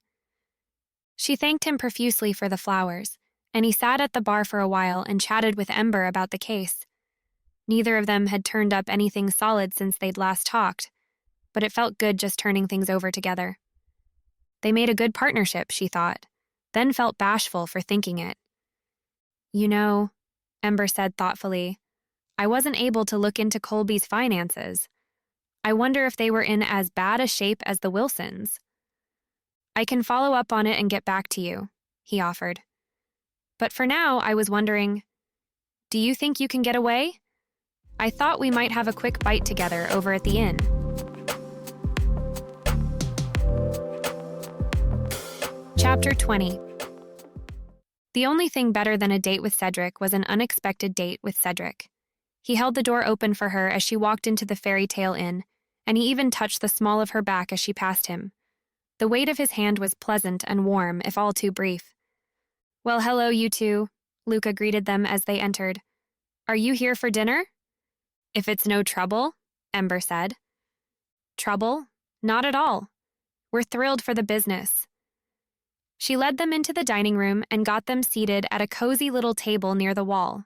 She thanked him profusely for the flowers, and he sat at the bar for a while and chatted with Ember about the case. Neither of them had turned up anything solid since they'd last talked, but it felt good just turning things over together. They made a good partnership, she thought, then felt bashful for thinking it. "You know," Ember said thoughtfully, "I wasn't able to look into Colby's finances. I wonder if they were in as bad a shape as the Wilsons." "I can follow up on it and get back to you," he offered. "But for now, I was wondering, do you think you can get away? I thought we might have a quick bite together over at the inn." Chapter 20. The only thing better than a date with Cedric was an unexpected date with Cedric. He held the door open for her as she walked into the fairy tale inn, and he even touched the small of her back as she passed him. The weight of his hand was pleasant and warm, if all too brief. "Well, hello, you two," Luka greeted them as they entered. "Are you here for dinner?" "If it's no trouble," Ember said. "Trouble? Not at all. We're thrilled for the business." She led them into the dining room and got them seated at a cozy little table near the wall.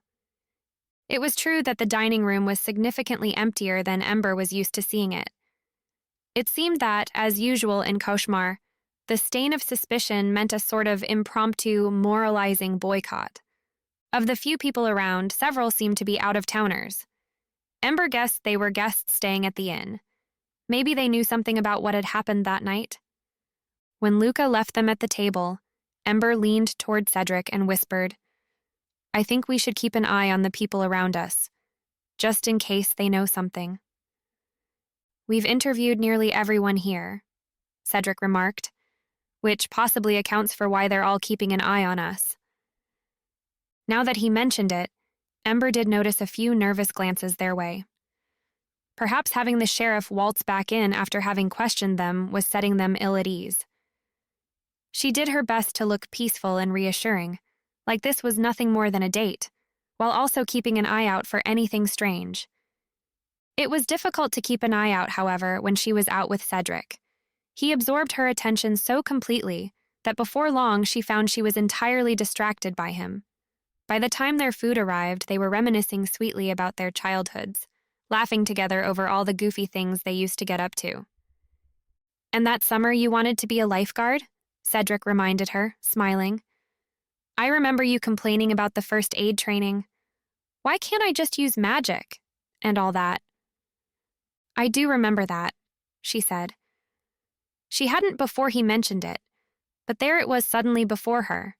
It was true that the dining room was significantly emptier than Ember was used to seeing it. It seemed that, as usual in Cauchemar, the stain of suspicion meant a sort of impromptu, moralizing boycott. Of the few people around, several seemed to be out-of-towners. Ember guessed they were guests staying at the inn. Maybe they knew something about what had happened that night. When Luka left them at the table, Ember leaned toward Cedric and whispered, "I think we should keep an eye on the people around us, just in case they know something." "We've interviewed nearly everyone here," Cedric remarked, "which possibly accounts for why they're all keeping an eye on us." Now that he mentioned it, Ember did notice a few nervous glances their way. Perhaps having the sheriff waltz back in after having questioned them was setting them ill at ease. She did her best to look peaceful and reassuring, like this was nothing more than a date, while also keeping an eye out for anything strange. It was difficult to keep an eye out, however, when she was out with Cedric. He absorbed her attention so completely that before long she found she was entirely distracted by him. By the time their food arrived, they were reminiscing sweetly about their childhoods, laughing together over all the goofy things they used to get up to. "And that summer you wanted to be a lifeguard?" Cedric reminded her, smiling. "I remember you complaining about the first aid training. Why can't I just use magic? And all that." "I do remember that," she said. She hadn't before he mentioned it, but there it was suddenly before her.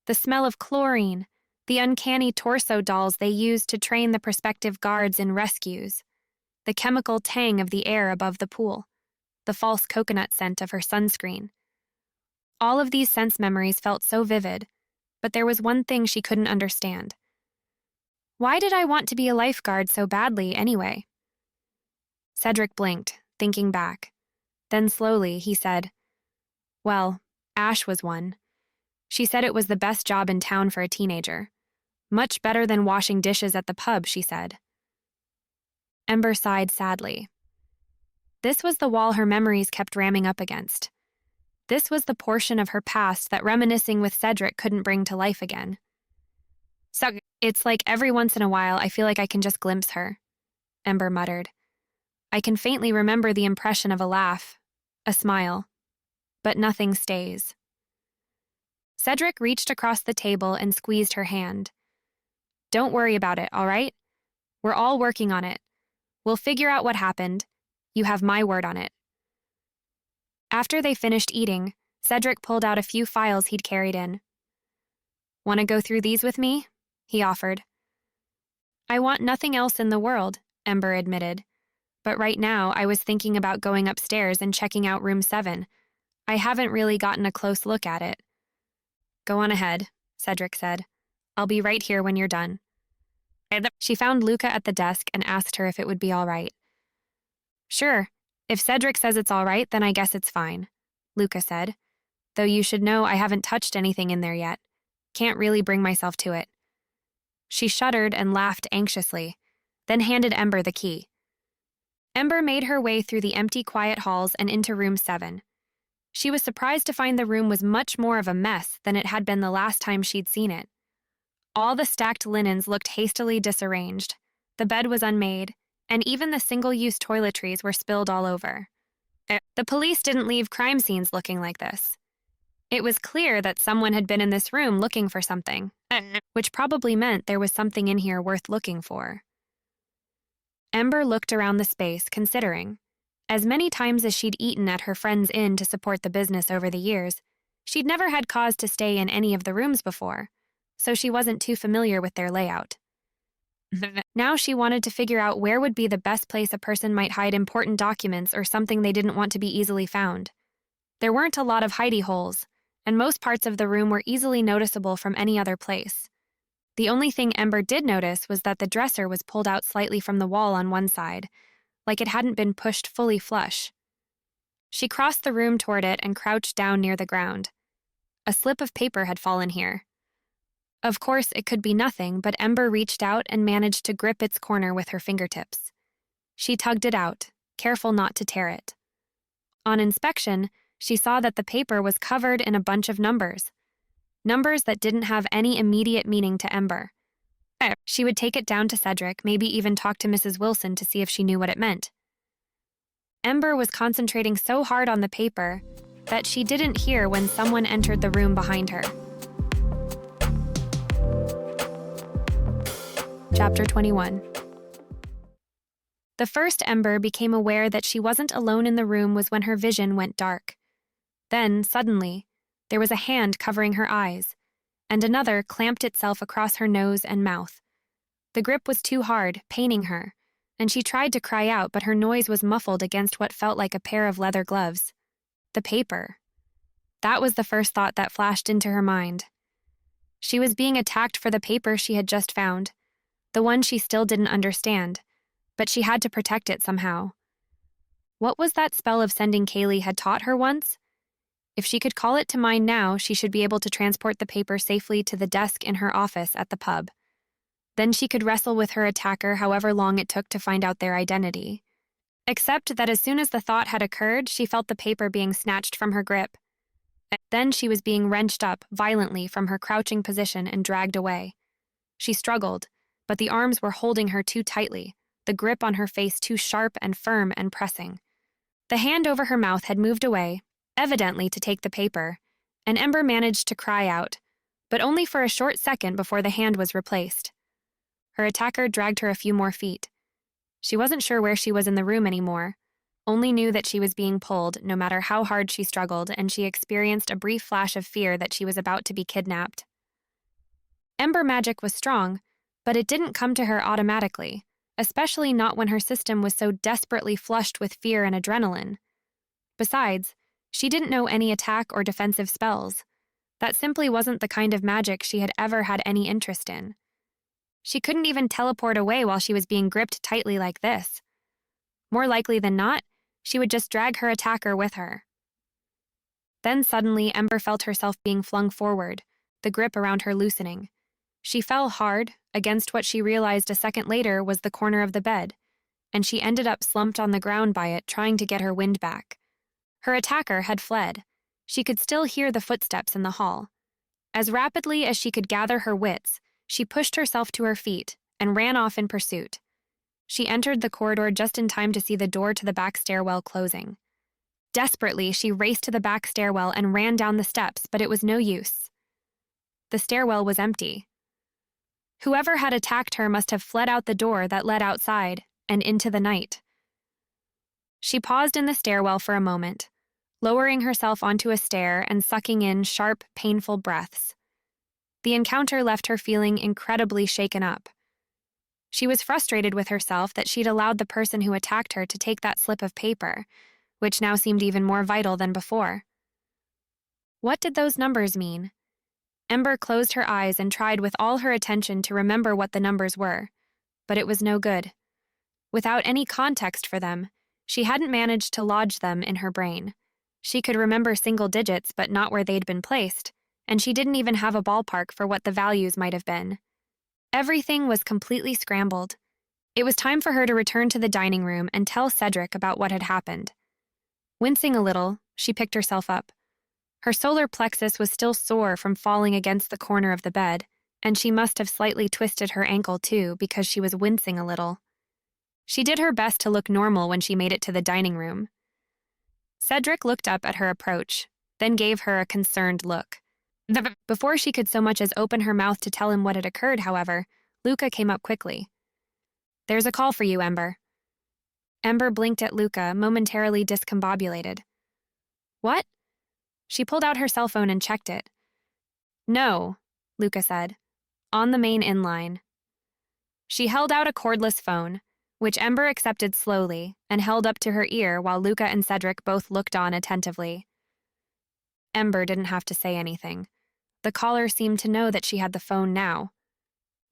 The smell of chlorine, the uncanny torso dolls they used to train the prospective guards in rescues, the chemical tang of the air above the pool, the false coconut scent of her sunscreen. All of these sense memories felt so vivid, but there was one thing she couldn't understand. Why did I want to be a lifeguard so badly, anyway? Cedric blinked, thinking back. Then slowly, he said, "Well, Ash was one. She said it was the best job in town for a teenager. Much better than washing dishes at the pub," she said. Ember sighed sadly. This was the wall her memories kept ramming up against. This was the portion of her past that reminiscing with Cedric couldn't bring to life again. "So it's like every once in a while I feel like I can just glimpse her," Ember muttered. "I can faintly remember the impression of a laugh, a smile, but nothing stays." Cedric reached across the table and squeezed her hand. "Don't worry about it, all right? We're all working on it. We'll figure out what happened. You have my word on it." After they finished eating, Cedric pulled out a few files he'd carried in. "Want to go through these with me?" he offered. "I want nothing else in the world," Ember admitted. but right now I was thinking about going upstairs and checking out room 7. I haven't really gotten a close look at it. Go on ahead, Cedric said. I'll be right here when you're done. She found Luka at the desk and asked her if it would be all right. Sure, if Cedric says it's all right, then I guess it's fine, Luka said. Though you should know I haven't touched anything in there yet. Can't really bring myself to it. She shuddered and laughed anxiously, then handed Ember the key. Ember made her way through the empty, quiet halls and into room 7. She was surprised to find the room was much more of a mess than it had been the last time she'd seen it. All the stacked linens looked hastily disarranged, the bed was unmade, and even the single-use toiletries were spilled all over. The police didn't leave crime scenes looking like this. It was clear that someone had been in this room looking for something, which probably meant there was something in here worth looking for. Ember looked around the space, considering. As many times as she'd eaten at her friend's inn to support the business over the years, she'd never had cause to stay in any of the rooms before, so she wasn't too familiar with their layout. Now she wanted to figure out where would be the best place a person might hide important documents or something they didn't want to be easily found. There weren't a lot of hidey holes, and most parts of the room were easily noticeable from any other place. The only thing Ember did notice was that the dresser was pulled out slightly from the wall on one side, like it hadn't been pushed fully flush. She crossed the room toward it and crouched down near the ground. A slip of paper had fallen here. Of course, it could be nothing, but Ember reached out and managed to grip its corner with her fingertips. She tugged it out, careful not to tear it. On inspection, she saw that the paper was covered in a bunch of numbers. Numbers that didn't have any immediate meaning to Ember. She would take it down to Cedric, maybe even talk to Mrs. Wilson to see if she knew what it meant. Ember was concentrating so hard on the paper that she didn't hear when someone entered the room behind her. Chapter 21. The first Ember became aware that she wasn't alone in the room was when her vision went dark. Then, suddenly, there was a hand covering her eyes, and another clamped itself across her nose and mouth. The grip was too hard, paining her, and she tried to cry out, but her noise was muffled against what felt like a pair of leather gloves. The paper. That was the first thought that flashed into her mind. She was being attacked for the paper she had just found, the one she still didn't understand, but she had to protect it somehow. What was that spell of sending Kaylee had taught her once? If she could call it to mind now, she should be able to transport the paper safely to the desk in her office at the pub. Then she could wrestle with her attacker however long it took to find out their identity. Except that as soon as the thought had occurred, she felt the paper being snatched from her grip. Then she was being wrenched up violently from her crouching position and dragged away. She struggled, but the arms were holding her too tightly, the grip on her face too sharp and firm and pressing. The hand over her mouth had moved away, evidently to take the paper, and Ember managed to cry out, but only for a short second before the hand was replaced. Her attacker dragged her a few more feet. She wasn't sure where she was in the room anymore, only knew that she was being pulled no matter how hard she struggled, and she experienced a brief flash of fear that she was about to be kidnapped. Ember magic was strong, but it didn't come to her automatically, especially not when her system was so desperately flushed with fear and adrenaline. Besides, she didn't know any attack or defensive spells. That simply wasn't the kind of magic she had ever had any interest in. She couldn't even teleport away while she was being gripped tightly like this. More likely than not, she would just drag her attacker with her. Then suddenly, Ember felt herself being flung forward, the grip around her loosening. She fell hard against what she realized a second later was the corner of the bed, and she ended up slumped on the ground by it, trying to get her wind back. Her attacker had fled. She could still hear the footsteps in the hall. As rapidly as she could gather her wits, she pushed herself to her feet and ran off in pursuit. She entered the corridor just in time to see the door to the back stairwell closing. Desperately, she raced to the back stairwell and ran down the steps, but it was no use. The stairwell was empty. Whoever had attacked her must have fled out the door that led outside and into the night. She paused in the stairwell for a moment, lowering herself onto a stair and sucking in sharp, painful breaths. The encounter left her feeling incredibly shaken up. She was frustrated with herself that she'd allowed the person who attacked her to take that slip of paper, which now seemed even more vital than before. What did those numbers mean? Ember closed her eyes and tried with all her attention to remember what the numbers were, but it was no good. Without any context for them, she hadn't managed to lodge them in her brain. She could remember single digits, but not where they'd been placed, and she didn't even have a ballpark for what the values might have been. Everything was completely scrambled. It was time for her to return to the dining room and tell Cedric about what had happened. Wincing a little, she picked herself up. Her solar plexus was still sore from falling against the corner of the bed, and she must have slightly twisted her ankle too because she was wincing a little. She did her best to look normal when she made it to the dining room. Cedric looked up at her approach, then gave her a concerned look. Before she could so much as open her mouth to tell him what had occurred, however, Luka came up quickly. "There's a call for you, Ember." Ember blinked at Luka, momentarily discombobulated. "What?" She pulled out her cell phone and checked it. "No," Luka said. "On the main inline." She held out a cordless phone, which Ember accepted slowly and held up to her ear while Luka and Cedric both looked on attentively. Ember didn't have to say anything. The caller seemed to know that she had the phone now.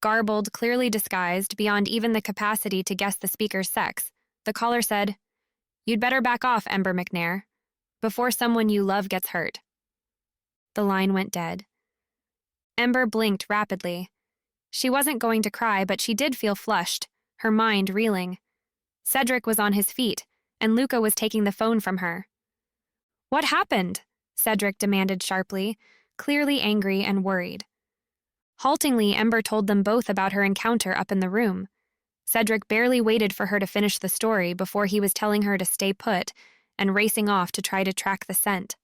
Garbled, clearly disguised, beyond even the capacity to guess the speaker's sex, the caller said, "You'd better back off, Ember McNair, before someone you love gets hurt." The line went dead. Ember blinked rapidly. She wasn't going to cry, but she did feel flushed, her mind reeling. Cedric was on his feet, and Luka was taking the phone from her. "What happened?" Cedric demanded sharply, clearly angry and worried. Haltingly, Ember told them both about her encounter up in the room. Cedric barely waited for her to finish the story before he was telling her to stay put and racing off to try to track the scent.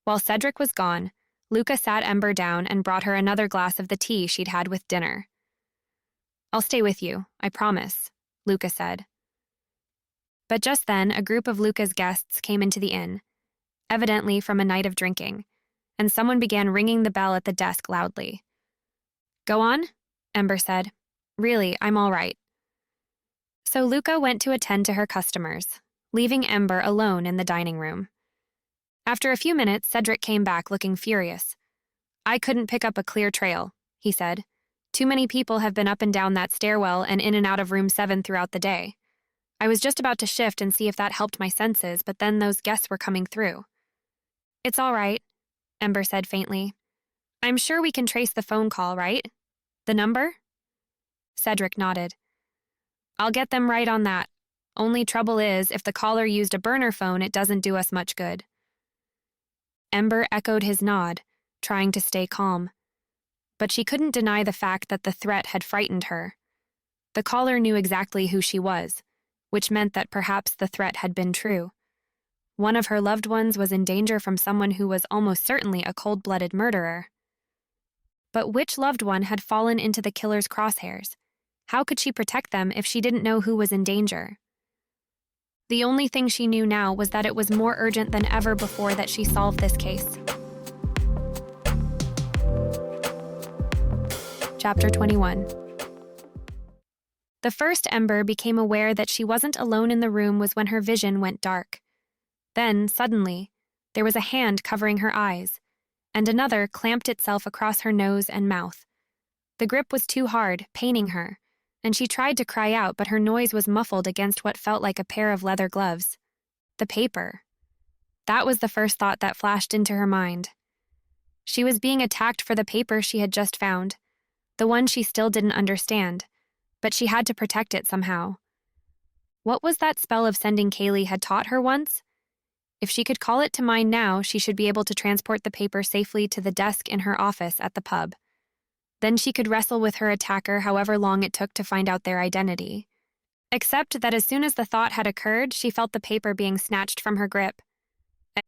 While Cedric was gone, Luka sat Ember down and brought her another glass of the tea she'd had with dinner. "I'll stay with you, I promise," Luka said. But just then, a group of Luka's guests came into the inn, evidently from a night of drinking, and someone began ringing the bell at the desk loudly. "Go on," Ember said. "Really, I'm all right." So Luka went to attend to her customers, leaving Ember alone in the dining room. After a few minutes, Cedric came back looking furious. "I couldn't pick up a clear trail," he said. "Too many people have been up and down that stairwell and in and out of room 7 throughout the day. I was just about to shift and see if that helped my senses, but then those guests were coming through." "It's all right," Ember said faintly. "I'm sure we can trace the phone call, right? The number?" Cedric nodded. "I'll get them right on that. Only trouble is, if the caller used a burner phone, it doesn't do us much good." Ember echoed his nod, trying to stay calm. But she couldn't deny the fact that the threat had frightened her. The caller knew exactly who she was, which meant that perhaps the threat had been true. One of her loved ones was in danger from someone who was almost certainly a cold-blooded murderer. But which loved one had fallen into the killer's crosshairs? How could she protect them if she didn't know who was in danger? The only thing she knew now was that it was more urgent than ever before that she solve this case. Chapter 21. The first Ember became aware that she wasn't alone in the room was when her vision went dark. Then, suddenly, there was a hand covering her eyes, and another clamped itself across her nose and mouth. The grip was too hard, paining her, and she tried to cry out, but her noise was muffled against what felt like a pair of leather gloves. The paper. That was the first thought that flashed into her mind. She was being attacked for the paper she had just found, the one she still didn't understand, but she had to protect it somehow. What was that spell of sending Kaylee had taught her once? If she could call it to mind now, she should be able to transport the paper safely to the desk in her office at the pub. Then she could wrestle with her attacker however long it took to find out their identity. Except that as soon as the thought had occurred, she felt the paper being snatched from her grip.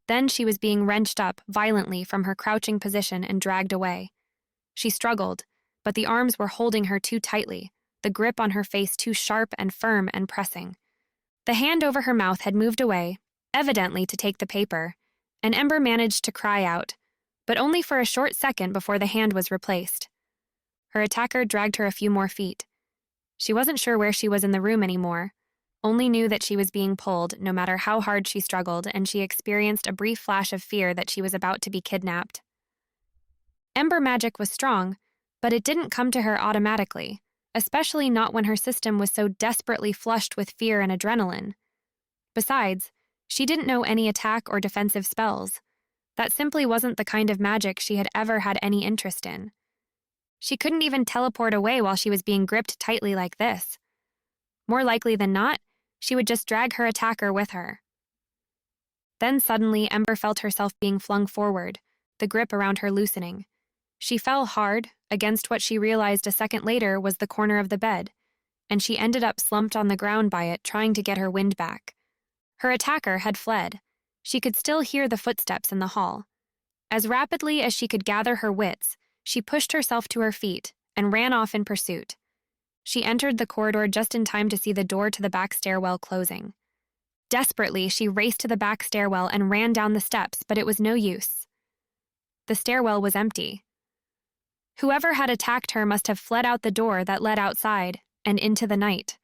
Then she was being wrenched up violently from her crouching position and dragged away. She struggled, but the arms were holding her too tightly, the grip on her face too sharp and firm and pressing. The hand over her mouth had moved away, evidently to take the paper, and Ember managed to cry out, but only for a short second before the hand was replaced. Her attacker dragged her a few more feet. She wasn't sure where she was in the room anymore, only knew that she was being pulled no matter how hard she struggled, and she experienced a brief flash of fear that she was about to be kidnapped. Ember magic was strong, but it didn't come to her automatically, especially not when her system was so desperately flushed with fear and adrenaline. Besides, she didn't know any attack or defensive spells. That simply wasn't the kind of magic she had ever had any interest in. She couldn't even teleport away while she was being gripped tightly like this. More likely than not, she would just drag her attacker with her. Then suddenly, Ember felt herself being flung forward, the grip around her loosening. She fell hard, against what she realized a second later was the corner of the bed, and she ended up slumped on the ground by it, trying to get her wind back. Her attacker had fled. She could still hear the footsteps in the hall. As rapidly as she could gather her wits, she pushed herself to her feet and ran off in pursuit. She entered the corridor just in time to see the door to the back stairwell closing. Desperately, she raced to the back stairwell and ran down the steps, but it was no use. The stairwell was empty. Whoever had attacked her must have fled out the door that led outside and into the night.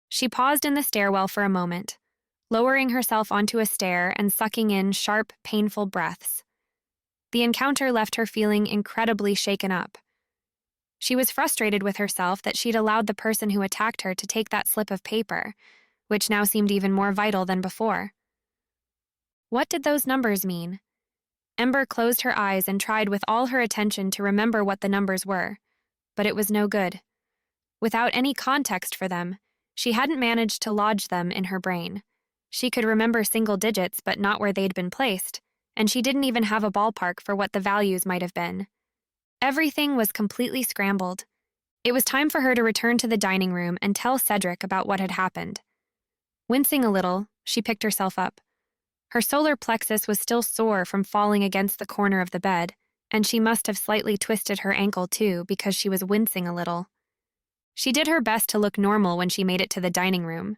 She paused in the stairwell for a moment, lowering herself onto a stair and sucking in sharp, painful breaths. The encounter left her feeling incredibly shaken up. She was frustrated with herself that she'd allowed the person who attacked her to take that slip of paper, which now seemed even more vital than before. What did those numbers mean? Ember closed her eyes and tried with all her attention to remember what the numbers were, but it was no good. Without any context for them, she hadn't managed to lodge them in her brain. She could remember single digits, but not where they'd been placed, and she didn't even have a ballpark for what the values might have been. Everything was completely scrambled. It was time for her to return to the dining room and tell Cedric about what had happened. Wincing a little, she picked herself up. Her solar plexus was still sore from falling against the corner of the bed, and she must have slightly twisted her ankle too because she was wincing a little. She did her best to look normal when she made it to the dining room.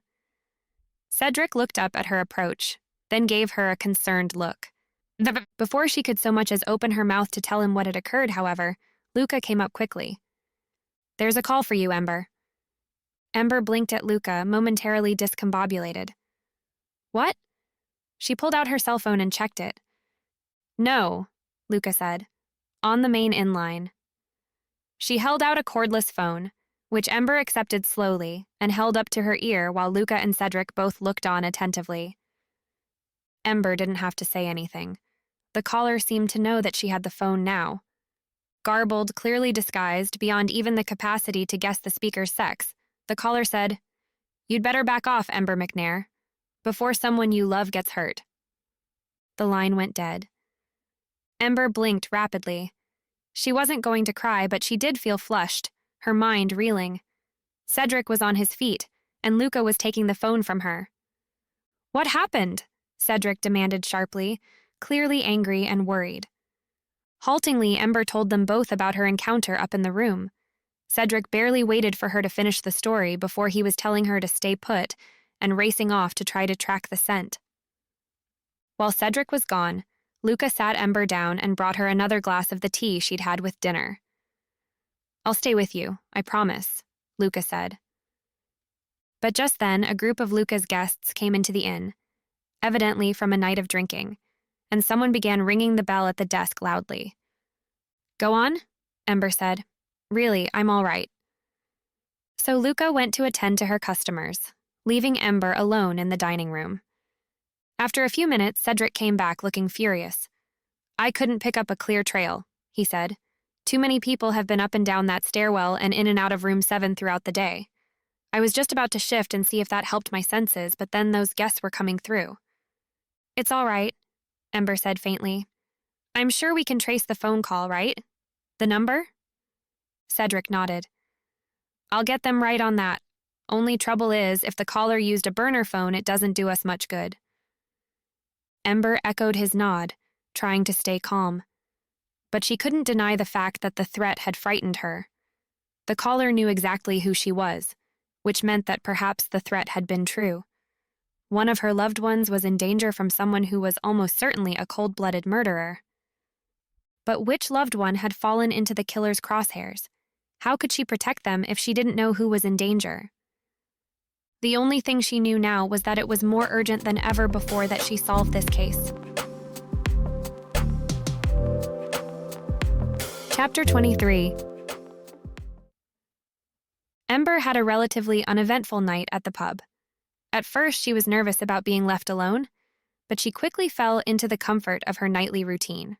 Cedric looked up at her approach, then gave her a concerned look. Before she could so much as open her mouth to tell him what had occurred, however, Luka came up quickly. "There's a call for you, Ember." Ember blinked at Luka, momentarily discombobulated. "What?" She pulled out her cell phone and checked it. "No," Luka said. "On the main inline." She held out a cordless phone, which Ember accepted slowly and held up to her ear while Luka and Cedric both looked on attentively. Ember didn't have to say anything. The caller seemed to know that she had the phone now. Garbled, clearly disguised, beyond even the capacity to guess the speaker's sex, the caller said, "You'd better back off, Ember McNair, before someone you love gets hurt." The line went dead. Ember blinked rapidly. She wasn't going to cry, but she did feel flushed, her mind reeling. Cedric was on his feet, and Luka was taking the phone from her. "What happened?" Cedric demanded sharply, clearly angry and worried. Haltingly, Ember told them both about her encounter up in the room. Cedric barely waited for her to finish the story before he was telling her to stay put and racing off to try to track the scent. While Cedric was gone, Luka sat Ember down and brought her another glass of the tea she'd had with dinner. "I'll stay with you, I promise," Luka said. But just then, a group of Luka's guests came into the inn, evidently from a night of drinking, and someone began ringing the bell at the desk loudly. "Go on," Ember said. "Really, I'm all right." So Luka went to attend to her customers, leaving Ember alone in the dining room. After a few minutes, Cedric came back looking furious. "I couldn't pick up a clear trail," he said. "Too many people have been up and down that stairwell and in and out of room 7 throughout the day. I was just about to shift and see if that helped my senses, but then those guests were coming through." "It's all right," Ember said faintly. "I'm sure we can trace the phone call, right? The number?" Cedric nodded. "I'll get them right on that. Only trouble is, if the caller used a burner phone, it doesn't do us much good." Ember echoed his nod, trying to stay calm. But she couldn't deny the fact that the threat had frightened her. The caller knew exactly who she was, which meant that perhaps the threat had been true. One of her loved ones was in danger from someone who was almost certainly a cold-blooded murderer. But which loved one had fallen into the killer's crosshairs? How could she protect them if she didn't know who was in danger? The only thing she knew now was that it was more urgent than ever before that she solve this case. Chapter 23. Ember had a relatively uneventful night at the pub. At first, she was nervous about being left alone, but she quickly fell into the comfort of her nightly routine.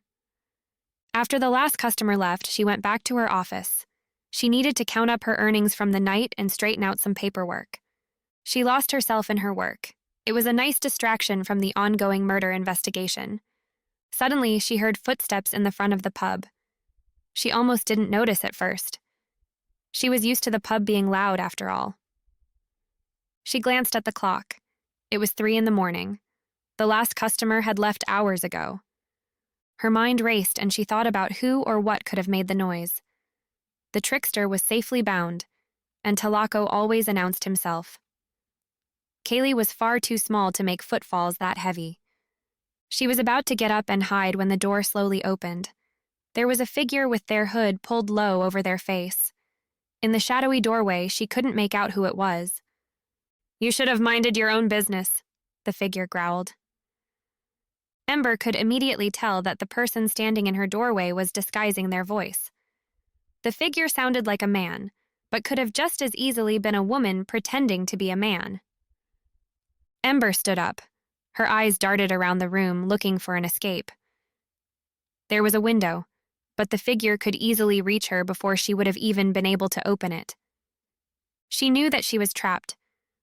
After the last customer left, she went back to her office. She needed to count up her earnings from the night and straighten out some paperwork. She lost herself in her work. It was a nice distraction from the ongoing murder investigation. Suddenly, she heard footsteps in the front of the pub. She almost didn't notice at first. She was used to the pub being loud after all. She glanced at the clock. It was 3 a.m. The last customer had left hours ago. Her mind raced and she thought about who or what could have made the noise. The trickster was safely bound, and Talako always announced himself. Kaylee was far too small to make footfalls that heavy. She was about to get up and hide when the door slowly opened. There was a figure with their hood pulled low over their face. In the shadowy doorway, she couldn't make out who it was. "You should have minded your own business," the figure growled. Ember could immediately tell that the person standing in her doorway was disguising their voice. The figure sounded like a man, but could have just as easily been a woman pretending to be a man. Ember stood up. Her eyes darted around the room, looking for an escape. There was a window, but the figure could easily reach her before she would have even been able to open it. She knew that she was trapped.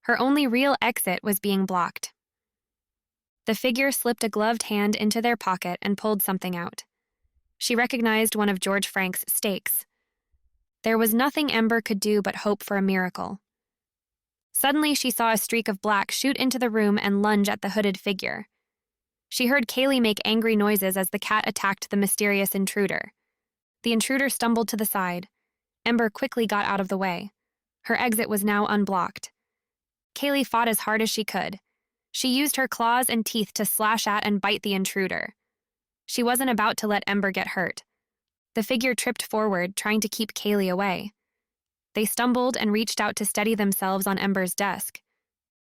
Her only real exit was being blocked. The figure slipped a gloved hand into their pocket and pulled something out. She recognized one of George Frank's steaks. There was nothing Ember could do but hope for a miracle. Suddenly, she saw a streak of black shoot into the room and lunge at the hooded figure. She heard Kaylee make angry noises as the cat attacked the mysterious intruder. The intruder stumbled to the side. Ember quickly got out of the way. Her exit was now unblocked. Kaylee fought as hard as she could. She used her claws and teeth to slash at and bite the intruder. She wasn't about to let Ember get hurt. The figure tripped forward, trying to keep Kaylee away. They stumbled and reached out to steady themselves on Ember's desk.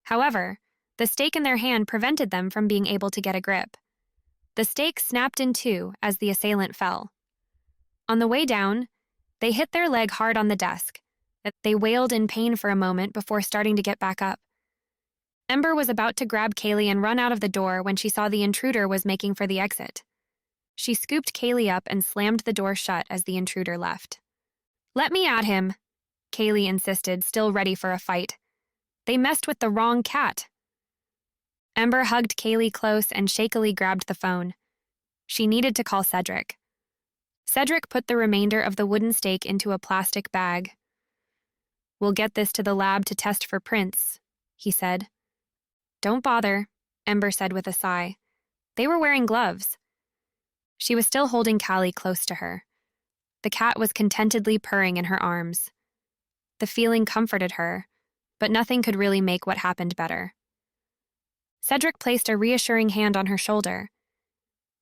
However, the stake in their hand prevented them from being able to get a grip. The stake snapped in two as the assailant fell. On the way down, they hit their leg hard on the desk. They wailed in pain for a moment before starting to get back up. Ember was about to grab Kaylee and run out of the door when she saw the intruder was making for the exit. She scooped Kaylee up and slammed the door shut as the intruder left. "Let me at him," Kaylee insisted, still ready for a fight. "They messed with the wrong cat." Ember hugged Kaylee close and shakily grabbed the phone. She needed to call Cedric. Cedric put the remainder of the wooden stake into a plastic bag. "We'll get this to the lab to test for prints," he said. "Don't bother," Ember said with a sigh. They were wearing gloves. She was still holding Callie close to her. The cat was contentedly purring in her arms. The feeling comforted her, but nothing could really make what happened better. Cedric placed a reassuring hand on her shoulder.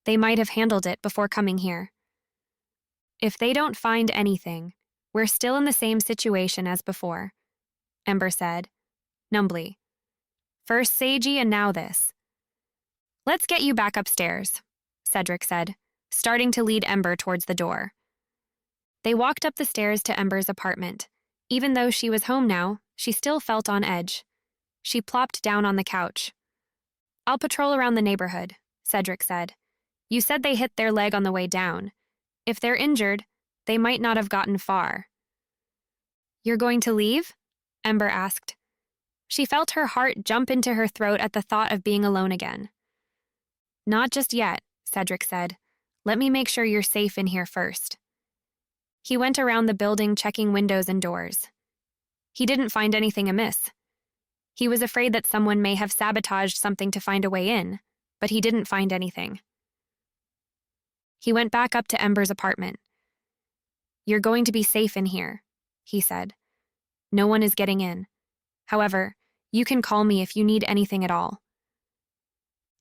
They might have handled it before coming here. "If they don't find anything, we're still in the same situation as before," Ember said, numbly. "First Seiji and now this." "Let's get you back upstairs," Cedric said, starting to lead Ember towards the door. They walked up the stairs to Ember's apartment. Even though she was home now, she still felt on edge. She plopped down on the couch. "I'll patrol around the neighborhood," Cedric said. "You said they hit their leg on the way down. If they're injured, they might not have gotten far." "You're going to leave?" Ember asked. She felt her heart jump into her throat at the thought of being alone again. "Not just yet," Cedric said. "Let me make sure you're safe in here first." He went around the building checking windows and doors. He didn't find anything amiss. He was afraid that someone may have sabotaged something to find a way in, but he didn't find anything. He went back up to Ember's apartment. "You're going to be safe in here," he said. "No one is getting in. However, you can call me if you need anything at all."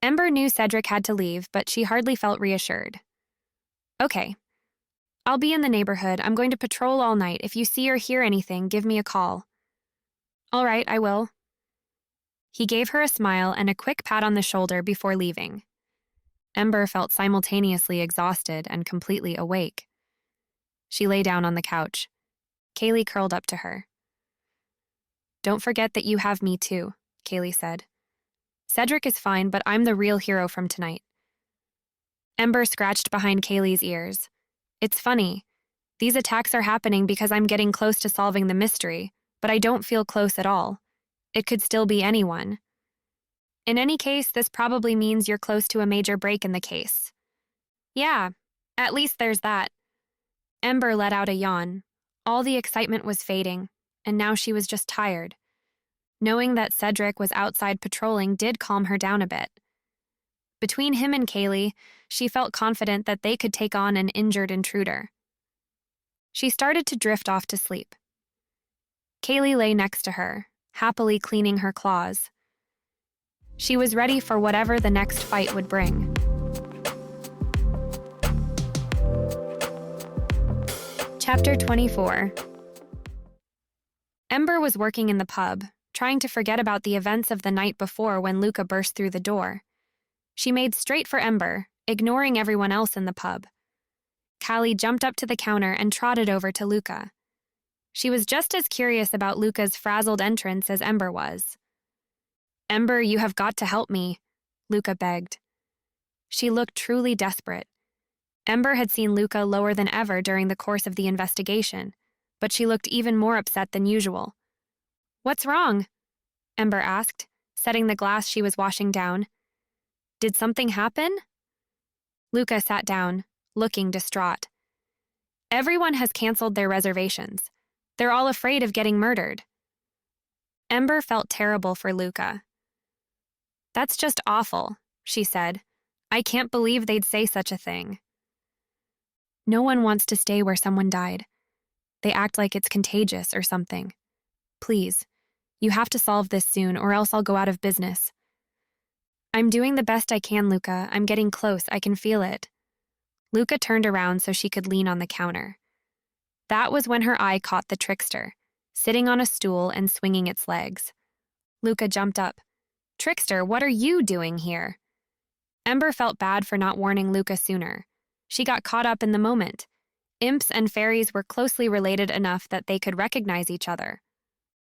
Ember knew Cedric had to leave, but she hardly felt reassured. "Okay. I'll be in the neighborhood. I'm going to patrol all night. If you see or hear anything, give me a call. All right, I will. He gave her a smile and a quick pat on the shoulder before leaving. Ember felt simultaneously exhausted and completely awake. She lay down on the couch. Kaylee curled up to her. Don't forget that you have me too, Kaylee said. Cedric is fine, but I'm the real hero from tonight. Ember scratched behind Kaylee's ears. It's funny. These attacks are happening because I'm getting close to solving the mystery, but I don't feel close at all. It could still be anyone. In any case, this probably means you're close to a major break in the case. Yeah, at least there's that. Ember let out a yawn. All the excitement was fading, and now she was just tired. Knowing that Cedric was outside patrolling did calm her down a bit. Between him and Kaylee, she felt confident that they could take on an injured intruder. She started to drift off to sleep. Kaylee lay next to her, happily cleaning her claws. She was ready for whatever the next fight would bring. Chapter 24. Ember was working in the pub, trying to forget about the events of the night before when Luka burst through the door. She made straight for Ember, ignoring everyone else in the pub. Callie jumped up to the counter and trotted over to Luka. She was just as curious about Luka's frazzled entrance as Ember was. Ember, you have got to help me, Luka begged. She looked truly desperate. Ember had seen Luka lower than ever during the course of the investigation, but she looked even more upset than usual. What's wrong? Ember asked, setting the glass she was washing down. Did something happen? Luka sat down, looking distraught. Everyone has canceled their reservations. They're all afraid of getting murdered. Ember felt terrible for Luka. That's just awful, she said. I can't believe they'd say such a thing. No one wants to stay where someone died. They act like it's contagious or something. Please, you have to solve this soon or else I'll go out of business. I'm doing the best I can, Luka. I'm getting close. I can feel it. Luka turned around so she could lean on the counter. That was when her eye caught the trickster, sitting on a stool and swinging its legs. Luka jumped up. Trickster, what are you doing here? Ember felt bad for not warning Luka sooner. She got caught up in the moment. Imps and fairies were closely related enough that they could recognize each other.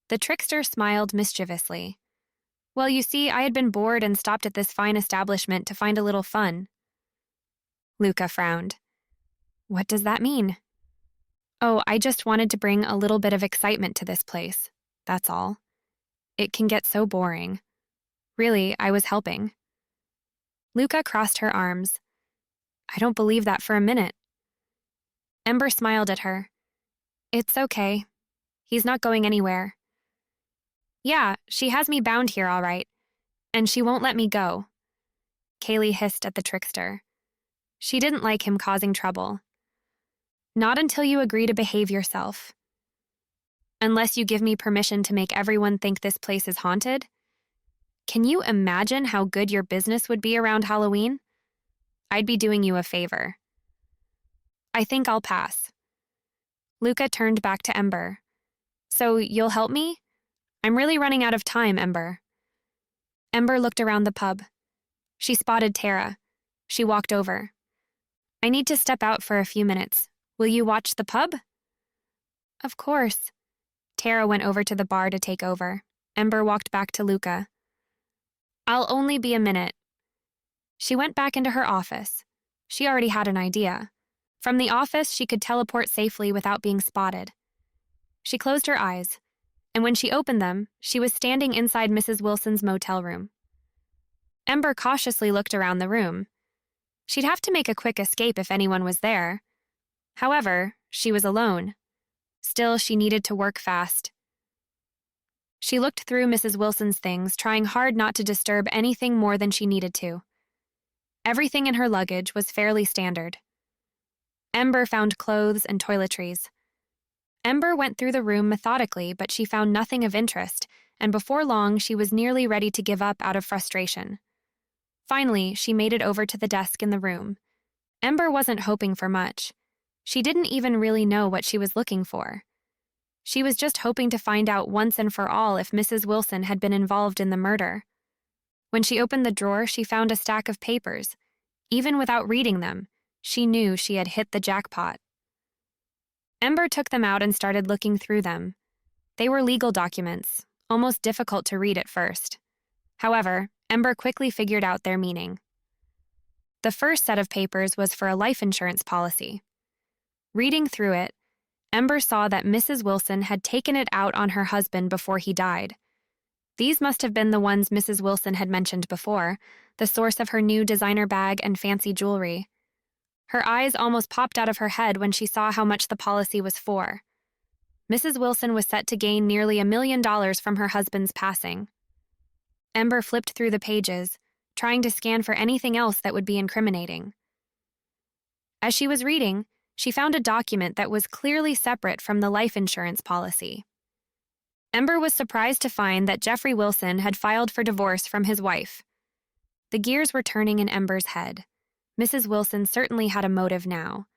The trickster smiled mischievously. Well, you see, I had been bored and stopped at this fine establishment to find a little fun. Luka frowned. What does that mean? Oh, I just wanted to bring a little bit of excitement to this place. That's all. It can get so boring. Really, I was helping. Luka crossed her arms. I don't believe that for a minute. Ember smiled at her. It's okay. He's not going anywhere. Yeah, she has me bound here all right. And she won't let me go. Kaylee hissed at the trickster. She didn't like him causing trouble. Not until you agree to behave yourself. Unless you give me permission to make everyone think this place is haunted? Can you imagine how good your business would be around Halloween? I'd be doing you a favor. I think I'll pass. Luka turned back to Ember. So you'll help me? I'm really running out of time, Ember. Ember looked around the pub. She spotted Tara. She walked over. I need to step out for a few minutes. Will you watch the pub? Of course. Tara went over to the bar to take over. Ember walked back to Luka. I'll only be a minute. She went back into her office. She already had an idea. From the office, she could teleport safely without being spotted. She closed her eyes, and when she opened them, she was standing inside Mrs. Wilson's motel room. Ember cautiously looked around the room. She'd have to make a quick escape if anyone was there. However, she was alone. Still, she needed to work fast. She looked through Mrs. Wilson's things, trying hard not to disturb anything more than she needed to. Everything in her luggage was fairly standard. Ember found clothes and toiletries. Ember went through the room methodically, but she found nothing of interest, and before long she was nearly ready to give up out of frustration. Finally, she made it over to the desk in the room. Ember wasn't hoping for much. She didn't even really know what she was looking for. She was just hoping to find out once and for all if Mrs. Wilson had been involved in the murder. When she opened the drawer, she found a stack of papers. Even without reading them, she knew she had hit the jackpot. Ember took them out and started looking through them. They were legal documents, almost difficult to read at first. However, Ember quickly figured out their meaning. The first set of papers was for a life insurance policy. Reading through it, Ember saw that Mrs. Wilson had taken it out on her husband before he died. These must have been the ones Mrs. Wilson had mentioned before, the source of her new designer bag and fancy jewelry. Her eyes almost popped out of her head when she saw how much the policy was for. Mrs. Wilson was set to gain nearly $1 million from her husband's passing. Ember flipped through the pages, trying to scan for anything else that would be incriminating. As she was reading, she found a document that was clearly separate from the life insurance policy. Ember was surprised to find that Jeffrey Wilson had filed for divorce from his wife. The gears were turning in Ember's head. Mrs. Wilson certainly had a motive now.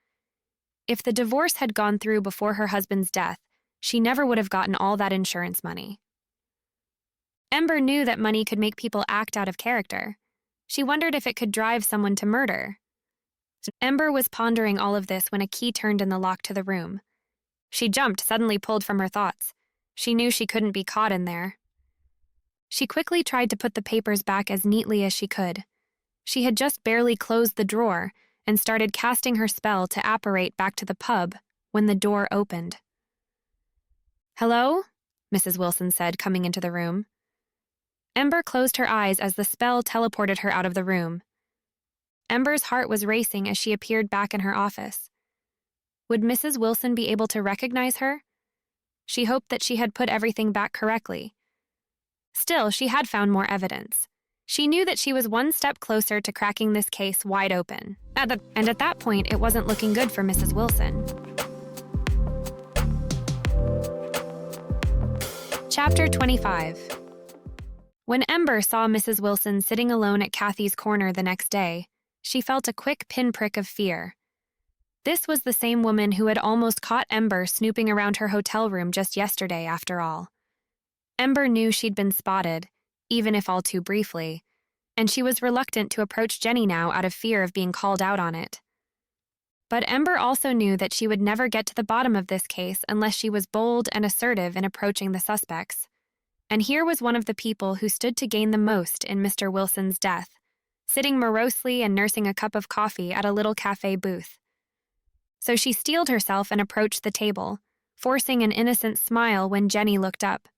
If the divorce had gone through before her husband's death, she never would have gotten all that insurance money. Ember knew that money could make people act out of character. She wondered if it could drive someone to murder. Ember was pondering all of this when a key turned in the lock to the room. She jumped, suddenly pulled from her thoughts. She knew she couldn't be caught in there. She quickly tried to put the papers back as neatly as she could. She had just barely closed the drawer and started casting her spell to apparate back to the pub when the door opened. "Hello?" Mrs. Wilson said, coming into the room. Ember closed her eyes as the spell teleported her out of the room. Ember's heart was racing as she appeared back in her office. Would Mrs. Wilson be able to recognize her? She hoped that she had put everything back correctly. Still, she had found more evidence. She knew that she was one step closer to cracking this case wide open. And at that point, it wasn't looking good for Mrs. Wilson. Chapter 25. When Ember saw Mrs. Wilson sitting alone at Kathy's corner the next day, she felt a quick pinprick of fear. This was the same woman who had almost caught Ember snooping around her hotel room just yesterday, after all. Ember knew she'd been spotted, even if all too briefly, and she was reluctant to approach Jenny now out of fear of being called out on it. But Ember also knew that she would never get to the bottom of this case unless she was bold and assertive in approaching the suspects. And here was one of the people who stood to gain the most in Mr. Wilson's death, sitting morosely and nursing a cup of coffee at a little cafe booth. So she steeled herself and approached the table, forcing an innocent smile when Jenny looked up.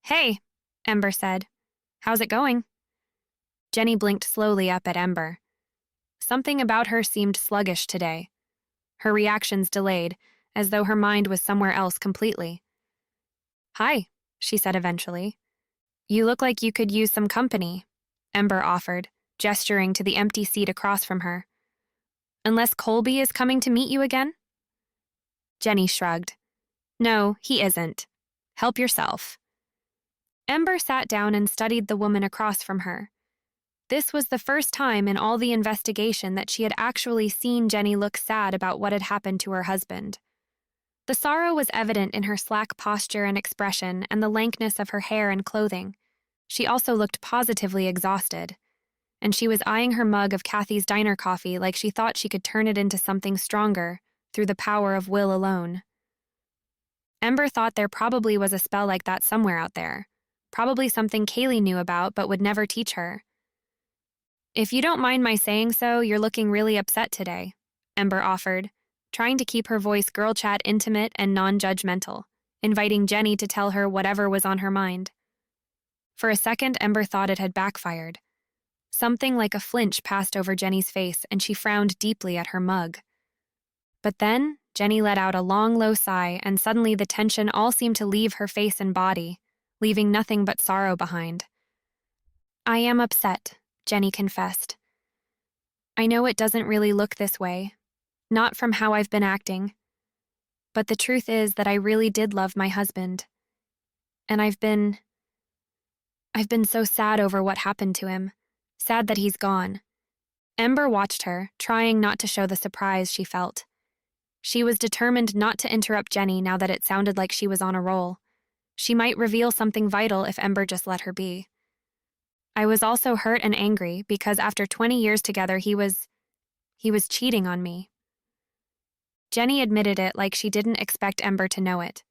"Hey," Ember said. "How's it going?" Jenny blinked slowly up at Ember. Something about her seemed sluggish today. Her reactions delayed, as though her mind was somewhere else completely. "Hi," she said eventually. "You look like you could use some company," Ember offered, gesturing to the empty seat across from her. "Unless Colby is coming to meet you again?" Jenny shrugged. "No, he isn't. Help yourself." Ember sat down and studied the woman across from her. This was the first time in all the investigation that she had actually seen Jenny look sad about what had happened to her husband. The sorrow was evident in her slack posture and expression and the lankness of her hair and clothing. She also looked positively exhausted, and she was eyeing her mug of Kathy's diner coffee like she thought she could turn it into something stronger through the power of will alone. Ember thought there probably was a spell like that somewhere out there, probably something Kaylee knew about but would never teach her. "If you don't mind my saying so, you're looking really upset today," Ember offered, trying to keep her voice girl chat intimate and non-judgmental, inviting Jenny to tell her whatever was on her mind. For a second, Ember thought it had backfired. Something like a flinch passed over Jenny's face, and she frowned deeply at her mug. But then, Jenny let out a long, low sigh, and suddenly the tension all seemed to leave her face and body, leaving nothing but sorrow behind. "I am upset," Jenny confessed. "I know it doesn't really look this way, not from how I've been acting. But the truth is that I really did love my husband. And I've been so sad over what happened to him, sad that he's gone." Ember watched her, trying not to show the surprise she felt. She was determined not to interrupt Jenny now that it sounded like she was on a roll. She might reveal something vital if Ember just let her be. I was also hurt and angry because after 20 years together he was cheating on me. Jenny admitted it like she didn't expect Ember to know it.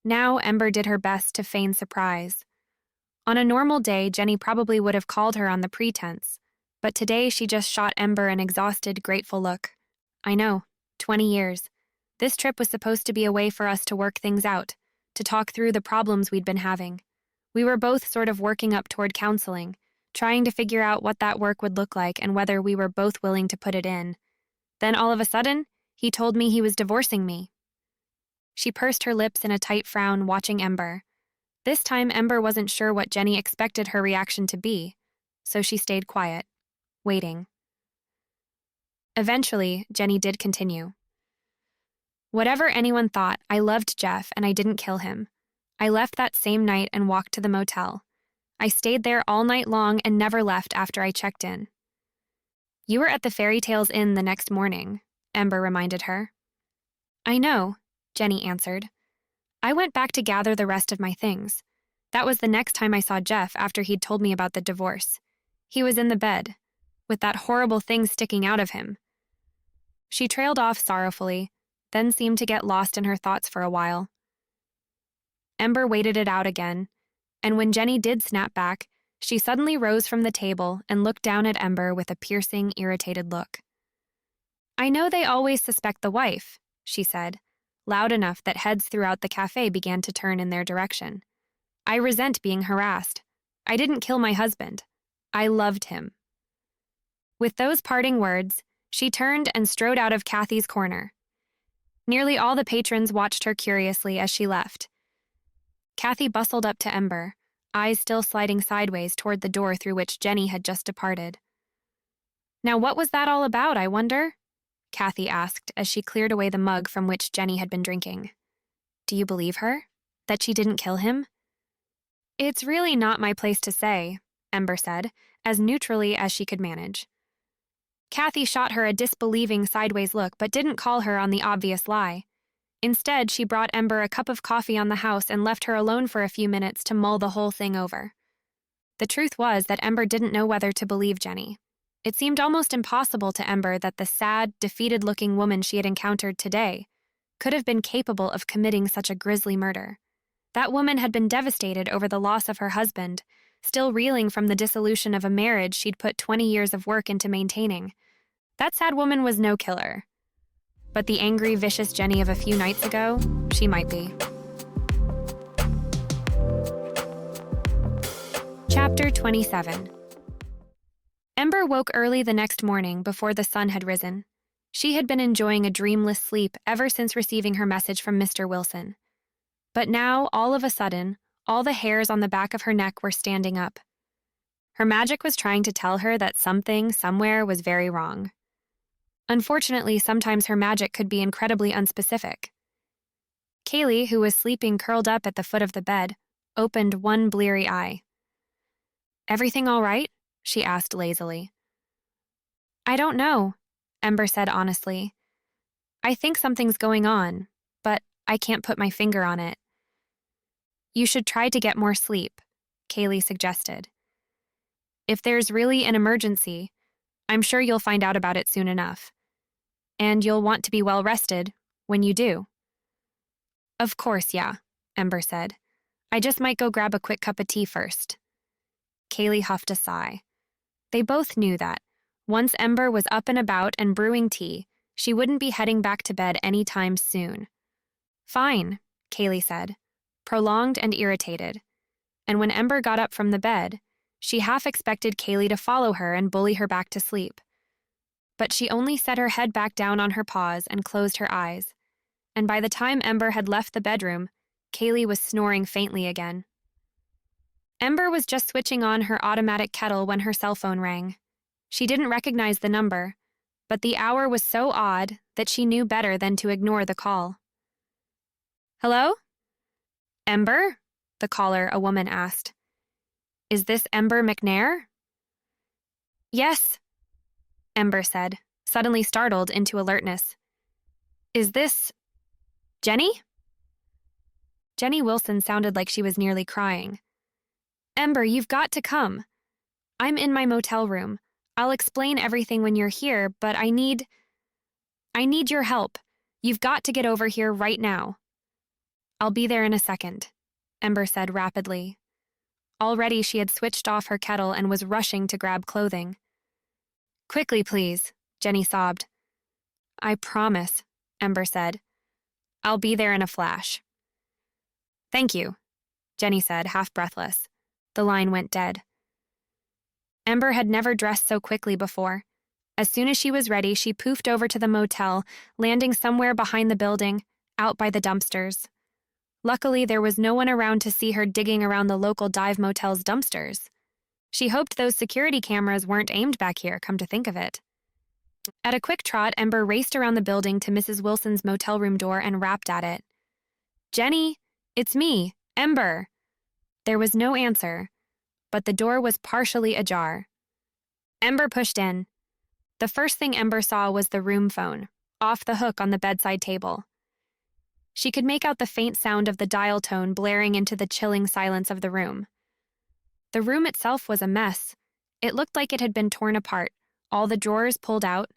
Now Ember did her best to feign surprise. On a normal day, Jenny probably would have called her on the pretense, but today she just shot Ember an exhausted, grateful look. I know, 20 years. This trip was supposed to be a way for us to work things out, to talk through the problems we'd been having. We were both sort of working up toward counseling, trying to figure out what that work would look like and whether we were both willing to put it in. Then all of a sudden, he told me he was divorcing me. She pursed her lips in a tight frown, watching Ember. This time, Ember wasn't sure what Jenny expected her reaction to be, so she stayed quiet, waiting. Eventually, Jenny did continue. Whatever anyone thought, I loved Jeff and I didn't kill him. I left that same night and walked to the motel. I stayed there all night long and never left after I checked in. You were at the Fairy Tales Inn the next morning, Ember reminded her. I know, Jenny answered. I went back to gather the rest of my things. That was the next time I saw Jeff after he'd told me about the divorce. He was in the bed, with that horrible thing sticking out of him. She trailed off sorrowfully, then seemed to get lost in her thoughts for a while. Ember waited it out again, and when Jenny did snap back, she suddenly rose from the table and looked down at Ember with a piercing, irritated look. I know they always suspect the wife, she said, loud enough that heads throughout the cafe began to turn in their direction. I resent being harassed. I didn't kill my husband. I loved him. With those parting words, she turned and strode out of Kathy's corner. Nearly all the patrons watched her curiously as she left. Kathy bustled up to Ember, eyes still sliding sideways toward the door through which Jenny had just departed. Now what was that all about, I wonder? Kathy asked as she cleared away the mug from which Jenny had been drinking. Do you believe her? That she didn't kill him? It's really not my place to say, Ember said, as neutrally as she could manage. Kathy shot her a disbelieving sideways look but didn't call her on the obvious lie. Instead, she brought Ember a cup of coffee on the house and left her alone for a few minutes to mull the whole thing over. The truth was that Ember didn't know whether to believe Jenny. It seemed almost impossible to Ember that the sad, defeated-looking woman she had encountered today could have been capable of committing such a grisly murder. That woman had been devastated over the loss of her husband, still reeling from the dissolution of a marriage she'd put 20 years of work into maintaining. That sad woman was no killer. But the angry, vicious Jenny of a few nights ago, she might be. Chapter 27. Ember woke early the next morning before the sun had risen. She had been enjoying a dreamless sleep ever since receiving her message from Mr. Wilson. But now, all of a sudden, all the hairs on the back of her neck were standing up. Her magic was trying to tell her that something, somewhere, was very wrong. Unfortunately, sometimes her magic could be incredibly unspecific. Kaylee, who was sleeping curled up at the foot of the bed, opened one bleary eye. Everything all right? She asked lazily. I don't know, Ember said honestly. I think something's going on, but I can't put my finger on it. You should try to get more sleep, Kaylee suggested. If there's really an emergency, I'm sure you'll find out about it soon enough. And you'll want to be well rested when you do. Of course, yeah, Ember said. I just might go grab a quick cup of tea first. Kaylee huffed a sigh. They both knew that, once Ember was up and about and brewing tea, she wouldn't be heading back to bed any time soon. Fine, Kaylee said, prolonged and irritated. And when Ember got up from the bed, she half expected Kaylee to follow her and bully her back to sleep. But she only set her head back down on her paws and closed her eyes. And by the time Ember had left the bedroom, Kaylee was snoring faintly again. Ember was just switching on her automatic kettle when her cell phone rang. She didn't recognize the number, but the hour was so odd that she knew better than to ignore the call. Hello? Ember? The caller, a woman, asked. Is this Ember McNair? Yes, Ember said, suddenly startled into alertness. Is this Jenny? Jenny Wilson sounded like she was nearly crying. Ember, you've got to come. I'm in my motel room. I'll explain everything when you're here, but I need your help. You've got to get over here right now. I'll be there in a second, Ember said rapidly. Already she had switched off her kettle and was rushing to grab clothing. Quickly, please, Jenny sobbed. I promise, Ember said. I'll be there in a flash. Thank you, Jenny said, half breathless. The line went dead. Ember had never dressed so quickly before. As soon as she was ready, she poofed over to the motel, landing somewhere behind the building, out by the dumpsters. Luckily, there was no one around to see her digging around the local dive motel's dumpsters. She hoped those security cameras weren't aimed back here, come to think of it. At a quick trot, Ember raced around the building to Mrs. Wilson's motel room door and rapped at it. Jenny, it's me, Ember. There was no answer, but the door was partially ajar. Ember pushed in. The first thing Ember saw was the room phone, off the hook on the bedside table. She could make out the faint sound of the dial tone blaring into the chilling silence of the room. The room itself was a mess. It looked like it had been torn apart, all the drawers pulled out,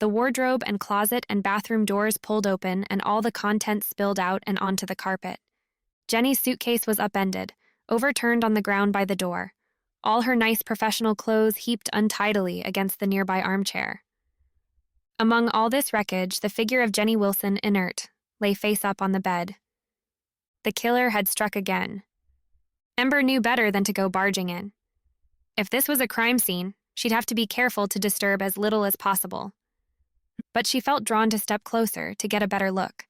the wardrobe and closet and bathroom doors pulled open, and all the contents spilled out and onto the carpet. Jenny's suitcase was upended, overturned on the ground by the door, all her nice professional clothes heaped untidily against the nearby armchair. Among all this wreckage, the figure of Jenny Wilson, inert, lay face up on the bed. The killer had struck again. Ember knew better than to go barging in. If this was a crime scene, she'd have to be careful to disturb as little as possible. But she felt drawn to step closer to get a better look.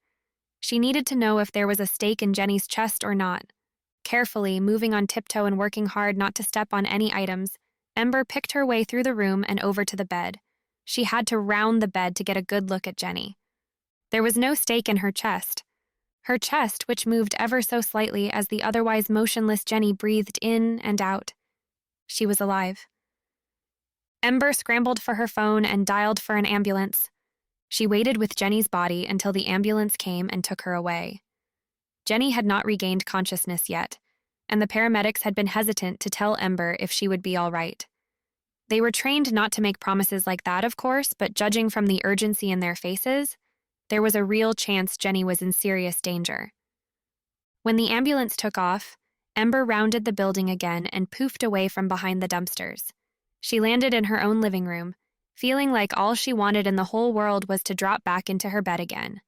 She needed to know if there was a stake in Jenny's chest or not. Carefully, moving on tiptoe and working hard not to step on any items, Ember picked her way through the room and over to the bed. She had to round the bed to get a good look at Jenny. There was no stake in her chest. Her chest, which moved ever so slightly as the otherwise motionless Jenny breathed in and out. She was alive. Ember scrambled for her phone and dialed for an ambulance. She waited with Jenny's body until the ambulance came and took her away. Jenny had not regained consciousness yet, and the paramedics had been hesitant to tell Ember if she would be all right. They were trained not to make promises like that, of course, but judging from the urgency in their faces, there was a real chance Jenny was in serious danger. When the ambulance took off, Ember rounded the building again and poofed away from behind the dumpsters. She landed in her own living room, feeling like all she wanted in the whole world was to drop back into her bed again.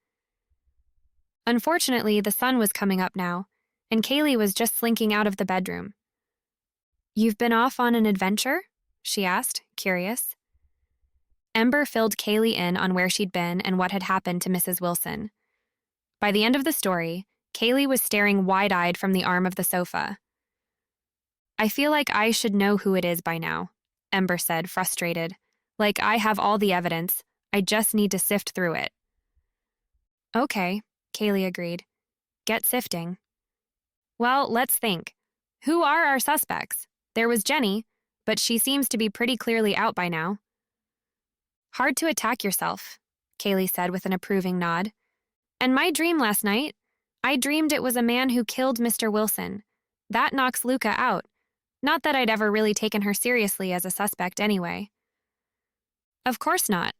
Unfortunately, the sun was coming up now, and Kaylee was just slinking out of the bedroom. "You've been off on an adventure?" she asked, curious. Ember filled Kaylee in on where she'd been and what had happened to Mrs. Wilson. By the end of the story, Kaylee was staring wide-eyed from the arm of the sofa. "I feel like I should know who it is by now," Ember said, frustrated. "Like I have all the evidence. I just need to sift through it." "Okay," Kaylee agreed. "Get sifting." "Well, let's think. Who are our suspects? There was Jenny, but she seems to be pretty clearly out by now." "Hard to attack yourself," Kaylee said with an approving nod. "And my dream last night, I dreamed it was a man who killed Mr. Wilson. That knocks Luka out. Not that I'd ever really taken her seriously as a suspect anyway." "Of course not,"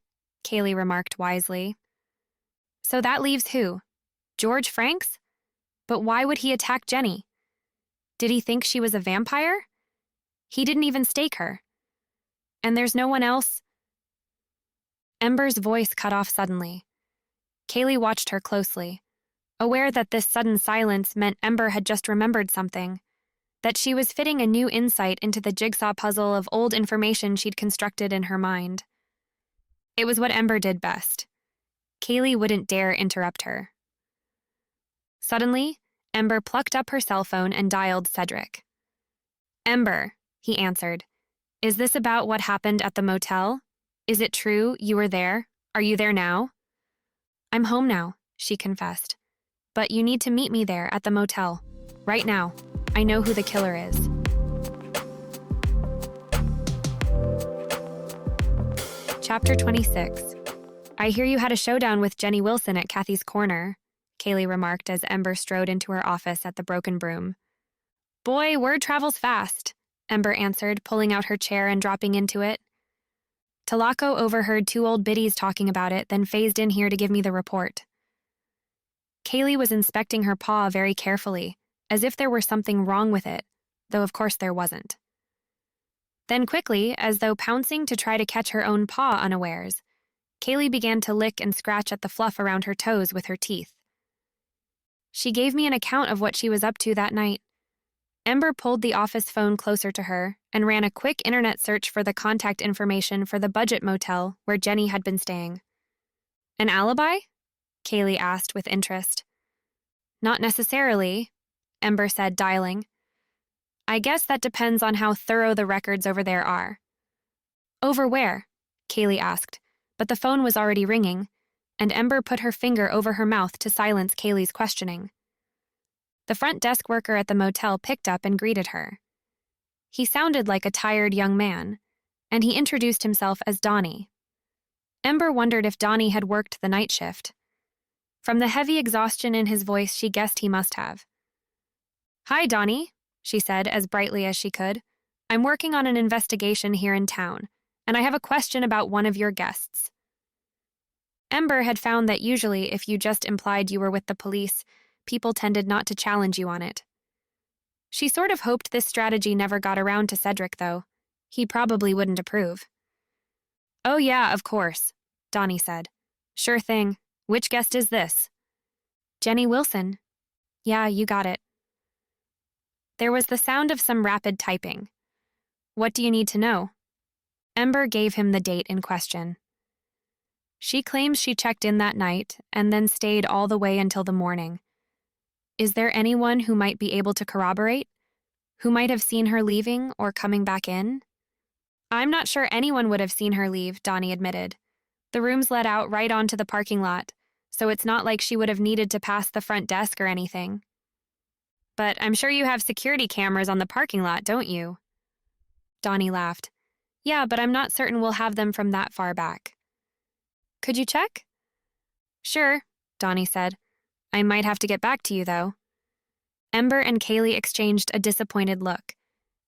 Kaylee remarked wisely. "So that leaves who? George Franks? But why would he attack Jenny? Did he think she was a vampire? He didn't even stake her. And there's no one else?" Ember's voice cut off suddenly. Kaylee watched her closely, aware that this sudden silence meant Ember had just remembered something, that she was fitting a new insight into the jigsaw puzzle of old information she'd constructed in her mind. It was what Ember did best. Kaylee wouldn't dare interrupt her. Suddenly, Ember plucked up her cell phone and dialed Cedric. "Ember," he answered. "Is this about what happened at the motel? Is it true you were there? Are you there now?" "I'm home now," she confessed. "But you need to meet me there at the motel. Right now. I know who the killer is." Chapter 26. I hear you had a showdown with Jenny Wilson at Kathy's Corner, Kaylee remarked as Ember strode into her office at the Broken Broom. Boy, word travels fast, Ember answered, pulling out her chair and dropping into it. Talako overheard two old biddies talking about it, then phased in here to give me the report. Kaylee was inspecting her paw very carefully, as if there were something wrong with it, though of course there wasn't. Then quickly, as though pouncing to try to catch her own paw unawares, Kaylee began to lick and scratch at the fluff around her toes with her teeth. She gave me an account of what she was up to that night. Ember pulled the office phone closer to her and ran a quick internet search for the contact information for the budget motel where Jenny had been staying. An alibi? Kaylee asked with interest. Not necessarily, Ember said, dialing. I guess that depends on how thorough the records over there are. Over where? Kaylee asked, but the phone was already ringing, and Ember put her finger over her mouth to silence Kaylee's questioning. The front desk worker at the motel picked up and greeted her. He sounded like a tired young man, and he introduced himself as Donnie. Ember wondered if Donnie had worked the night shift. From the heavy exhaustion in his voice, she guessed he must have. Hi, Donnie, she said as brightly as she could. I'm working on an investigation here in town, and I have a question about one of your guests. Ember had found that usually if you just implied you were with the police, people tended not to challenge you on it. She sort of hoped this strategy never got around to Cedric, though. He probably wouldn't approve. Oh yeah, of course, Donnie said. Sure thing. Which guest is this? Jenny Wilson. Yeah, you got it. There was the sound of some rapid typing. What do you need to know? Ember gave him the date in question. She claims she checked in that night and then stayed all the way until the morning. Is there anyone who might be able to corroborate? Who might have seen her leaving or coming back in? I'm not sure anyone would have seen her leave, Donnie admitted. The rooms led out right onto the parking lot, so it's not like she would have needed to pass the front desk or anything. But I'm sure you have security cameras on the parking lot, don't you? Donnie laughed. Yeah, but I'm not certain we'll have them from that far back. Could you check? Sure, Donnie said. I might have to get back to you, though. Ember and Kaylee exchanged a disappointed look.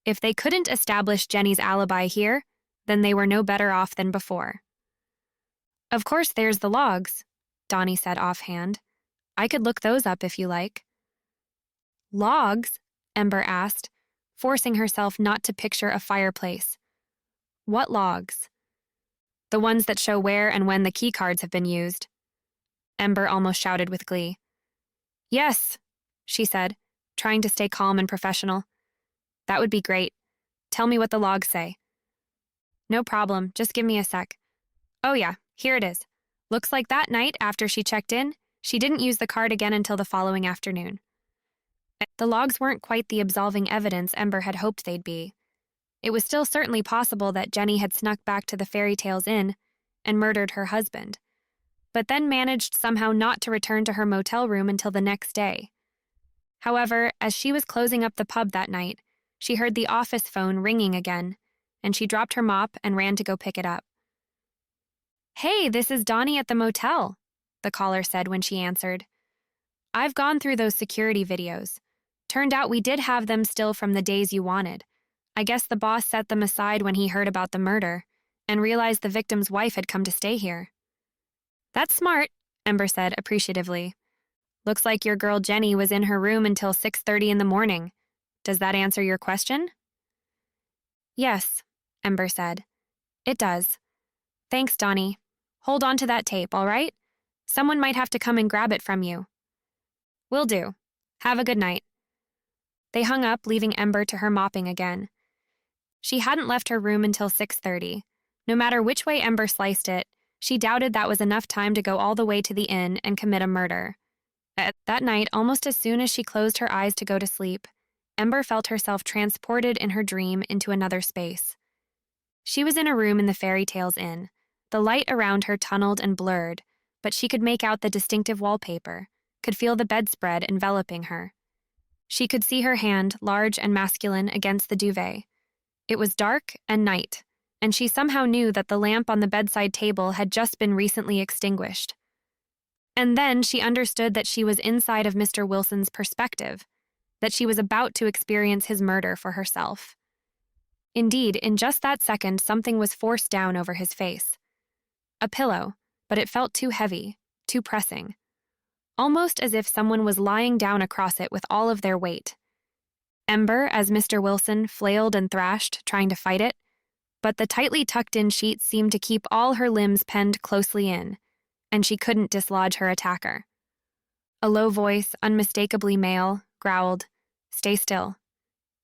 If they couldn't establish Jenny's alibi here, then they were no better off than before. Of course there's the logs, Donnie said offhand. I could look those up if you like. Logs? Ember asked, forcing herself not to picture a fireplace. What logs? The ones that show where and when the key cards have been used. Ember almost shouted with glee. Yes, she said, trying to stay calm and professional. That would be great. Tell me what the logs say. No problem, just give me a sec. Oh yeah, here it is. Looks like that night after she checked in, she didn't use the card again until the following afternoon. The logs weren't quite the absolving evidence Ember had hoped they'd be. It was still certainly possible that Jenny had snuck back to the Fairy Tales Inn and murdered her husband, but then managed somehow not to return to her motel room until the next day. However, as she was closing up the pub that night, she heard the office phone ringing again, and she dropped her mop and ran to go pick it up. Hey, this is Donnie at the motel, the caller said when she answered. I've gone through those security videos. Turned out we did have them still from the days you wanted. I guess the boss set them aside when he heard about the murder and realized the victim's wife had come to stay here. That's smart, Ember said appreciatively. Looks like your girl Jenny was in her room until 6:30 in the morning. Does that answer your question? Yes, Ember said. It does. Thanks, Donnie. Hold on to that tape, all right? Someone might have to come and grab it from you. Will do. Have a good night. They hung up, leaving Ember to her mopping again. She hadn't left her room until 6:30. No matter which way Ember sliced it, she doubted that was enough time to go all the way to the inn and commit a murder. That night, almost as soon as she closed her eyes to go to sleep, Ember felt herself transported in her dream into another space. She was in a room in the Fairy Tales Inn. The light around her tunneled and blurred, but she could make out the distinctive wallpaper, could feel the bedspread enveloping her. She could see her hand, large and masculine, against the duvet. It was dark and night, and she somehow knew that the lamp on the bedside table had just been recently extinguished. And then she understood that she was inside of Mr. Wilson's perspective, that she was about to experience his murder for herself. Indeed, in just that second, something was forced down over his face. A pillow, but it felt too heavy, too pressing. Almost as if someone was lying down across it with all of their weight. Ember, as Mr. Wilson, flailed and thrashed, trying to fight it, but the tightly tucked-in sheets seemed to keep all her limbs penned closely in, and she couldn't dislodge her attacker. A low voice, unmistakably male, growled, "Stay still.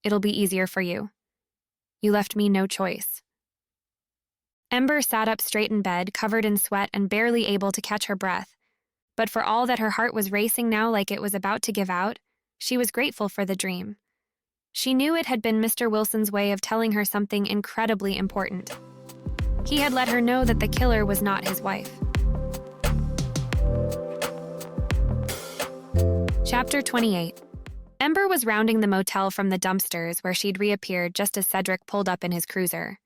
It'll be easier for you. You left me no choice." Ember sat up straight in bed, covered in sweat and barely able to catch her breath. But for all that her heart was racing now like it was about to give out, she was grateful for the dream. She knew it had been Mr. Wilson's way of telling her something incredibly important. He had let her know that the killer was not his wife. Chapter 28. Ember was rounding the motel from the dumpsters where she'd reappeared just as Cedric pulled up in his cruiser.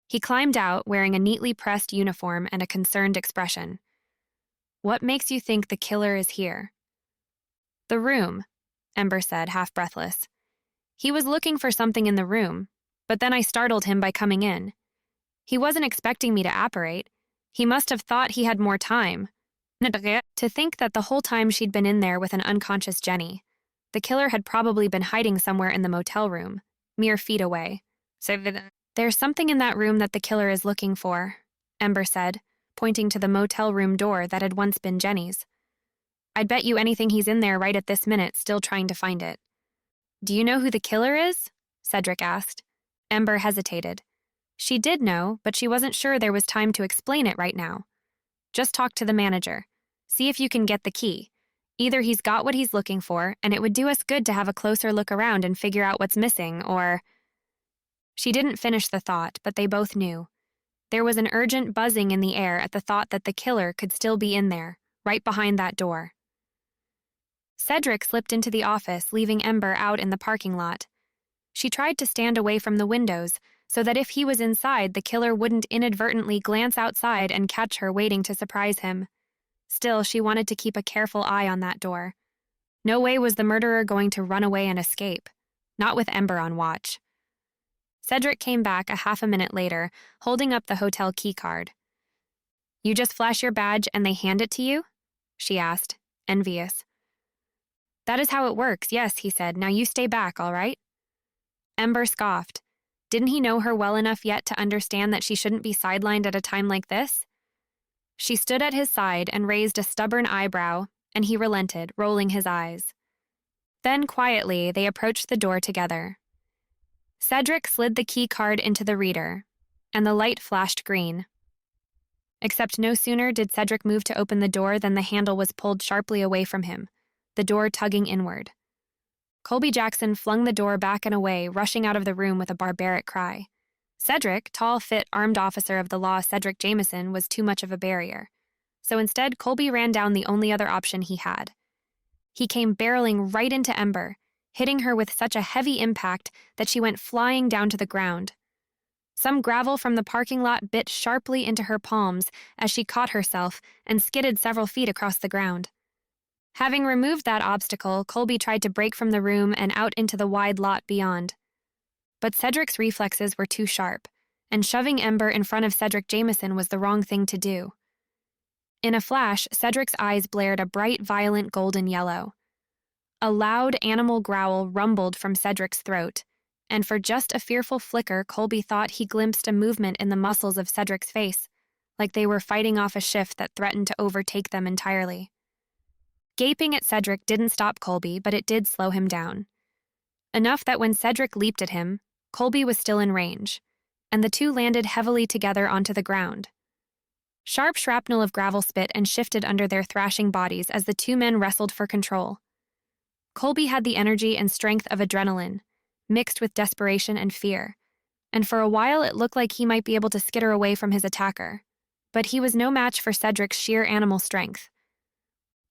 He climbed out, wearing a neatly pressed uniform and a concerned expression. "What makes you think the killer is here?" "The room," Ember said, half breathless. "He was looking for something in the room, but then I startled him by coming in. He wasn't expecting me to apparate. He must have thought he had more time." To think that the whole time she'd been in there with an unconscious Jenny, the killer had probably been hiding somewhere in the motel room, mere feet away. "There's something in that room that the killer is looking for," Ember said, pointing to the motel room door that had once been Jenny's. "I'd bet you anything he's in there right at this minute, still trying to find it." "Do you know who the killer is?" Cedric asked. Ember hesitated. She did know, but she wasn't sure there was time to explain it right now. "Just talk to the manager. See if you can get the key. Either he's got what he's looking for, and it would do us good to have a closer look around and figure out what's missing, or—" She didn't finish the thought, but they both knew. There was an urgent buzzing in the air at the thought that the killer could still be in there, right behind that door. Cedric slipped into the office, leaving Ember out in the parking lot. She tried to stand away from the windows, so that if he was inside, the killer wouldn't inadvertently glance outside and catch her waiting to surprise him. Still, she wanted to keep a careful eye on that door. No way was the murderer going to run away and escape, not with Ember on watch. Cedric came back a half a minute later, holding up the hotel key card. "You just flash your badge and they hand it to you?" she asked, envious. "That is how it works, yes," he said. "Now you stay back, all right?" Ember scoffed. Didn't he know her well enough yet to understand that she shouldn't be sidelined at a time like this? She stood at his side and raised a stubborn eyebrow, and he relented, rolling his eyes. Then, quietly, they approached the door together. Cedric slid the key card into the reader, and the light flashed green. Except no sooner did Cedric move to open the door than the handle was pulled sharply away from him, the door tugging inward. Colby Jackson flung the door back and away, rushing out of the room with a barbaric cry. Cedric, tall, fit, armed officer of the law Cedric Jameson, was too much of a barrier. So instead, Colby ran down the only other option he had. He came barreling right into Ember, hitting her with such a heavy impact that she went flying down to the ground. Some gravel from the parking lot bit sharply into her palms as she caught herself and skidded several feet across the ground. Having removed that obstacle, Colby tried to break from the room and out into the wide lot beyond. But Cedric's reflexes were too sharp, and shoving Ember in front of Cedric Jameson was the wrong thing to do. In a flash, Cedric's eyes blared a bright, violent golden yellow. A loud animal growl rumbled from Cedric's throat, and for just a fearful flicker, Colby thought he glimpsed a movement in the muscles of Cedric's face, like they were fighting off a shift that threatened to overtake them entirely. Gaping at Cedric didn't stop Colby, but it did slow him down. Enough that when Cedric leaped at him, Colby was still in range, and the two landed heavily together onto the ground. Sharp shrapnel of gravel spit and shifted under their thrashing bodies as the two men wrestled for control. Colby had the energy and strength of adrenaline, mixed with desperation and fear, and for a while it looked like he might be able to skitter away from his attacker. But he was no match for Cedric's sheer animal strength.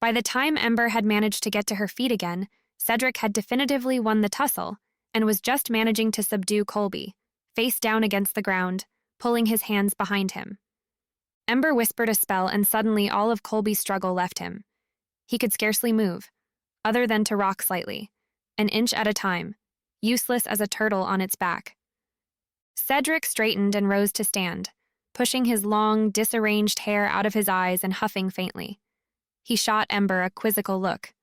By the time Ember had managed to get to her feet again, Cedric had definitively won the tussle and was just managing to subdue Colby, face down against the ground, pulling his hands behind him. Ember whispered a spell, and suddenly all of Colby's struggle left him. He could scarcely move, other than to rock slightly, an inch at a time, useless as a turtle on its back. Cedric straightened and rose to stand, pushing his long, disarranged hair out of his eyes and huffing faintly. He shot Ember a quizzical look.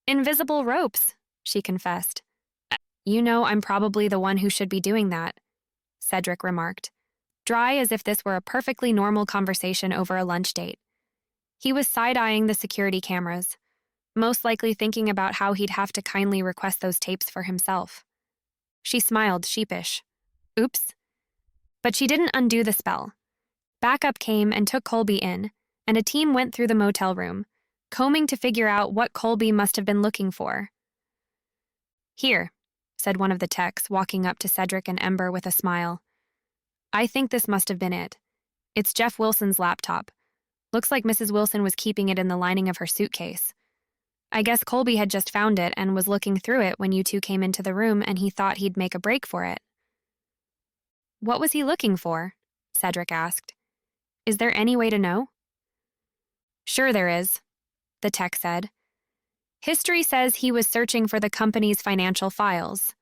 "Invisible ropes," she confessed. "You know I'm probably the one who should be doing that," Cedric remarked, dry as if this were a perfectly normal conversation over a lunch date. He was side-eyeing the security cameras, most likely thinking about how he'd have to kindly request those tapes for himself. She smiled, sheepish. Oops. But she didn't undo the spell. Backup came and took Colby in, and a team went through the motel room, combing to figure out what Colby must have been looking for. "Here," said one of the techs, walking up to Cedric and Ember with a smile. "I think this must have been it. It's Jeff Wilson's laptop. Looks like Mrs. Wilson was keeping it in the lining of her suitcase. I guess Colby had just found it and was looking through it when you two came into the room, and he thought he'd make a break for it." "What was he looking for?" Cedric asked. "Is there any way to know?" "Sure there is," the tech said. "History says he was searching for the company's financial files."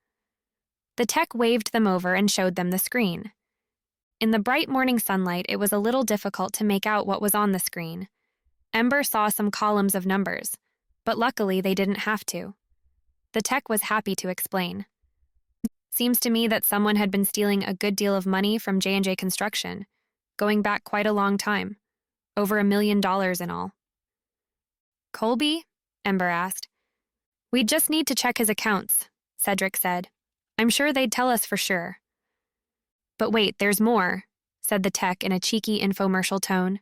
The tech waved them over and showed them the screen. In the bright morning sunlight, it was a little difficult to make out what was on the screen. Ember saw some columns of numbers, but luckily they didn't have to. The tech was happy to explain. "Seems to me that someone had been stealing a good deal of money from J&J Construction, going back quite a long time, over $1 million in all." "Colby?" Ember asked. "We'd just need to check his accounts," Cedric said. "I'm sure they'd tell us for sure." "But wait, there's more," said the tech in a cheeky infomercial tone.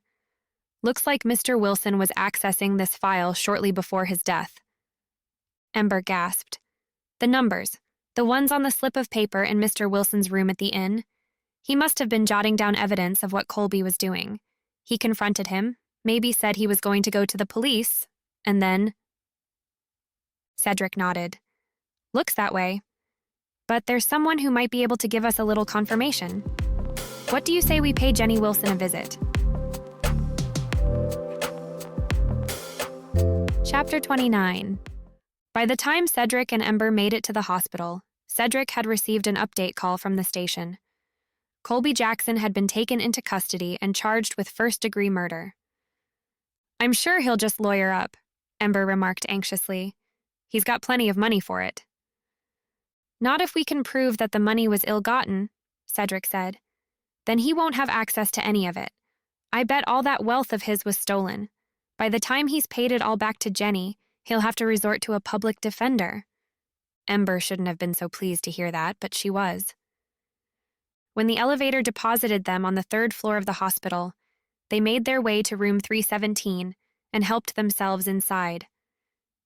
"Looks like Mr. Wilson was accessing this file shortly before his death." Ember gasped. "The numbers, the ones on the slip of paper in Mr. Wilson's room at the inn. He must have been jotting down evidence of what Colby was doing. He confronted him, maybe said he was going to go to the police, and then—" Cedric nodded. "Looks that way. But there's someone who might be able to give us a little confirmation. What do you say we pay Jenny Wilson a visit?" Chapter 29. By the time Cedric and Ember made it to the hospital, Cedric had received an update call from the station. Colby Jackson had been taken into custody and charged with first-degree murder. "I'm sure he'll just lawyer up," Ember remarked anxiously. "He's got plenty of money for it." "Not if we can prove that the money was ill-gotten," Cedric said. "Then he won't have access to any of it. I bet all that wealth of his was stolen. By the time he's paid it all back to Jenny, he'll have to resort to a public defender." Ember shouldn't have been so pleased to hear that, but she was. When the elevator deposited them on the 3rd floor of the hospital, they made their way to room 317 and helped themselves inside.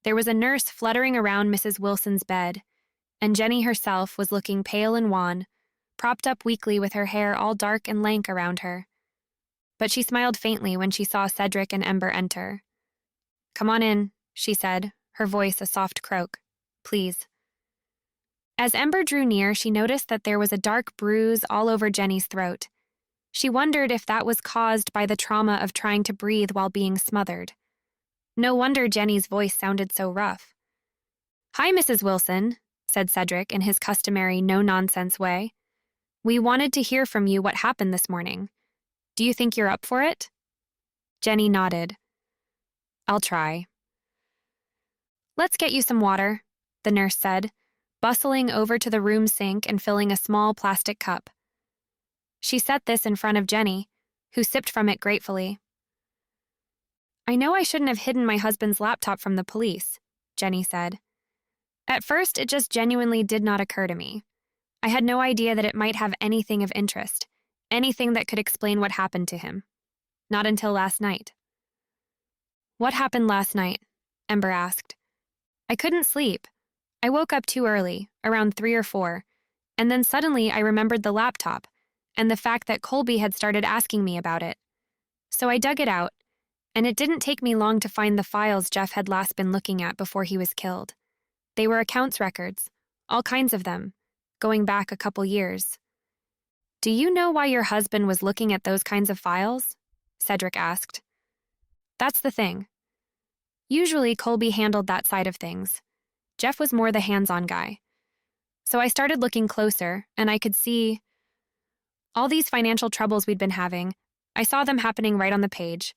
There was a nurse fluttering around Mrs. Wilson's bed, and Jenny herself was looking pale and wan, propped up weakly with her hair all dark and lank around her. But she smiled faintly when she saw Cedric and Ember enter. "Come on in," she said, her voice a soft croak. "Please." As Ember drew near, she noticed that there was a dark bruise all over Jenny's throat. She wondered if that was caused by the trauma of trying to breathe while being smothered. No wonder Jenny's voice sounded so rough. "Hi, Mrs. Wilson," said Cedric in his customary no-nonsense way. "We wanted to hear from you what happened this morning. Do you think you're up for it?" Jenny nodded. "I'll try." "Let's get you some water," the nurse said, bustling over to the room sink and filling a small plastic cup. She set this in front of Jenny, who sipped from it gratefully. "I know I shouldn't have hidden my husband's laptop from the police," Jenny said. "At first, it just genuinely did not occur to me. I had no idea that it might have anything of interest, anything that could explain what happened to him. Not until last night." "What happened last night?" Ember asked. "I couldn't sleep. I woke up too early, around 3 or 4, and then suddenly I remembered the laptop and the fact that Colby had started asking me about it. So I dug it out, and it didn't take me long to find the files Jeff had last been looking at before he was killed. They were accounts records, all kinds of them, going back a couple years. Do you know why your husband was looking at those kinds of files? Cedric asked. That's the thing. Usually, Colby handled that side of things. Jeff was more the hands-on guy. So I started looking closer, and I could see all these financial troubles we'd been having. I saw them happening right on the page.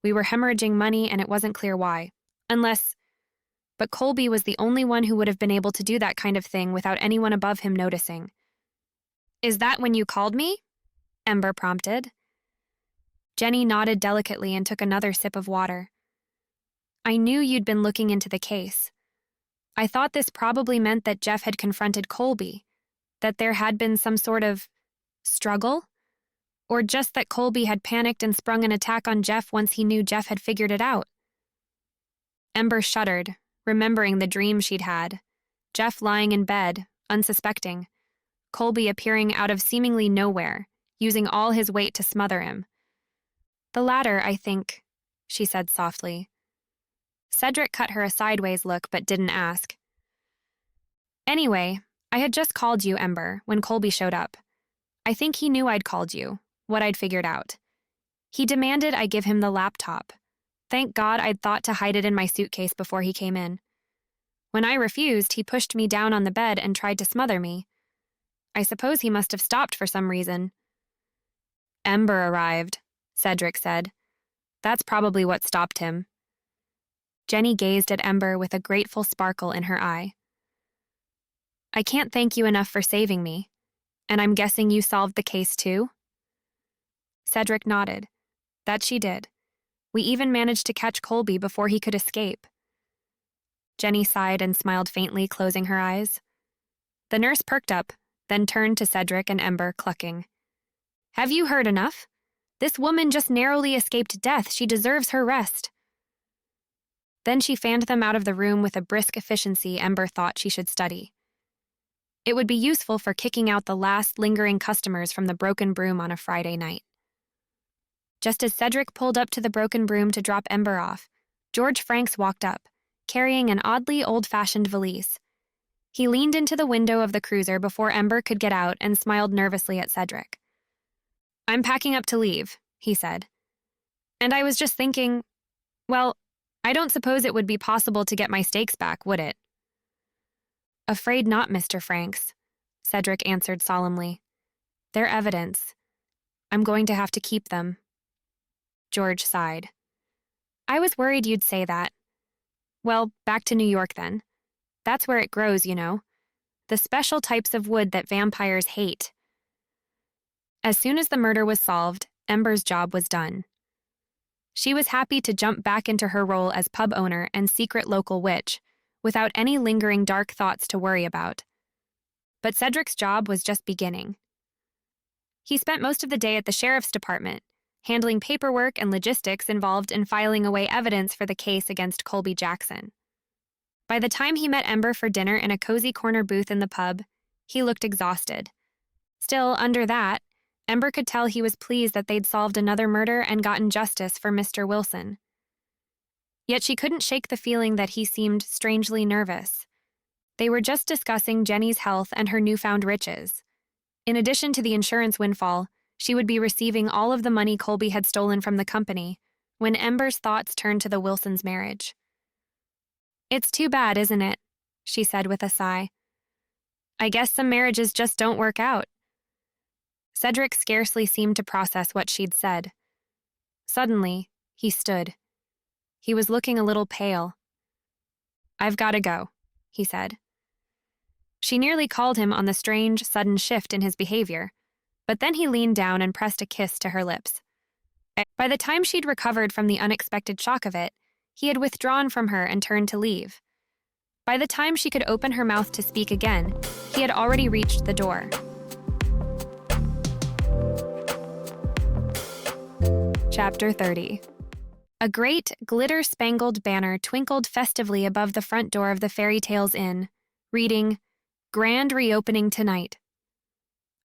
We were hemorrhaging money, and it wasn't clear why. But Colby was the only one who would have been able to do that kind of thing without anyone above him noticing. Is that when you called me? Ember prompted. Jenny nodded delicately and took another sip of water. I knew you'd been looking into the case. I thought this probably meant that Jeff had confronted Colby, that there had been some sort of struggle, or just that Colby had panicked and sprung an attack on Jeff once he knew Jeff had figured it out. Ember shuddered, remembering the dream she'd had. Jeff lying in bed, unsuspecting. Colby appearing out of seemingly nowhere, using all his weight to smother him. The latter, I think, she said softly. Cedric cut her a sideways look but didn't ask. Anyway, I had just called you, Ember, when Colby showed up. I think he knew I'd called you, what I'd figured out. He demanded I give him the laptop. Thank God I'd thought to hide it in my suitcase before he came in. When I refused, he pushed me down on the bed and tried to smother me. I suppose he must have stopped for some reason. Ember arrived, Cedric said. That's probably what stopped him. Jenny gazed at Ember with a grateful sparkle in her eye. I can't thank you enough for saving me. And I'm guessing you solved the case too? Cedric nodded. That she did. We even managed to catch Colby before he could escape. Jenny sighed and smiled faintly, closing her eyes. The nurse perked up, then turned to Cedric and Ember, clucking. Have you heard enough? This woman just narrowly escaped death. She deserves her rest. Then she fanned them out of the room with a brisk efficiency Ember thought she should study. It would be useful for kicking out the last lingering customers from the broken broom on a Friday night. Just as Cedric pulled up to the broken broom to drop Ember off, George Franks walked up, carrying an oddly old-fashioned valise. He leaned into the window of the cruiser before Ember could get out and smiled nervously at Cedric. I'm packing up to leave, he said. And I was just thinking, well, I don't suppose it would be possible to get my stakes back, would it? Afraid not, Mr. Franks, Cedric answered solemnly. They're evidence. I'm going to have to keep them. George sighed. I was worried you'd say that. Well, back to New York then. That's where it grows, you know. The special types of wood that vampires hate. As soon as the murder was solved, Ember's job was done. She was happy to jump back into her role as pub owner and secret local witch, without any lingering dark thoughts to worry about. But Cedric's job was just beginning. He spent most of the day at the sheriff's department, handling paperwork and logistics involved in filing away evidence for the case against Colby Jackson. By the time he met Ember for dinner in a cozy corner booth in the pub, he looked exhausted. Still, under that, Ember could tell he was pleased that they'd solved another murder and gotten justice for Mr. Wilson. Yet she couldn't shake the feeling that he seemed strangely nervous. They were just discussing Jenny's health and her newfound riches. In addition to the insurance windfall, she would be receiving all of the money Colby had stolen from the company, when Ember's thoughts turned to the Wilsons' marriage. It's too bad, isn't it? She said with a sigh. I guess some marriages just don't work out. Cedric scarcely seemed to process what she'd said. Suddenly, he stood. He was looking a little pale. I've got to go, he said. She nearly called him on the strange, sudden shift in his behavior, but then he leaned down and pressed a kiss to her lips. By the time she'd recovered from the unexpected shock of it, he had withdrawn from her and turned to leave. By the time she could open her mouth to speak again, he had already reached the door. Chapter 30. A great, glitter-spangled banner twinkled festively above the front door of the Fairy Tales Inn, reading, Grand Reopening Tonight.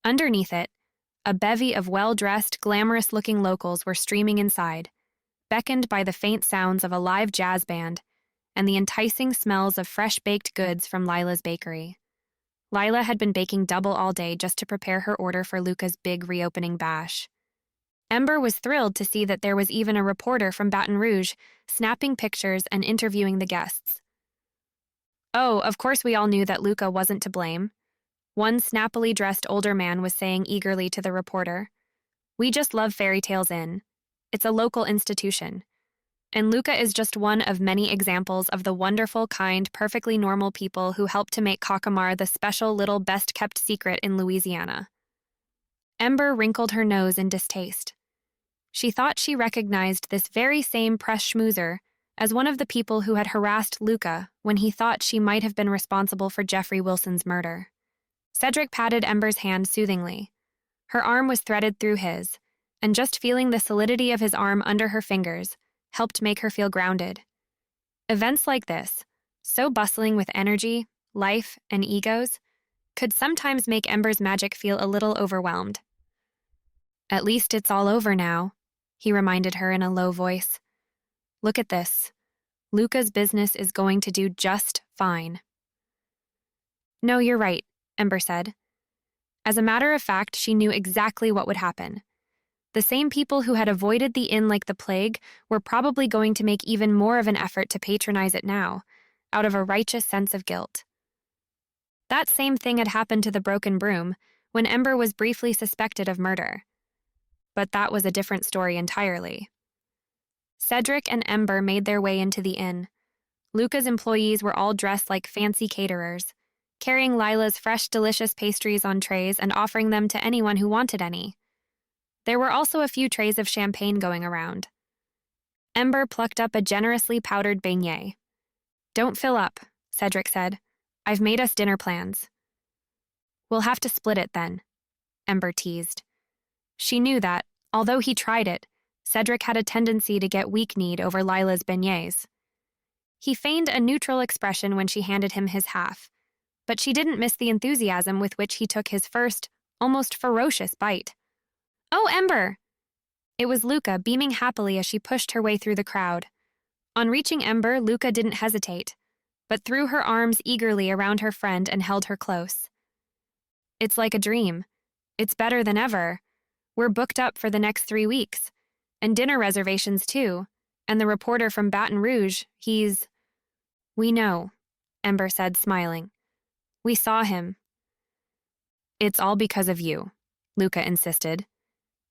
Underneath it, a bevy of well-dressed, glamorous-looking locals were streaming inside, beckoned by the faint sounds of a live jazz band and the enticing smells of fresh-baked goods from Lila's bakery. Lila had been baking double all day just to prepare her order for Luka's big reopening bash. Ember was thrilled to see that there was even a reporter from Baton Rouge snapping pictures and interviewing the guests. Oh, of course we all knew that Luka wasn't to blame. One snappily dressed older man was saying eagerly to the reporter, "We just love Fairy Tales Inn. It's a local institution. And Luka is just one of many examples of the wonderful, kind, perfectly normal people who helped to make Cockamar the special little best-kept secret in Louisiana." Ember wrinkled her nose in distaste. She thought she recognized this very same press schmoozer as one of the people who had harassed Luka when he thought she might have been responsible for Jeffrey Wilson's murder. Cedric patted Ember's hand soothingly. Her arm was threaded through his, and just feeling the solidity of his arm under her fingers helped make her feel grounded. Events like this, so bustling with energy, life, and egos, could sometimes make Ember's magic feel a little overwhelmed. "At least it's all over now," he reminded her in a low voice. "Look at this. Luka's business is going to do just fine." "No, you're right," Ember said. As a matter of fact, she knew exactly what would happen. The same people who had avoided the inn like the plague were probably going to make even more of an effort to patronize it now, out of a righteous sense of guilt. That same thing had happened to the Broken Broom when Ember was briefly suspected of murder. But that was a different story entirely. Cedric and Ember made their way into the inn. Luka's employees were all dressed like fancy caterers, carrying Lila's fresh, delicious pastries on trays and offering them to anyone who wanted any. There were also a few trays of champagne going around. Ember plucked up a generously powdered beignet. "Don't fill up," Cedric said. "I've made us dinner plans." "We'll have to split it then," Ember teased. She knew that, although he tried it, Cedric had a tendency to get weak-kneed over Lila's beignets. He feigned a neutral expression when she handed him his half, but she didn't miss the enthusiasm with which he took his first, almost ferocious bite. "Oh, Ember!" It was Luka, beaming happily as she pushed her way through the crowd. On reaching Ember, Luka didn't hesitate, but threw her arms eagerly around her friend and held her close. "It's like a dream. It's better than ever. We're booked up for the next 3 weeks. And dinner reservations, too. And the reporter from Baton Rouge, he's—" "We know," Ember said, smiling. "We saw him." "It's all because of you," Luka insisted.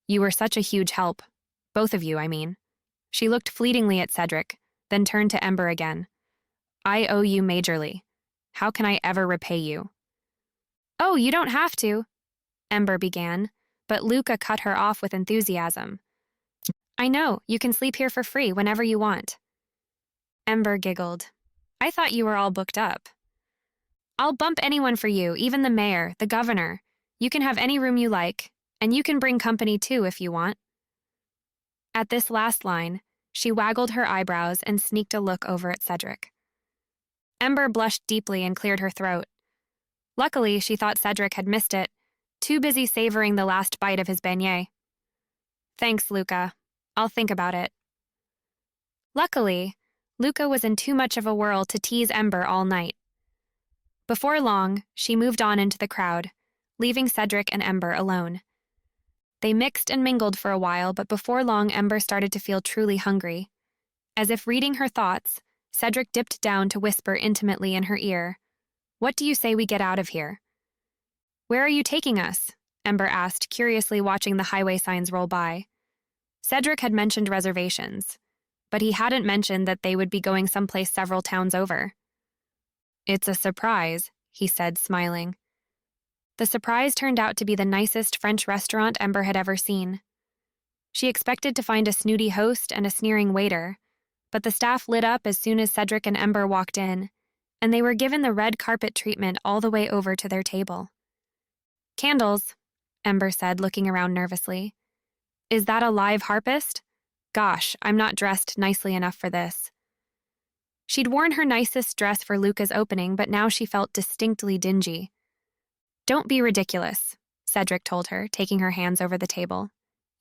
"You were such a huge help. Both of you, I mean." She looked fleetingly at Cedric, then turned to Ember again. "I owe you majorly. How can I ever repay you?" "Oh, you don't have to," Ember began, but Luka cut her off with enthusiasm. "I know, you can sleep here for free whenever you want." Ember giggled. "I thought you were all booked up." "I'll bump anyone for you, even the mayor, the governor. You can have any room you like. And you can bring company too if you want." At this last line, she waggled her eyebrows and sneaked a look over at Cedric. Ember blushed deeply and cleared her throat. Luckily, she thought Cedric had missed it, too busy savoring the last bite of his beignet. "Thanks, Luka. I'll think about it." Luckily, Luka was in too much of a whirl to tease Ember all night. Before long, she moved on into the crowd, leaving Cedric and Ember alone. They mixed and mingled for a while, but before long Ember started to feel truly hungry. As if reading her thoughts, Cedric dipped down to whisper intimately in her ear, "What do you say we get out of here?" "Where are you taking us?" Ember asked, curiously watching the highway signs roll by. Cedric had mentioned reservations, but he hadn't mentioned that they would be going someplace several towns over. "It's a surprise," he said, smiling. The surprise turned out to be the nicest French restaurant Ember had ever seen. She expected to find a snooty host and a sneering waiter, but the staff lit up as soon as Cedric and Ember walked in, and they were given the red carpet treatment all the way over to their table. "Candles," Ember said, looking around nervously. "Is that a live harpist? Gosh, I'm not dressed nicely enough for this." She'd worn her nicest dress for Luka's opening, but now she felt distinctly dingy. "Don't be ridiculous," Cedric told her, taking her hands over the table.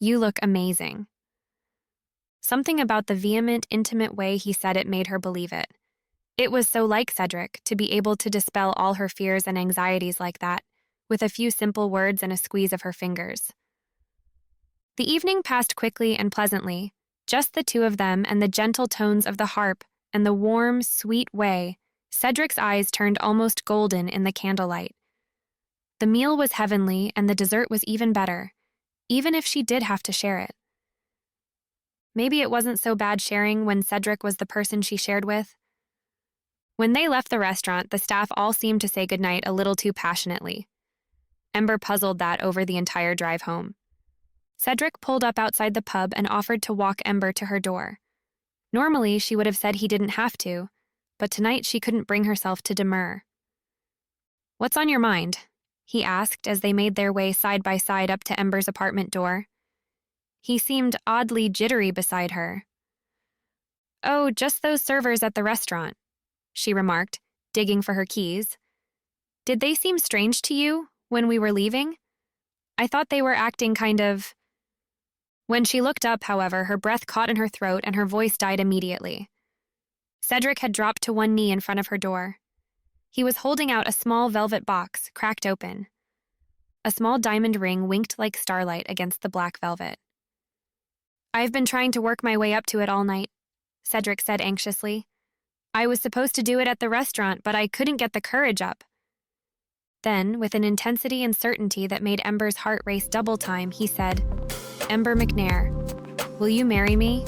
"You look amazing." Something about the vehement, intimate way he said it made her believe it. It was so like Cedric to be able to dispel all her fears and anxieties like that, with a few simple words and a squeeze of her fingers. The evening passed quickly and pleasantly, just the two of them and the gentle tones of the harp and the warm, sweet way. Cedric's eyes turned almost golden in the candlelight. The meal was heavenly and the dessert was even better, even if she did have to share it. Maybe it wasn't so bad sharing when Cedric was the person she shared with. When they left the restaurant, the staff all seemed to say goodnight a little too passionately. Ember puzzled that over the entire drive home. Cedric pulled up outside the pub and offered to walk Ember to her door. Normally, she would have said he didn't have to, but tonight she couldn't bring herself to demur. "What's on your mind?" he asked as they made their way side by side up to Ember's apartment door. He seemed oddly jittery beside her. "Oh, just those servers at the restaurant," she remarked, digging for her keys. "Did they seem strange to you when we were leaving? I thought they were acting kind of—" When she looked up, however, her breath caught in her throat and her voice died immediately. Cedric had dropped to one knee in front of her door. He was holding out a small velvet box, cracked open. A small diamond ring winked like starlight against the black velvet. "I've been trying to work my way up to it all night," Cedric said anxiously. "I was supposed to do it at the restaurant, but I couldn't get the courage up." Then, with an intensity and certainty that made Ember's heart race double time, he said, "Ember McNair, will you marry me?"